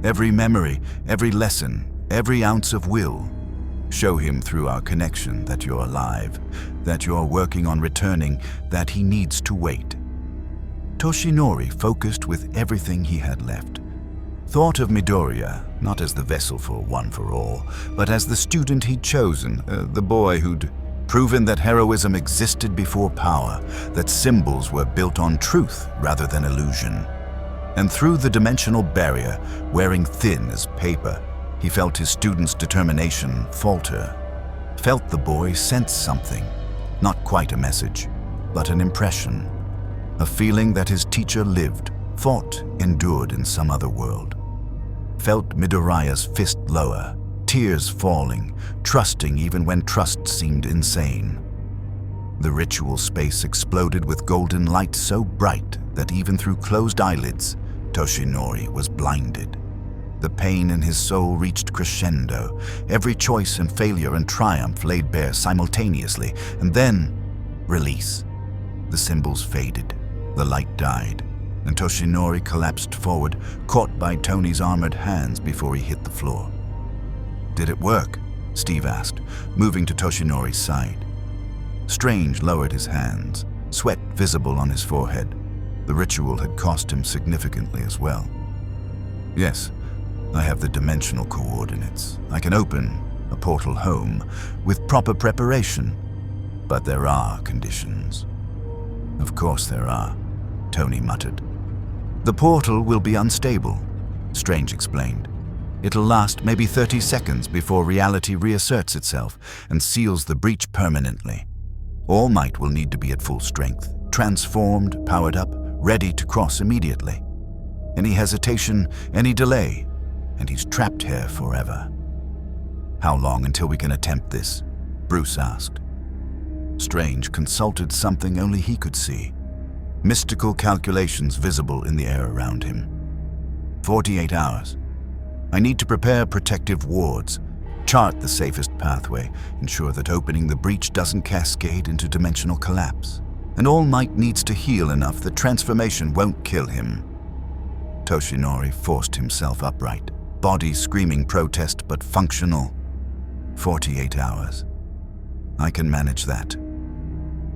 Every memory, every lesson, every ounce of will. Show him through our connection that you're alive, that you're working on returning, that he needs to wait. Toshinori focused with everything he had left. Thought of Midoriya, not as the vessel for One for All, but as the student he'd chosen, the boy who'd proven that heroism existed before power, that symbols were built on truth rather than illusion. And through the dimensional barrier, wearing thin as paper, he felt his student's determination falter. Felt the boy sense something, not quite a message, but an impression. A feeling that his teacher lived, fought, endured in some other world. Felt Midoriya's fist lower, tears falling, trusting even when trust seemed insane. The ritual space exploded with golden light so bright that even through closed eyelids, Toshinori was blinded. The pain in his soul reached crescendo, every choice and failure and triumph laid bare simultaneously, and then release. The symbols faded, the light died, and Toshinori collapsed forward, caught by Tony's armored hands before he hit the floor. Did it work? Steve asked, moving to Toshinori's side. Strange lowered his hands, sweat visible on his forehead. The ritual had cost him significantly as well. Yes, I have the dimensional coordinates. I can open a portal home with proper preparation. But there are conditions. Of course there are, Tony muttered. The portal will be unstable, Strange explained. It'll last maybe 30 seconds before reality reasserts itself and seals the breach permanently. All Might will need to be at full strength, transformed, powered up, ready to cross immediately. Any hesitation, any delay, and he's trapped here forever. How long until we can attempt this? Bruce asked. Strange consulted something only he could see. Mystical calculations visible in the air around him. 48 hours. I need to prepare protective wards, chart the safest pathway, ensure that opening the breach doesn't cascade into dimensional collapse. And All Might needs to heal enough that transformation won't kill him. Toshinori forced himself upright, body screaming protest but functional. 48 hours. I can manage that.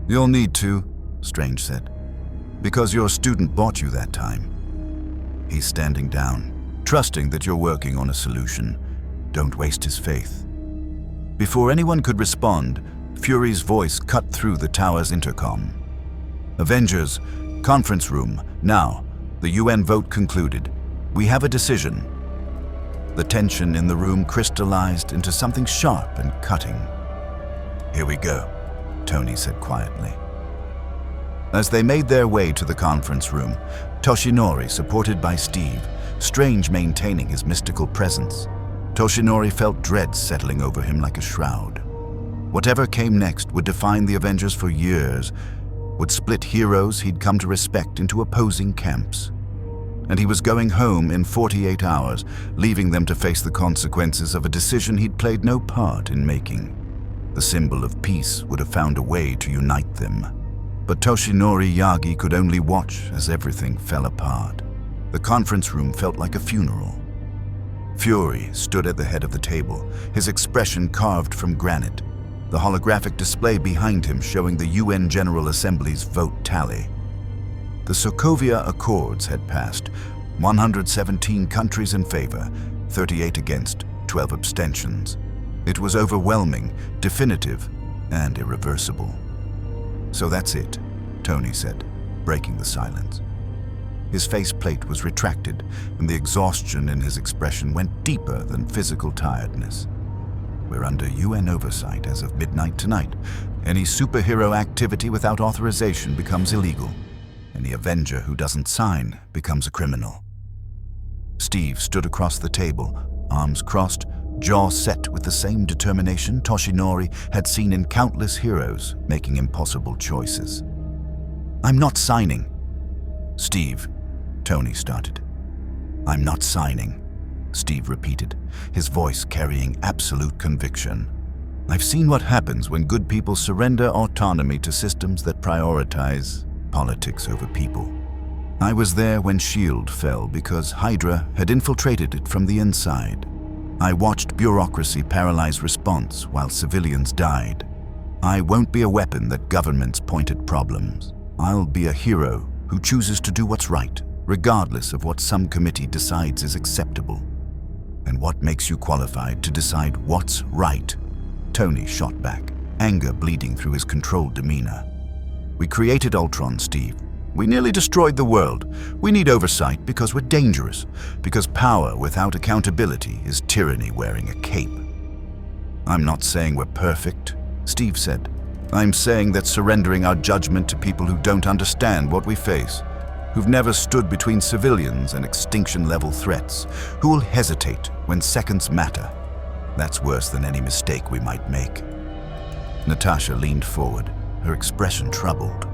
You'll need to, Strange said, because your student bought you that time. He's standing down, trusting that you're working on a solution. Don't waste his faith. Before anyone could respond, Fury's voice cut through the tower's intercom. Avengers, conference room, now. The UN vote concluded. We have a decision. The tension in the room crystallized into something sharp and cutting. Here we go, Tony said quietly. As they made their way to the conference room, Toshinori, supported by Steve, Strange maintaining his mystical presence, Toshinori felt dread settling over him like a shroud. Whatever came next would define the Avengers for years, would split heroes he'd come to respect into opposing camps. And he was going home in 48 hours, leaving them to face the consequences of a decision he'd played no part in making. The symbol of peace would have found a way to unite them. But Toshinori Yagi could only watch as everything fell apart. The conference room felt like a funeral. Fury stood at the head of the table, his expression carved from granite, the holographic display behind him showing the UN General Assembly's vote tally. The Sokovia Accords had passed, 117 countries in favor, 38 against, 12 abstentions. It was overwhelming, definitive, and irreversible. So that's it, Tony said, breaking the silence. His faceplate was retracted, and the exhaustion in his expression went deeper than physical tiredness. We're under UN oversight as of midnight tonight. Any superhero activity without authorization becomes illegal. Any Avenger who doesn't sign becomes a criminal. Steve stood across the table, arms crossed, jaw set with the same determination Toshinori had seen in countless heroes making impossible choices. I'm not signing. Steve, Tony started. I'm not signing, Steve repeated, his voice carrying absolute conviction. I've seen what happens when good people surrender autonomy to systems that prioritize politics over people. I was there when S.H.I.E.L.D. fell because Hydra had infiltrated it from the inside. I watched bureaucracy paralyze response while civilians died. I won't be a weapon that governments point at problems. I'll be a hero who chooses to do what's right, regardless of what some committee decides is acceptable. And what makes you qualified to decide what's right? Tony shot back, anger bleeding through his controlled demeanor. We created Ultron, Steve. We nearly destroyed the world. We need oversight because we're dangerous, because power without accountability is tyranny wearing a cape. I'm not saying we're perfect, Steve said. I'm saying that surrendering our judgment to people who don't understand what we face, who've never stood between civilians and extinction-level threats, who will hesitate when seconds matter, that's worse than any mistake we might make. Natasha leaned forward, her expression troubled.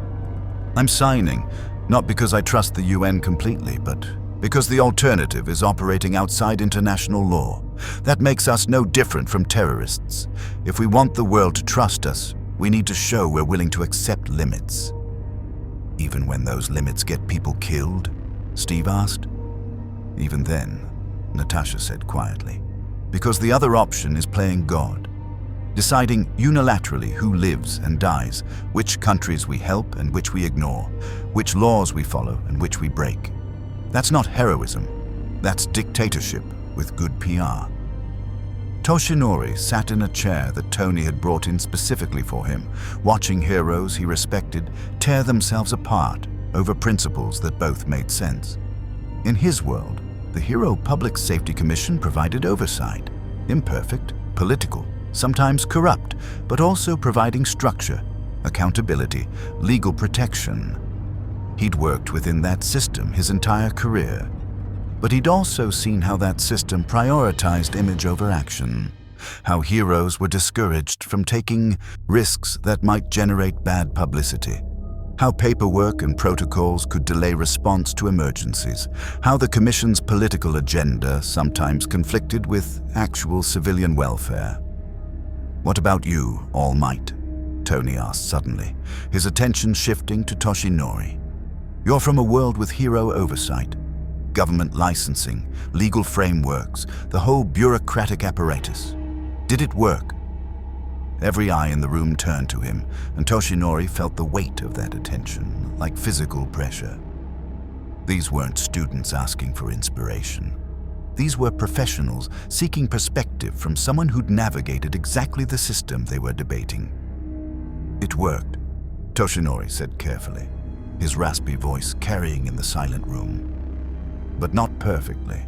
I'm signing, not because I trust the UN completely, but because the alternative is operating outside international law. That makes us no different from terrorists. If we want the world to trust us, we need to show we're willing to accept limits. Even when those limits get people killed? Steve asked. Even then, Natasha said quietly, because the other option is playing God. Deciding unilaterally who lives and dies, which countries we help and which we ignore, which laws we follow and which we break. That's not heroism. That's dictatorship with good PR. Toshinori sat in a chair that Tony had brought in specifically for him, watching heroes he respected tear themselves apart over principles that both made sense. In his world, the Hero Public Safety Commission provided oversight, imperfect, political, sometimes corrupt, but also providing structure, accountability, legal protection. He'd worked within that system his entire career, but he'd also seen how that system prioritized image over action, how heroes were discouraged from taking risks that might generate bad publicity, how paperwork and protocols could delay response to emergencies, how the Commission's political agenda sometimes conflicted with actual civilian welfare. What about you, All Might? Tony asked suddenly, his attention shifting to Toshinori. You're from a world with hero oversight, government licensing, legal frameworks, the whole bureaucratic apparatus. Did it work? Every eye in the room turned to him, and Toshinori felt the weight of that attention, like physical pressure. These weren't students asking for inspiration. These were professionals seeking perspective from someone who'd navigated exactly the system they were debating. It worked, Toshinori said carefully, his raspy voice carrying in the silent room. But not perfectly.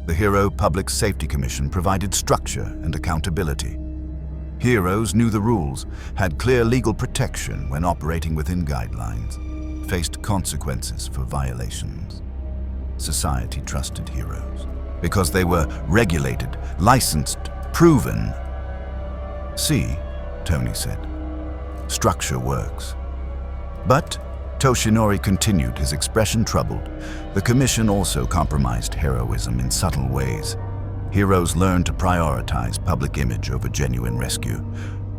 The Hero Public Safety Commission provided structure and accountability. Heroes knew the rules, had clear legal protection when operating within guidelines, faced consequences for violations. Society trusted heroes because they were regulated, licensed, proven. See, Tony said, structure works. But, Toshinori continued, his expression troubled, the commission also compromised heroism in subtle ways. Heroes learned to prioritize public image over genuine rescue.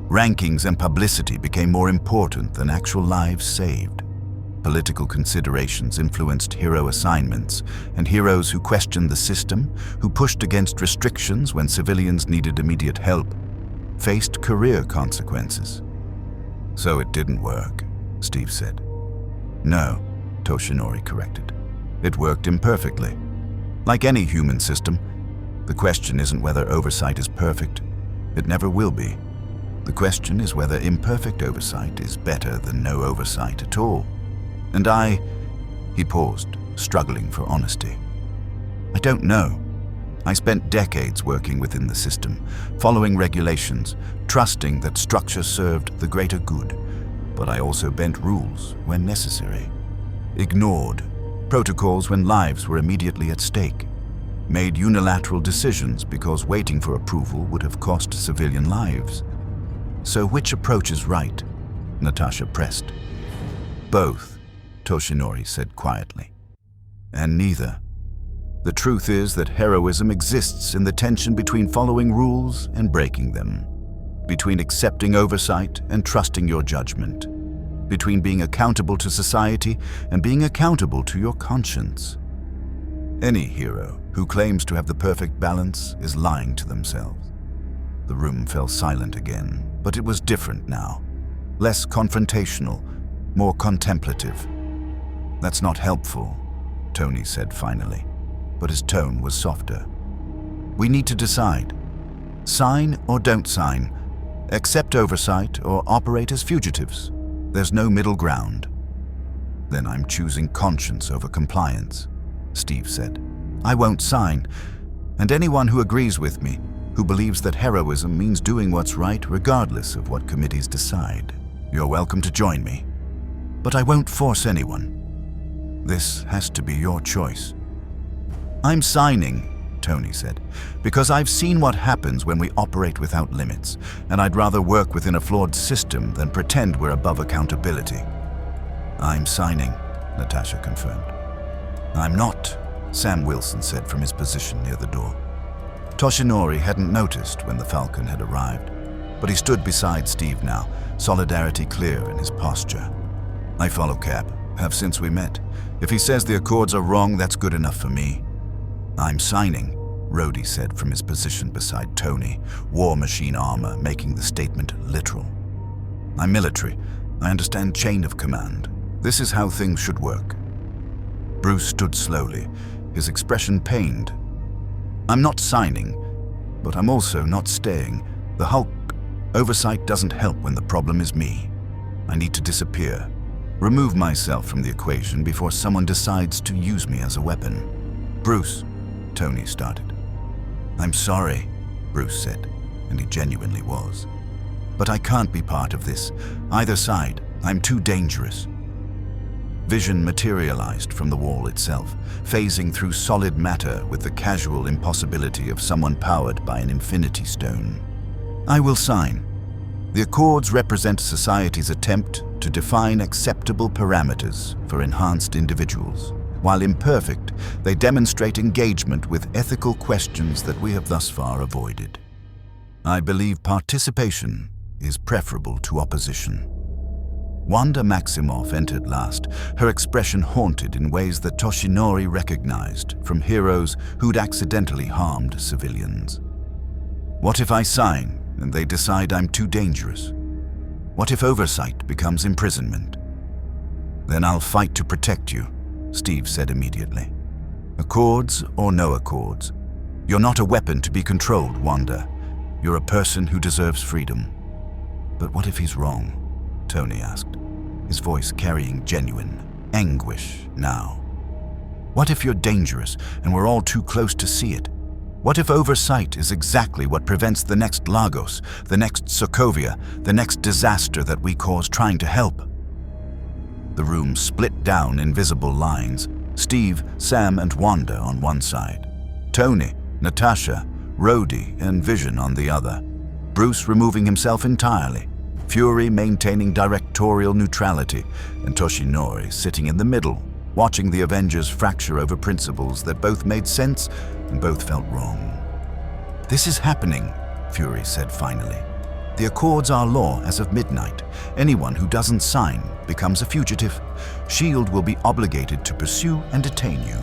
Rankings and publicity became more important than actual lives saved. Political considerations influenced hero assignments, and heroes who questioned the system, who pushed against restrictions when civilians needed immediate help, faced career consequences. So it didn't work, Steve said. No, Toshinori corrected. It worked imperfectly. Like any human system, the question isn't whether oversight is perfect. It never will be. The question is whether imperfect oversight is better than no oversight at all. And he paused, struggling for honesty. I don't know. I spent decades working within the system, following regulations, trusting that structure served the greater good. But I also bent rules when necessary, ignored protocols when lives were immediately at stake, made unilateral decisions because waiting for approval would have cost civilian lives. So which approach is right? Natasha pressed. Both, Toshinori said quietly. And neither. The truth is that heroism exists in the tension between following rules and breaking them, between accepting oversight and trusting your judgment, between being accountable to society and being accountable to your conscience. Any hero who claims to have the perfect balance is lying to themselves. The room fell silent again, but it was different now. Less confrontational, more contemplative. That's not helpful, Tony said finally, but his tone was softer. We need to decide. Sign or don't sign. Accept oversight or operate as fugitives. There's no middle ground. Then I'm choosing conscience over compliance, Steve said. I won't sign, and anyone who agrees with me, who believes that heroism means doing what's right regardless of what committees decide, you're welcome to join me. But I won't force anyone. This has to be your choice. I'm signing, Tony said, because I've seen what happens when we operate without limits, and I'd rather work within a flawed system than pretend we're above accountability. I'm signing, Natasha confirmed. I'm not, Sam Wilson said from his position near the door. Toshinori hadn't noticed when the Falcon had arrived, but he stood beside Steve now, solidarity clear in his posture. I follow Cap, have since we met. If he says the Accords are wrong, that's good enough for me. I'm signing, Rhodey said from his position beside Tony, war machine armor making the statement literal. I'm military. I understand chain of command. This is how things should work. Bruce stood slowly, his expression pained. I'm not signing, but I'm also not staying. The Hulk oversight doesn't help when the problem is me. I need to disappear, remove myself from the equation before someone decides to use me as a weapon. Bruce, Tony started. I'm sorry, Bruce said, and he genuinely was. But I can't be part of this. Either side, I'm too dangerous. Vision materialized from the wall itself, phasing through solid matter with the casual impossibility of someone powered by an infinity stone. I will sign. The Accords represent society's attempt to define acceptable parameters for enhanced individuals. While imperfect, they demonstrate engagement with ethical questions that we have thus far avoided. I believe participation is preferable to opposition. Wanda Maximoff entered last, her expression haunted in ways that Toshinori recognized from heroes who'd accidentally harmed civilians. What if I sign and they decide I'm too dangerous? What if oversight becomes imprisonment? Then I'll fight to protect you, Steve said immediately. Accords or no accords, You're not a weapon to be controlled, Wanda. You're a person who deserves freedom. But what if he's wrong? Tony asked, his voice carrying genuine anguish now. What if you're dangerous and we're all too close to see it? What if oversight is exactly what prevents the next Lagos, the next Sokovia, the next disaster that we cause trying to help? The room split down invisible lines, Steve, Sam, and Wanda on one side, Tony, Natasha, Rhodey, and Vision on the other, Bruce removing himself entirely, Fury maintaining directorial neutrality, and Toshinori sitting in the middle, watching the Avengers fracture over principles that both made sense and both felt wrong. "This is happening," Fury said finally. "The Accords are law as of midnight. Anyone who doesn't sign becomes a fugitive. S.H.I.E.L.D. will be obligated to pursue and detain you.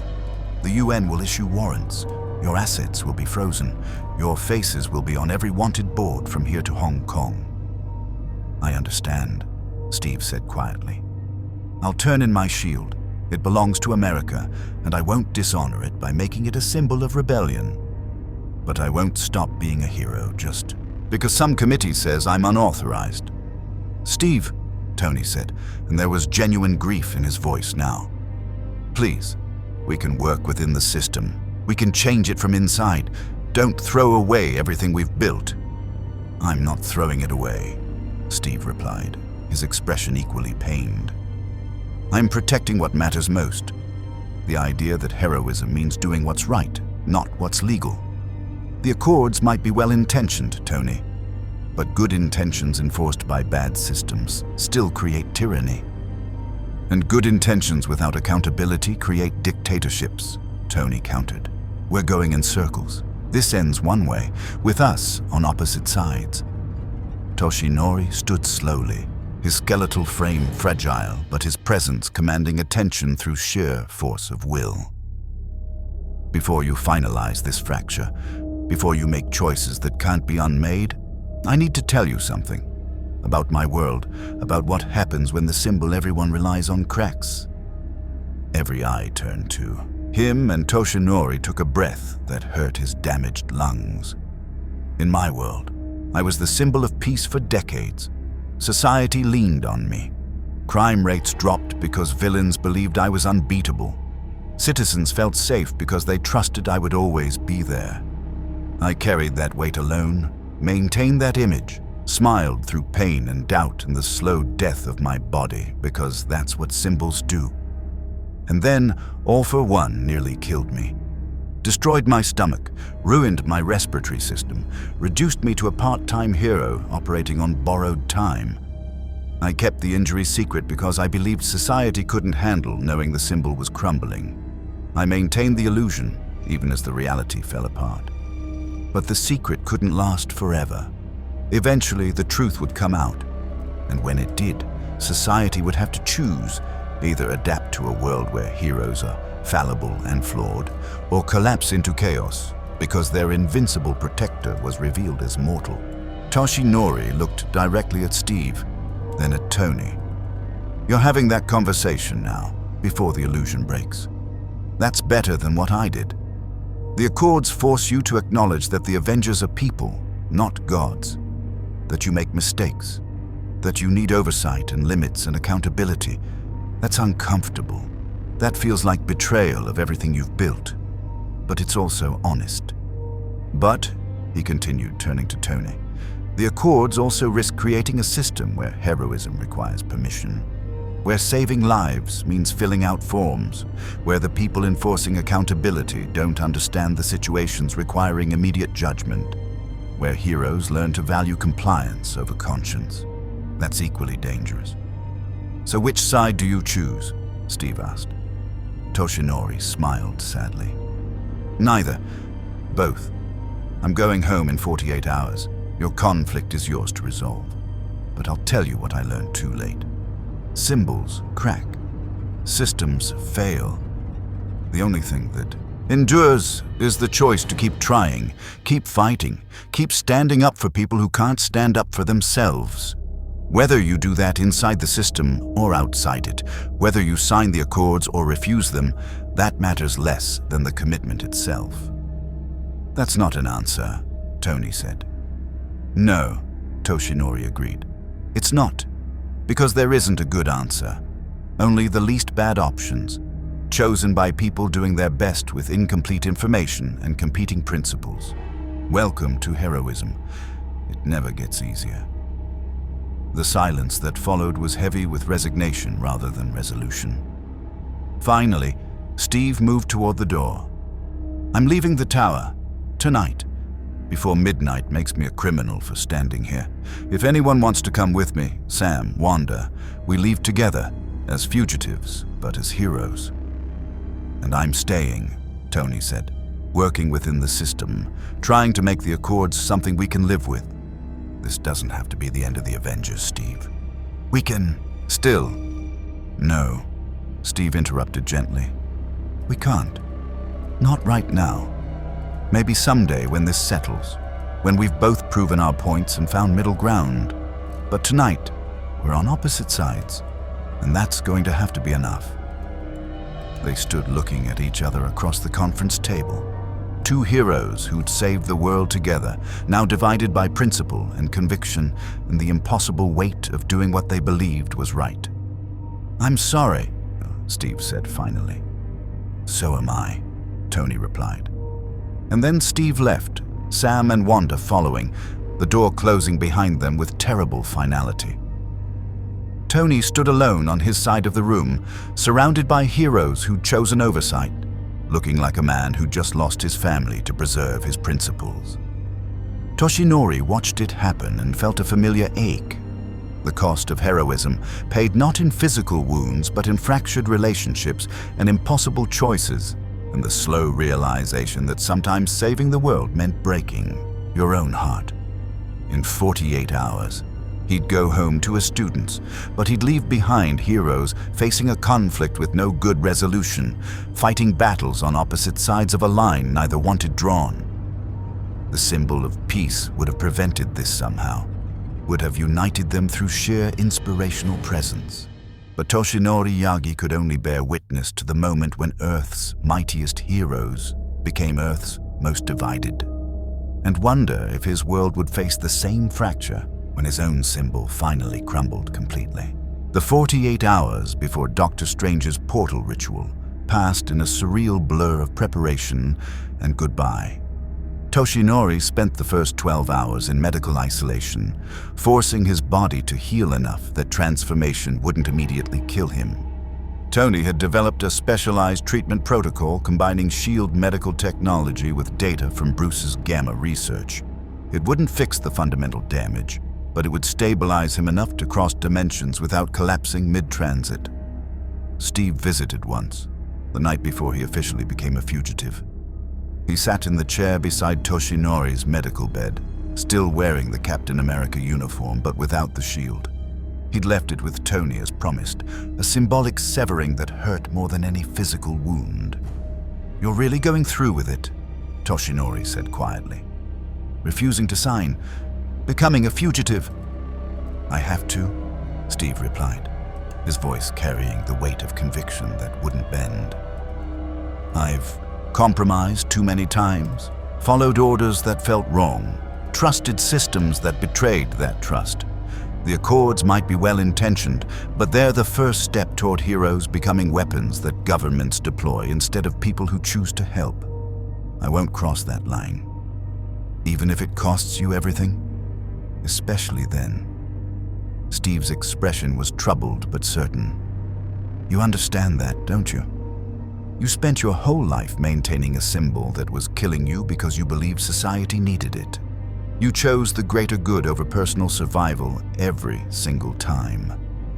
The UN will issue warrants. Your assets will be frozen. Your faces will be on every wanted board from here to Hong Kong." "I understand," Steve said quietly. "I'll turn in my shield. It belongs to America, and I won't dishonor it by making it a symbol of rebellion. But I won't stop being a hero just because some committee says I'm unauthorized." "Steve," Tony said, and there was genuine grief in his voice now. "Please, we can work within the system. We can change it from inside. Don't throw away everything we've built." "I'm not throwing it away," Steve replied, his expression equally pained. "I'm protecting what matters most. The idea that heroism means doing what's right, not what's legal. The Accords might be well-intentioned, Tony, but good intentions enforced by bad systems still create tyranny. And good intentions without accountability create dictatorships," Tony countered. "We're going in circles. This ends one way, with us on opposite sides." Toshinori stood slowly, his skeletal frame fragile, but his presence commanding attention through sheer force of will. "Before you finalize this fracture, before you make choices that can't be unmade, I need to tell you something. About my world, about what happens when the symbol everyone relies on cracks." Every eye turned to him, and Toshinori took a breath that hurt his damaged lungs. "In my world, I was the symbol of peace for decades. Society leaned on me. Crime rates dropped because villains believed I was unbeatable. Citizens felt safe because they trusted I would always be there. I carried that weight alone, maintained that image, smiled through pain and doubt and the slow death of my body because that's what symbols do. And then, All for One nearly killed me. Destroyed my stomach, ruined my respiratory system, reduced me to a part-time hero operating on borrowed time. I kept the injury secret because I believed society couldn't handle knowing the symbol was crumbling. I maintained the illusion, even as the reality fell apart. But the secret couldn't last forever. Eventually, the truth would come out. And when it did, society would have to choose, either adapt to a world where heroes are fallible and flawed, or collapse into chaos because their invincible protector was revealed as mortal. Toshinori looked directly at Steve, then at Tony. "You're having that conversation now, before the illusion breaks. That's better than what I did. The Accords force you to acknowledge that the Avengers are people, not gods. That you make mistakes. That you need oversight and limits and accountability. That's uncomfortable. That feels like betrayal of everything you've built. But it's also honest. But," he continued, turning to Tony, "the Accords also risk creating a system where heroism requires permission. Where saving lives means filling out forms. Where the people enforcing accountability don't understand the situations requiring immediate judgment. Where heroes learn to value compliance over conscience. That's equally dangerous." "So which side do you choose?" Steve asked. Toshinori smiled sadly. "Neither. Both. I'm going home in 48 hours. Your conflict is yours to resolve. But I'll tell you what I learned too late. Symbols crack. Systems fail. The only thing that endures is the choice to keep trying, keep fighting, keep standing up for people who can't stand up for themselves. Whether you do that inside the system or outside it, whether you sign the Accords or refuse them, that matters less than the commitment itself." That's not an answer, Tony said. No, Toshinori agreed. It's not, because there isn't a good answer. Only the least bad options, chosen by people doing their best with incomplete information and competing principles. Welcome to heroism. It never gets easier. The silence that followed was heavy with resignation rather than resolution. Finally, Steve moved toward the door. I'm leaving the tower, tonight, before midnight makes me a criminal for standing here. If anyone wants to come with me, Sam, Wanda, we leave together, as fugitives, but as heroes. And I'm staying, Tony said, working within the system, trying to make the Accords something we can live with. This doesn't have to be the end of the Avengers, Steve. We can still. No, Steve interrupted gently. We can't. Not right now. Maybe someday when this settles, when we've both proven our points and found middle ground. But tonight, we're on opposite sides, and that's going to have to be enough. They stood looking at each other across the conference table. Two heroes who'd saved the world together, now divided by principle and conviction and the impossible weight of doing what they believed was right. I'm sorry, Steve said finally. So am I, Tony replied. And then Steve left, Sam and Wanda following, the door closing behind them with terrible finality. Tony stood alone on his side of the room, surrounded by heroes who'd chosen oversight, looking like a man who just lost his family to preserve his principles. Toshinori watched it happen and felt a familiar ache. The cost of heroism, paid not in physical wounds but in fractured relationships and impossible choices, and the slow realization that sometimes saving the world meant breaking your own heart. In 48 hours, he'd go home to his students, but he'd leave behind heroes facing a conflict with no good resolution, fighting battles on opposite sides of a line neither wanted drawn. The symbol of peace would have prevented this somehow, would have united them through sheer inspirational presence. But Toshinori Yagi could only bear witness to the moment when Earth's mightiest heroes became Earth's most divided, and wonder if his world would face the same fracture when his own symbol finally crumbled completely. The 48 hours before Doctor Strange's portal ritual passed in a surreal blur of preparation and goodbye. Toshinori spent the first 12 hours in medical isolation, forcing his body to heal enough that transformation wouldn't immediately kill him. Tony had developed a specialized treatment protocol combining SHIELD medical technology with data from Bruce's gamma research. It wouldn't fix the fundamental damage, but it would stabilize him enough to cross dimensions without collapsing mid-transit. Steve visited once, the night before he officially became a fugitive. He sat in the chair beside Toshinori's medical bed, still wearing the Captain America uniform but without the shield. He'd left it with Tony as promised, a symbolic severing that hurt more than any physical wound. You're really going through with it, Toshinori said quietly. Refusing to sign, becoming a fugitive. I have to, Steve replied, his voice carrying the weight of conviction that wouldn't bend. I've compromised too many times, followed orders that felt wrong, trusted systems that betrayed that trust. The Accords might be well-intentioned, but they're the first step toward heroes becoming weapons that governments deploy instead of people who choose to help. I won't cross that line, even if it costs you everything, especially then. Steve's expression was troubled but certain. You understand that, don't you? You spent your whole life maintaining a symbol that was killing you because you believed society needed it. You chose the greater good over personal survival every single time.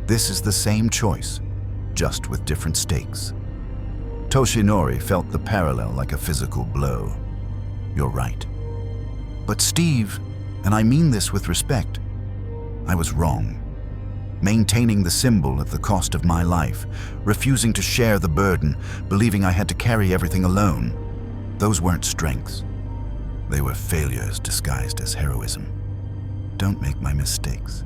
This is the same choice, just with different stakes. Toshinori felt the parallel like a physical blow. You're right. But Steve, and I mean this with respect, I was wrong. Maintaining the symbol at the cost of my life, refusing to share the burden, believing I had to carry everything alone. Those weren't strengths. They were failures disguised as heroism. Don't make my mistakes.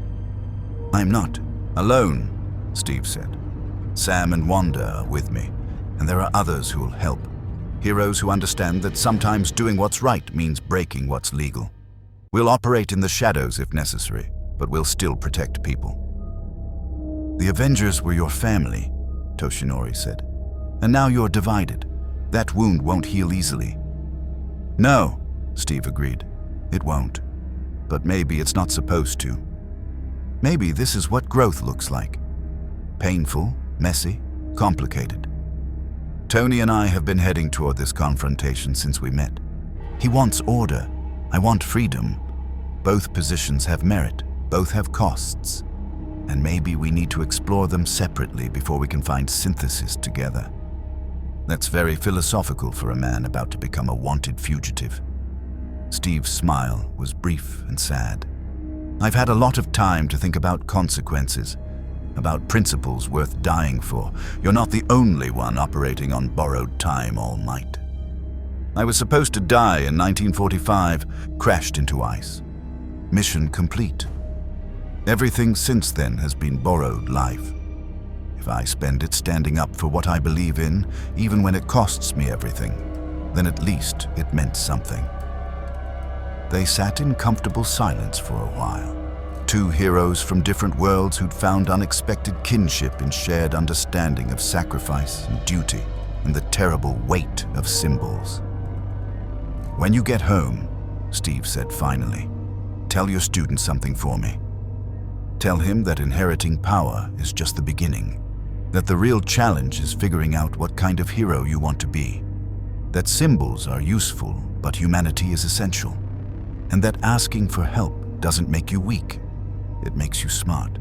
I'm not alone, Steve said. Sam and Wanda are with me, and there are others who will help. Heroes who understand that sometimes doing what's right means breaking what's legal. We'll operate in the shadows if necessary, but we'll still protect people. The Avengers were your family, Toshinori said. And now you're divided. That wound won't heal easily. No, Steve agreed. It won't. But maybe it's not supposed to. Maybe this is what growth looks like. Painful, messy, complicated. Tony and I have been heading toward this confrontation since we met. He wants order. I want freedom. Both positions have merit. Both have costs. And maybe we need to explore them separately before we can find synthesis together. That's very philosophical for a man about to become a wanted fugitive. Steve's smile was brief and sad. I've had a lot of time to think about consequences, about principles worth dying for. You're not the only one operating on borrowed time, All Might. I was supposed to die in 1945, crashed into ice. Mission complete. Everything since then has been borrowed life. If I spend it standing up for what I believe in, even when it costs me everything, then at least it meant something. They sat in comfortable silence for a while. Two heroes from different worlds who'd found unexpected kinship in shared understanding of sacrifice and duty and the terrible weight of symbols. When you get home, Steve said finally, tell your student something for me. Tell him that inheriting power is just the beginning, that the real challenge is figuring out what kind of hero you want to be, that symbols are useful but humanity is essential, and that asking for help doesn't make you weak, it makes you smart.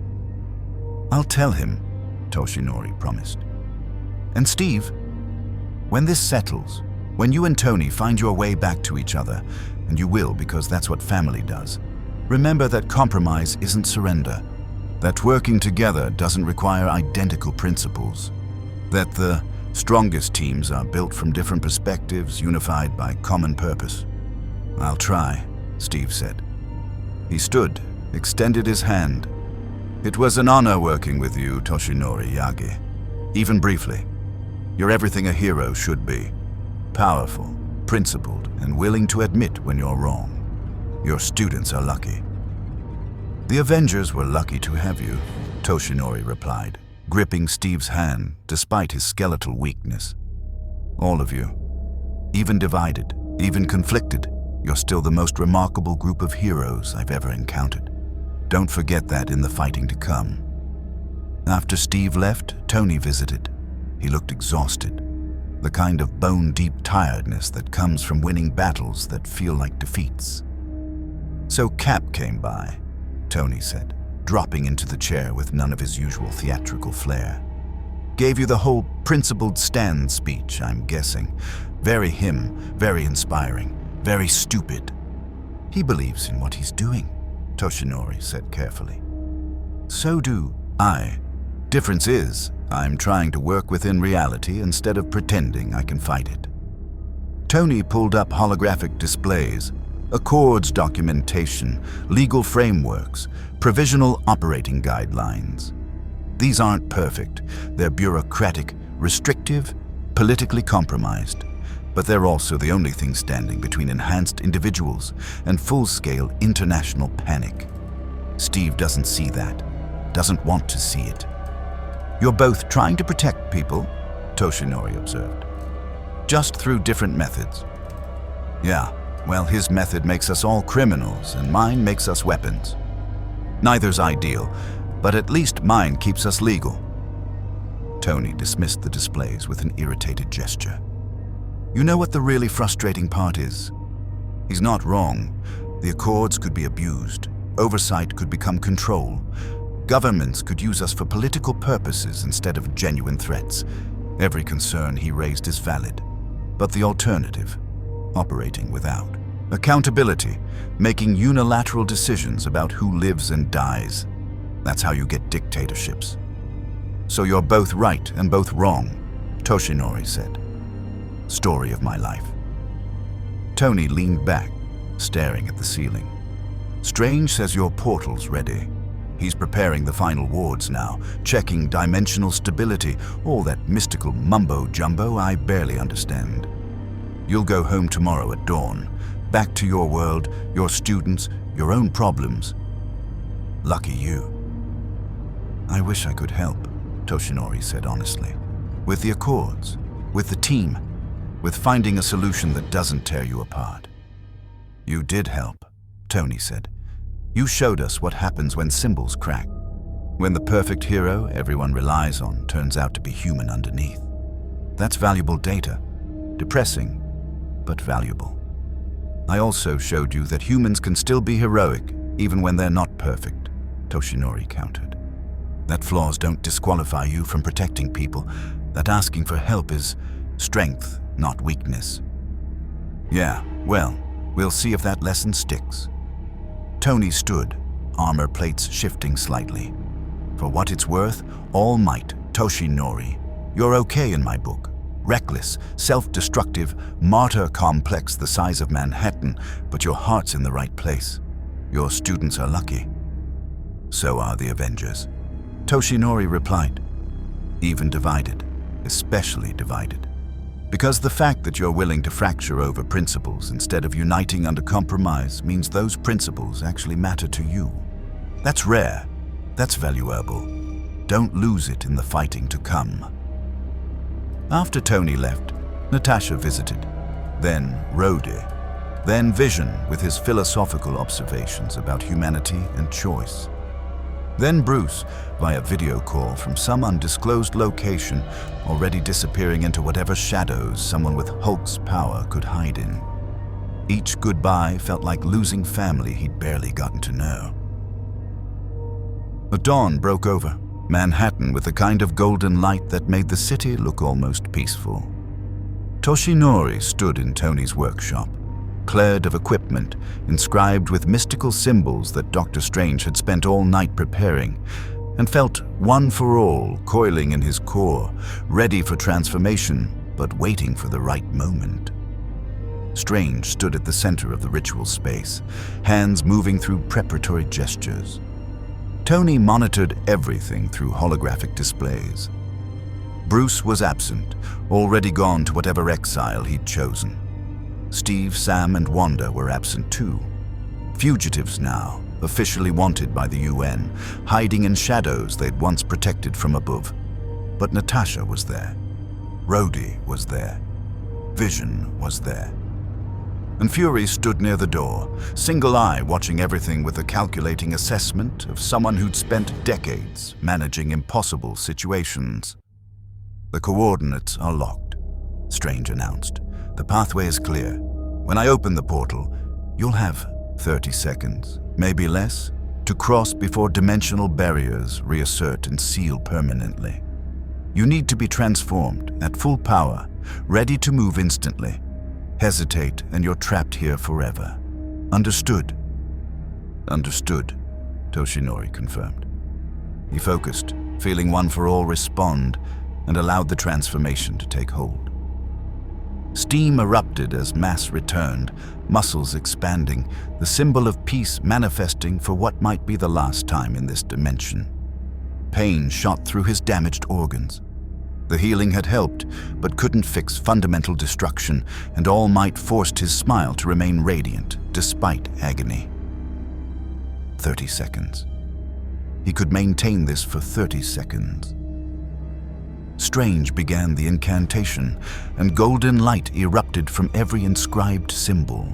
I'll tell him, Toshinori promised. And Steve, when this settles, when you and Tony find your way back to each other, and you will because that's what family does, remember that compromise isn't surrender, that working together doesn't require identical principles, that the strongest teams are built from different perspectives, unified by common purpose. I'll try, Steve said. He stood, extended his hand. It was an honor working with you, Toshinori Yagi. Even briefly. You're everything a hero should be. Powerful, principled, and willing to admit when you're wrong. Your students are lucky. The Avengers were lucky to have you, Toshinori replied, gripping Steve's hand despite his skeletal weakness. All of you. Even divided, even conflicted, you're still the most remarkable group of heroes I've ever encountered. Don't forget that in the fighting to come. After Steve left, Tony visited. He looked exhausted. The kind of bone-deep tiredness that comes from winning battles that feel like defeats. So Cap came by, Tony said, dropping into the chair with none of his usual theatrical flair. Gave you the whole principled stand speech, I'm guessing. Very him, very inspiring, very stupid. He believes in what he's doing, Toshinori said carefully. So do I. Difference is, I'm trying to work within reality instead of pretending I can fight it. Tony pulled up holographic displays, Accords documentation, legal frameworks, provisional operating guidelines. These aren't perfect. They're bureaucratic, restrictive, politically compromised. But they're also the only thing standing between enhanced individuals and full-scale international panic. Steve doesn't see that, doesn't want to see it. You're both trying to protect people, Toshinori observed. Just through different methods. Yeah. Well, his method makes us all criminals, and mine makes us weapons. Neither's ideal, but at least mine keeps us legal. Tony dismissed the displays with an irritated gesture. You know what the really frustrating part is? He's not wrong. The Accords could be abused. Oversight could become control. Governments could use us for political purposes instead of genuine threats. Every concern he raised is valid. But the alternative, operating without. Accountability, making unilateral decisions about who lives and dies. That's how you get dictatorships. So you're both right and both wrong, Toshinori said. Story of my life. Tony leaned back, staring at the ceiling. Strange says your portal's ready. He's preparing the final wards now, checking dimensional stability, all that mystical mumbo-jumbo I barely understand. You'll go home tomorrow at dawn. Back to your world, your students, your own problems. Lucky you." "I wish I could help," Toshinori said honestly. "With the Accords, with the team, with finding a solution that doesn't tear you apart." "You did help," Tony said. "You showed us what happens when symbols crack. When the perfect hero everyone relies on turns out to be human underneath. That's valuable data. Depressing, but valuable. I also showed you that humans can still be heroic even when they're not perfect," Toshinori countered. "That flaws don't disqualify you from protecting people. That asking for help is strength, not weakness." "Yeah, well, we'll see if that lesson sticks." Tony stood, armor plates shifting slightly. "For what it's worth, all might, Toshinori. You're okay in my book. Reckless, self-destructive, martyr complex the size of Manhattan, but your heart's in the right place. Your students are lucky. So are the Avengers." Toshinori replied. "Even divided, especially divided. Because the fact that you're willing to fracture over principles instead of uniting under compromise means those principles actually matter to you. That's rare. That's valuable. Don't lose it in the fighting to come." After Tony left, Natasha visited. Then Rhodey. Then Vision with his philosophical observations about humanity and choice. Then Bruce via video call from some undisclosed location, already disappearing into whatever shadows someone with Hulk's power could hide in. Each goodbye felt like losing family he'd barely gotten to know. A dawn broke over Manhattan with a kind of golden light that made the city look almost peaceful. Toshinori stood in Tony's workshop, cleared of equipment, inscribed with mystical symbols that Dr. Strange had spent all night preparing, and felt one for all coiling in his core, ready for transformation, but waiting for the right moment. Strange stood at the center of the ritual space, hands moving through preparatory gestures. Tony monitored everything through holographic displays. Bruce was absent, already gone to whatever exile he'd chosen. Steve, Sam, and Wanda were absent too. Fugitives now, officially wanted by the UN, hiding in shadows they'd once protected from above. But Natasha was there. Rhodey was there. Vision was there. And Fury stood near the door, single eye watching everything with a calculating assessment of someone who'd spent decades managing impossible situations. "The coordinates are locked," Strange announced. "The pathway is clear. When I open the portal, you'll have 30 seconds, maybe less, to cross before dimensional barriers reassert and seal permanently. You need to be transformed at full power, ready to move instantly. Hesitate and you're trapped here forever. Understood?" "Understood," Toshinori confirmed. He focused, feeling One for All respond, and allowed the transformation to take hold. Steam erupted as mass returned, muscles expanding, the symbol of peace manifesting for what might be the last time in this dimension. Pain shot through his damaged organs. The healing had helped, but couldn't fix fundamental destruction, and All Might forced his smile to remain radiant, despite agony. 30 seconds. He could maintain this for 30 seconds. Strange began the incantation, and golden light erupted from every inscribed symbol.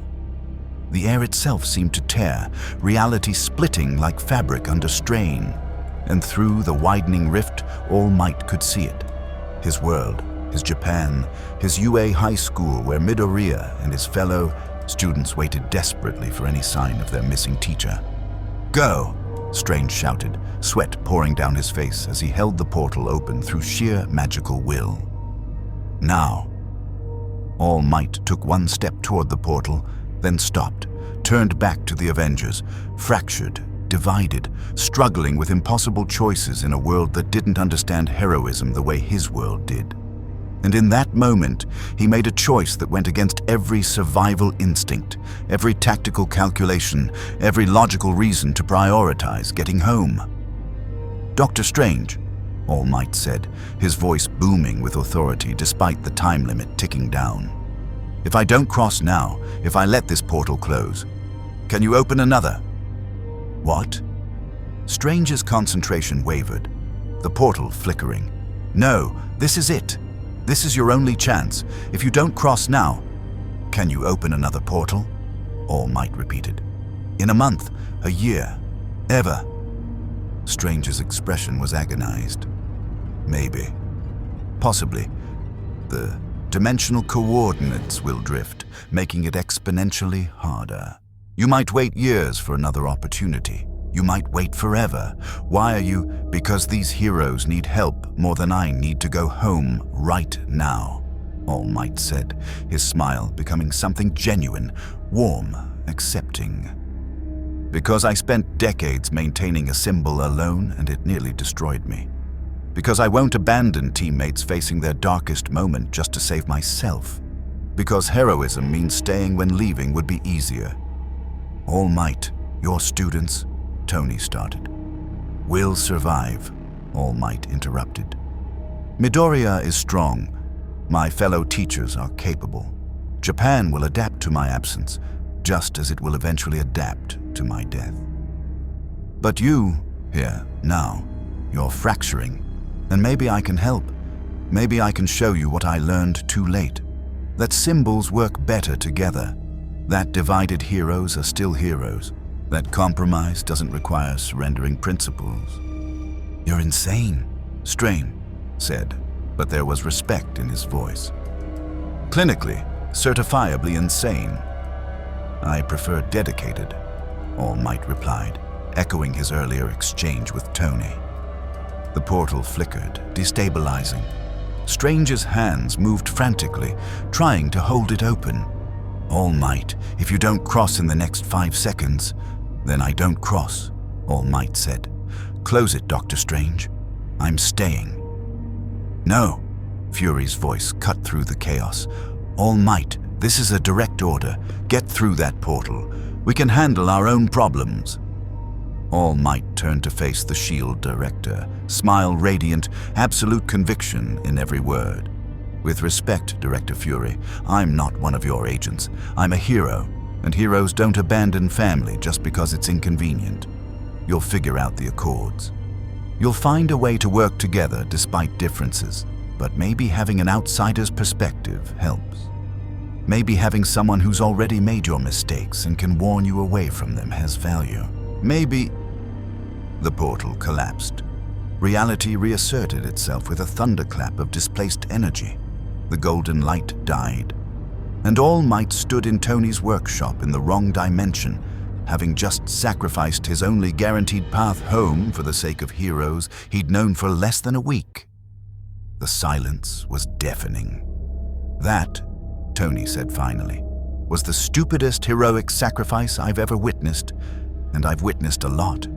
The air itself seemed to tear, reality splitting like fabric under strain, and through the widening rift, All Might could see it. His world, his Japan, his UA high school where Midoriya and his fellow students waited desperately for any sign of their missing teacher. "Go!" Strange shouted, sweat pouring down his face as he held the portal open through sheer magical will. Now. All Might took one step toward the portal, then stopped, turned back to the Avengers, fractured, divided, struggling with impossible choices in a world that didn't understand heroism the way his world did. And in that moment, he made a choice that went against every survival instinct, every tactical calculation, every logical reason to prioritize getting home. "Dr. Strange," All Might said, his voice booming with authority despite the time limit ticking down. If I don't cross now, if I let this portal close, can you open another? What? Strange's concentration wavered, the portal flickering. No, this is it. This is your only chance. If you don't cross now, can you open another portal? All Might repeated. In a month, a year, ever. Strange's expression was agonized. Maybe. Possibly. The dimensional coordinates will drift, making it exponentially harder. You might wait years for another opportunity. You might wait forever. Why are you? Because these heroes need help more than I need to go home right now, All Might said, his smile becoming something genuine, warm, accepting. Because I spent decades maintaining a symbol alone and it nearly destroyed me. Because I won't abandon teammates facing their darkest moment just to save myself. Because heroism means staying when leaving would be easier. All Might, your students, Tony started. Will survive, All Might interrupted. Midoriya is strong. My fellow teachers are capable. Japan will adapt to my absence, just as it will eventually adapt to my death. But you, here, now, you're fracturing. And maybe I can help. Maybe I can show you what I learned too late. That symbols work better together. That divided heroes are still heroes. That compromise doesn't require surrendering principles. You're insane, Strain said, but there was respect in his voice. Clinically, certifiably insane. I prefer dedicated, All Might replied, echoing his earlier exchange with Tony. The portal flickered, destabilizing. Strange's hands moved frantically, trying to hold it open. All Might, if you don't cross in the next 5 seconds, then I don't cross, All Might said. Close it, Dr. Strange. I'm staying. No, Fury's voice cut through the chaos. All Might, this is a direct order. Get through that portal. We can handle our own problems. All Might turned to face the SHIELD director, smile radiant, absolute conviction in every word. With respect, Director Fury, I'm not one of your agents. I'm a hero, and heroes don't abandon family just because it's inconvenient. You'll figure out the accords. You'll find a way to work together despite differences, but maybe having an outsider's perspective helps. Maybe having someone who's already made your mistakes and can warn you away from them has value. Maybe... The portal collapsed. Reality reasserted itself with a thunderclap of displaced energy. The golden light died. And All Might stood in Tony's workshop in the wrong dimension, having just sacrificed his only guaranteed path home for the sake of heroes he'd known for less than a week. The silence was deafening. That, Tony said finally, was the stupidest heroic sacrifice I've ever witnessed, and I've witnessed a lot.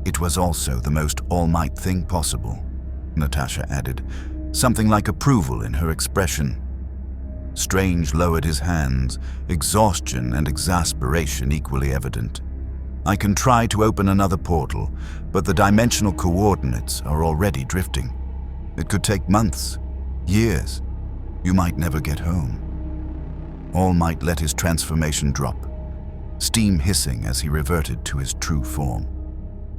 It was also the most All Might thing possible, Natasha added, something like approval in her expression. Strange lowered his hands, exhaustion and exasperation equally evident. I can try to open another portal, but the dimensional coordinates are already drifting. It could take months, years. You might never get home. All Might let his transformation drop, steam hissing as he reverted to his true form.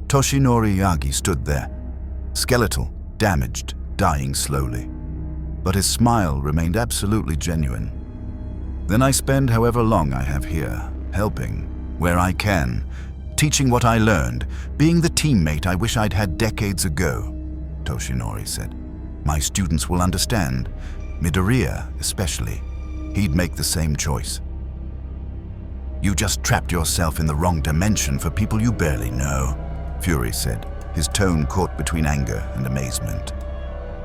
Toshinori Yagi stood there, skeletal, damaged, dying slowly. But his smile remained absolutely genuine. Then I spend however long I have here, helping, where I can, teaching what I learned, being the teammate I wish I'd had decades ago, Toshinori said. My students will understand, Midoriya especially. He'd make the same choice. You just trapped yourself in the wrong dimension for people you barely know, Fury said, his tone caught between anger and amazement.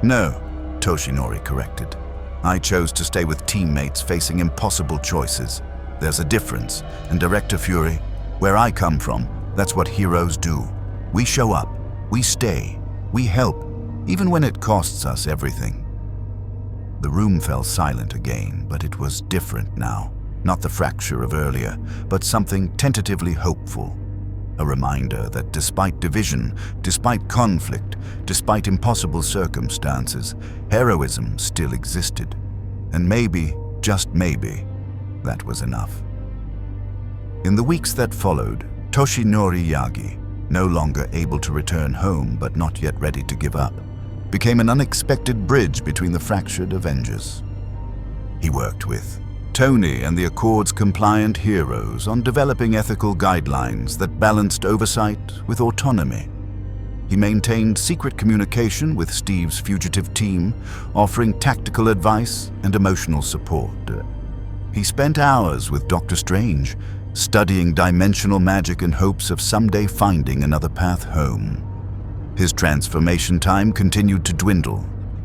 No, Toshinori corrected. I chose to stay with teammates facing impossible choices. There's a difference, and Director Fury, where I come from, that's what heroes do. We show up, we stay, we help, even when it costs us everything. The room fell silent again, but it was different now. Not the fracture of earlier, but something tentatively hopeful. A reminder that despite division, despite conflict, despite impossible circumstances, heroism still existed. And maybe, just maybe, that was enough. In the weeks that followed, Toshinori Yagi, no longer able to return home but not yet ready to give up, became an unexpected bridge between the fractured Avengers. He worked with Tony and the Accord's compliant heroes on developing ethical guidelines that balanced oversight with autonomy. He maintained secret communication with Steve's fugitive team, offering tactical advice and emotional support. He spent hours with Doctor Strange, studying dimensional magic in hopes of someday finding another path home. His transformation time continued to dwindle.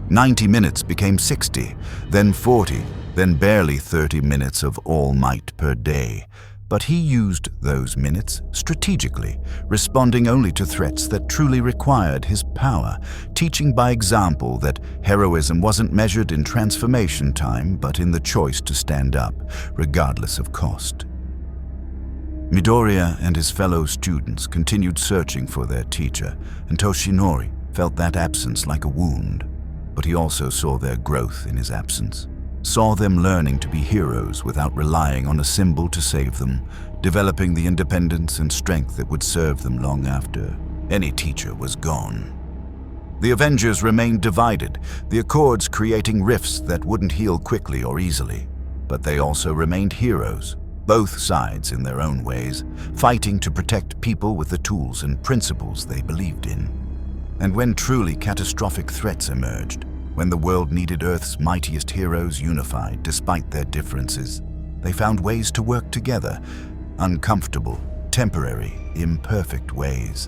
90 minutes became 60, then 40, then barely 30 minutes of all might per day. But he used those minutes strategically, responding only to threats that truly required his power, teaching by example that heroism wasn't measured in transformation time, but in the choice to stand up, regardless of cost. Midoriya and his fellow students continued searching for their teacher, and Toshinori felt that absence like a wound. But he also saw their growth in his absence, saw them learning to be heroes without relying on a symbol to save them, developing the independence and strength that would serve them long after any teacher was gone. The Avengers remained divided, the Accords creating rifts that wouldn't heal quickly or easily. But they also remained heroes, both sides in their own ways, fighting to protect people with the tools and principles they believed in. And when truly catastrophic threats emerged, when the world needed Earth's mightiest heroes unified despite their differences, they found ways to work together, uncomfortable, temporary, imperfect ways.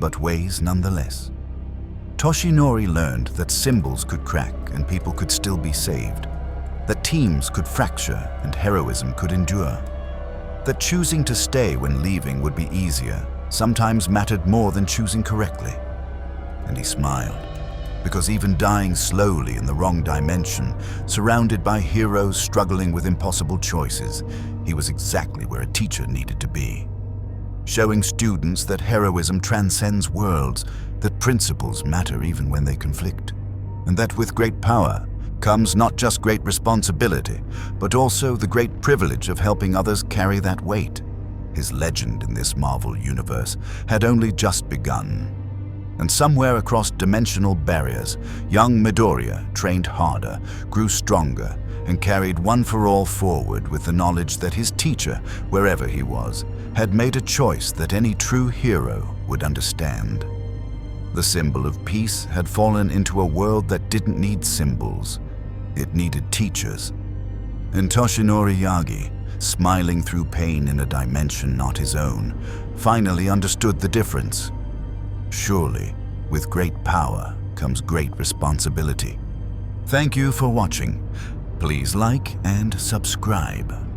But ways nonetheless. Toshinori learned that symbols could crack and people could still be saved, that teams could fracture and heroism could endure, that choosing to stay when leaving would be easier sometimes mattered more than choosing correctly. And he smiled, because even dying slowly in the wrong dimension, surrounded by heroes struggling with impossible choices, he was exactly where a teacher needed to be. Showing students that heroism transcends worlds, that principles matter even when they conflict, and that with great power comes not just great responsibility, but also the great privilege of helping others carry that weight. His legend in this Marvel universe had only just begun. And somewhere across dimensional barriers, young Midoriya trained harder, grew stronger, and carried One for All forward with the knowledge that his teacher, wherever he was, had made a choice that any true hero would understand. The symbol of peace had fallen into a world that didn't need symbols. It needed teachers. And Toshinori Yagi, smiling through pain in a dimension not his own, finally understood the difference. Surely, with great power comes great responsibility. Thank you for watching. Please like and subscribe.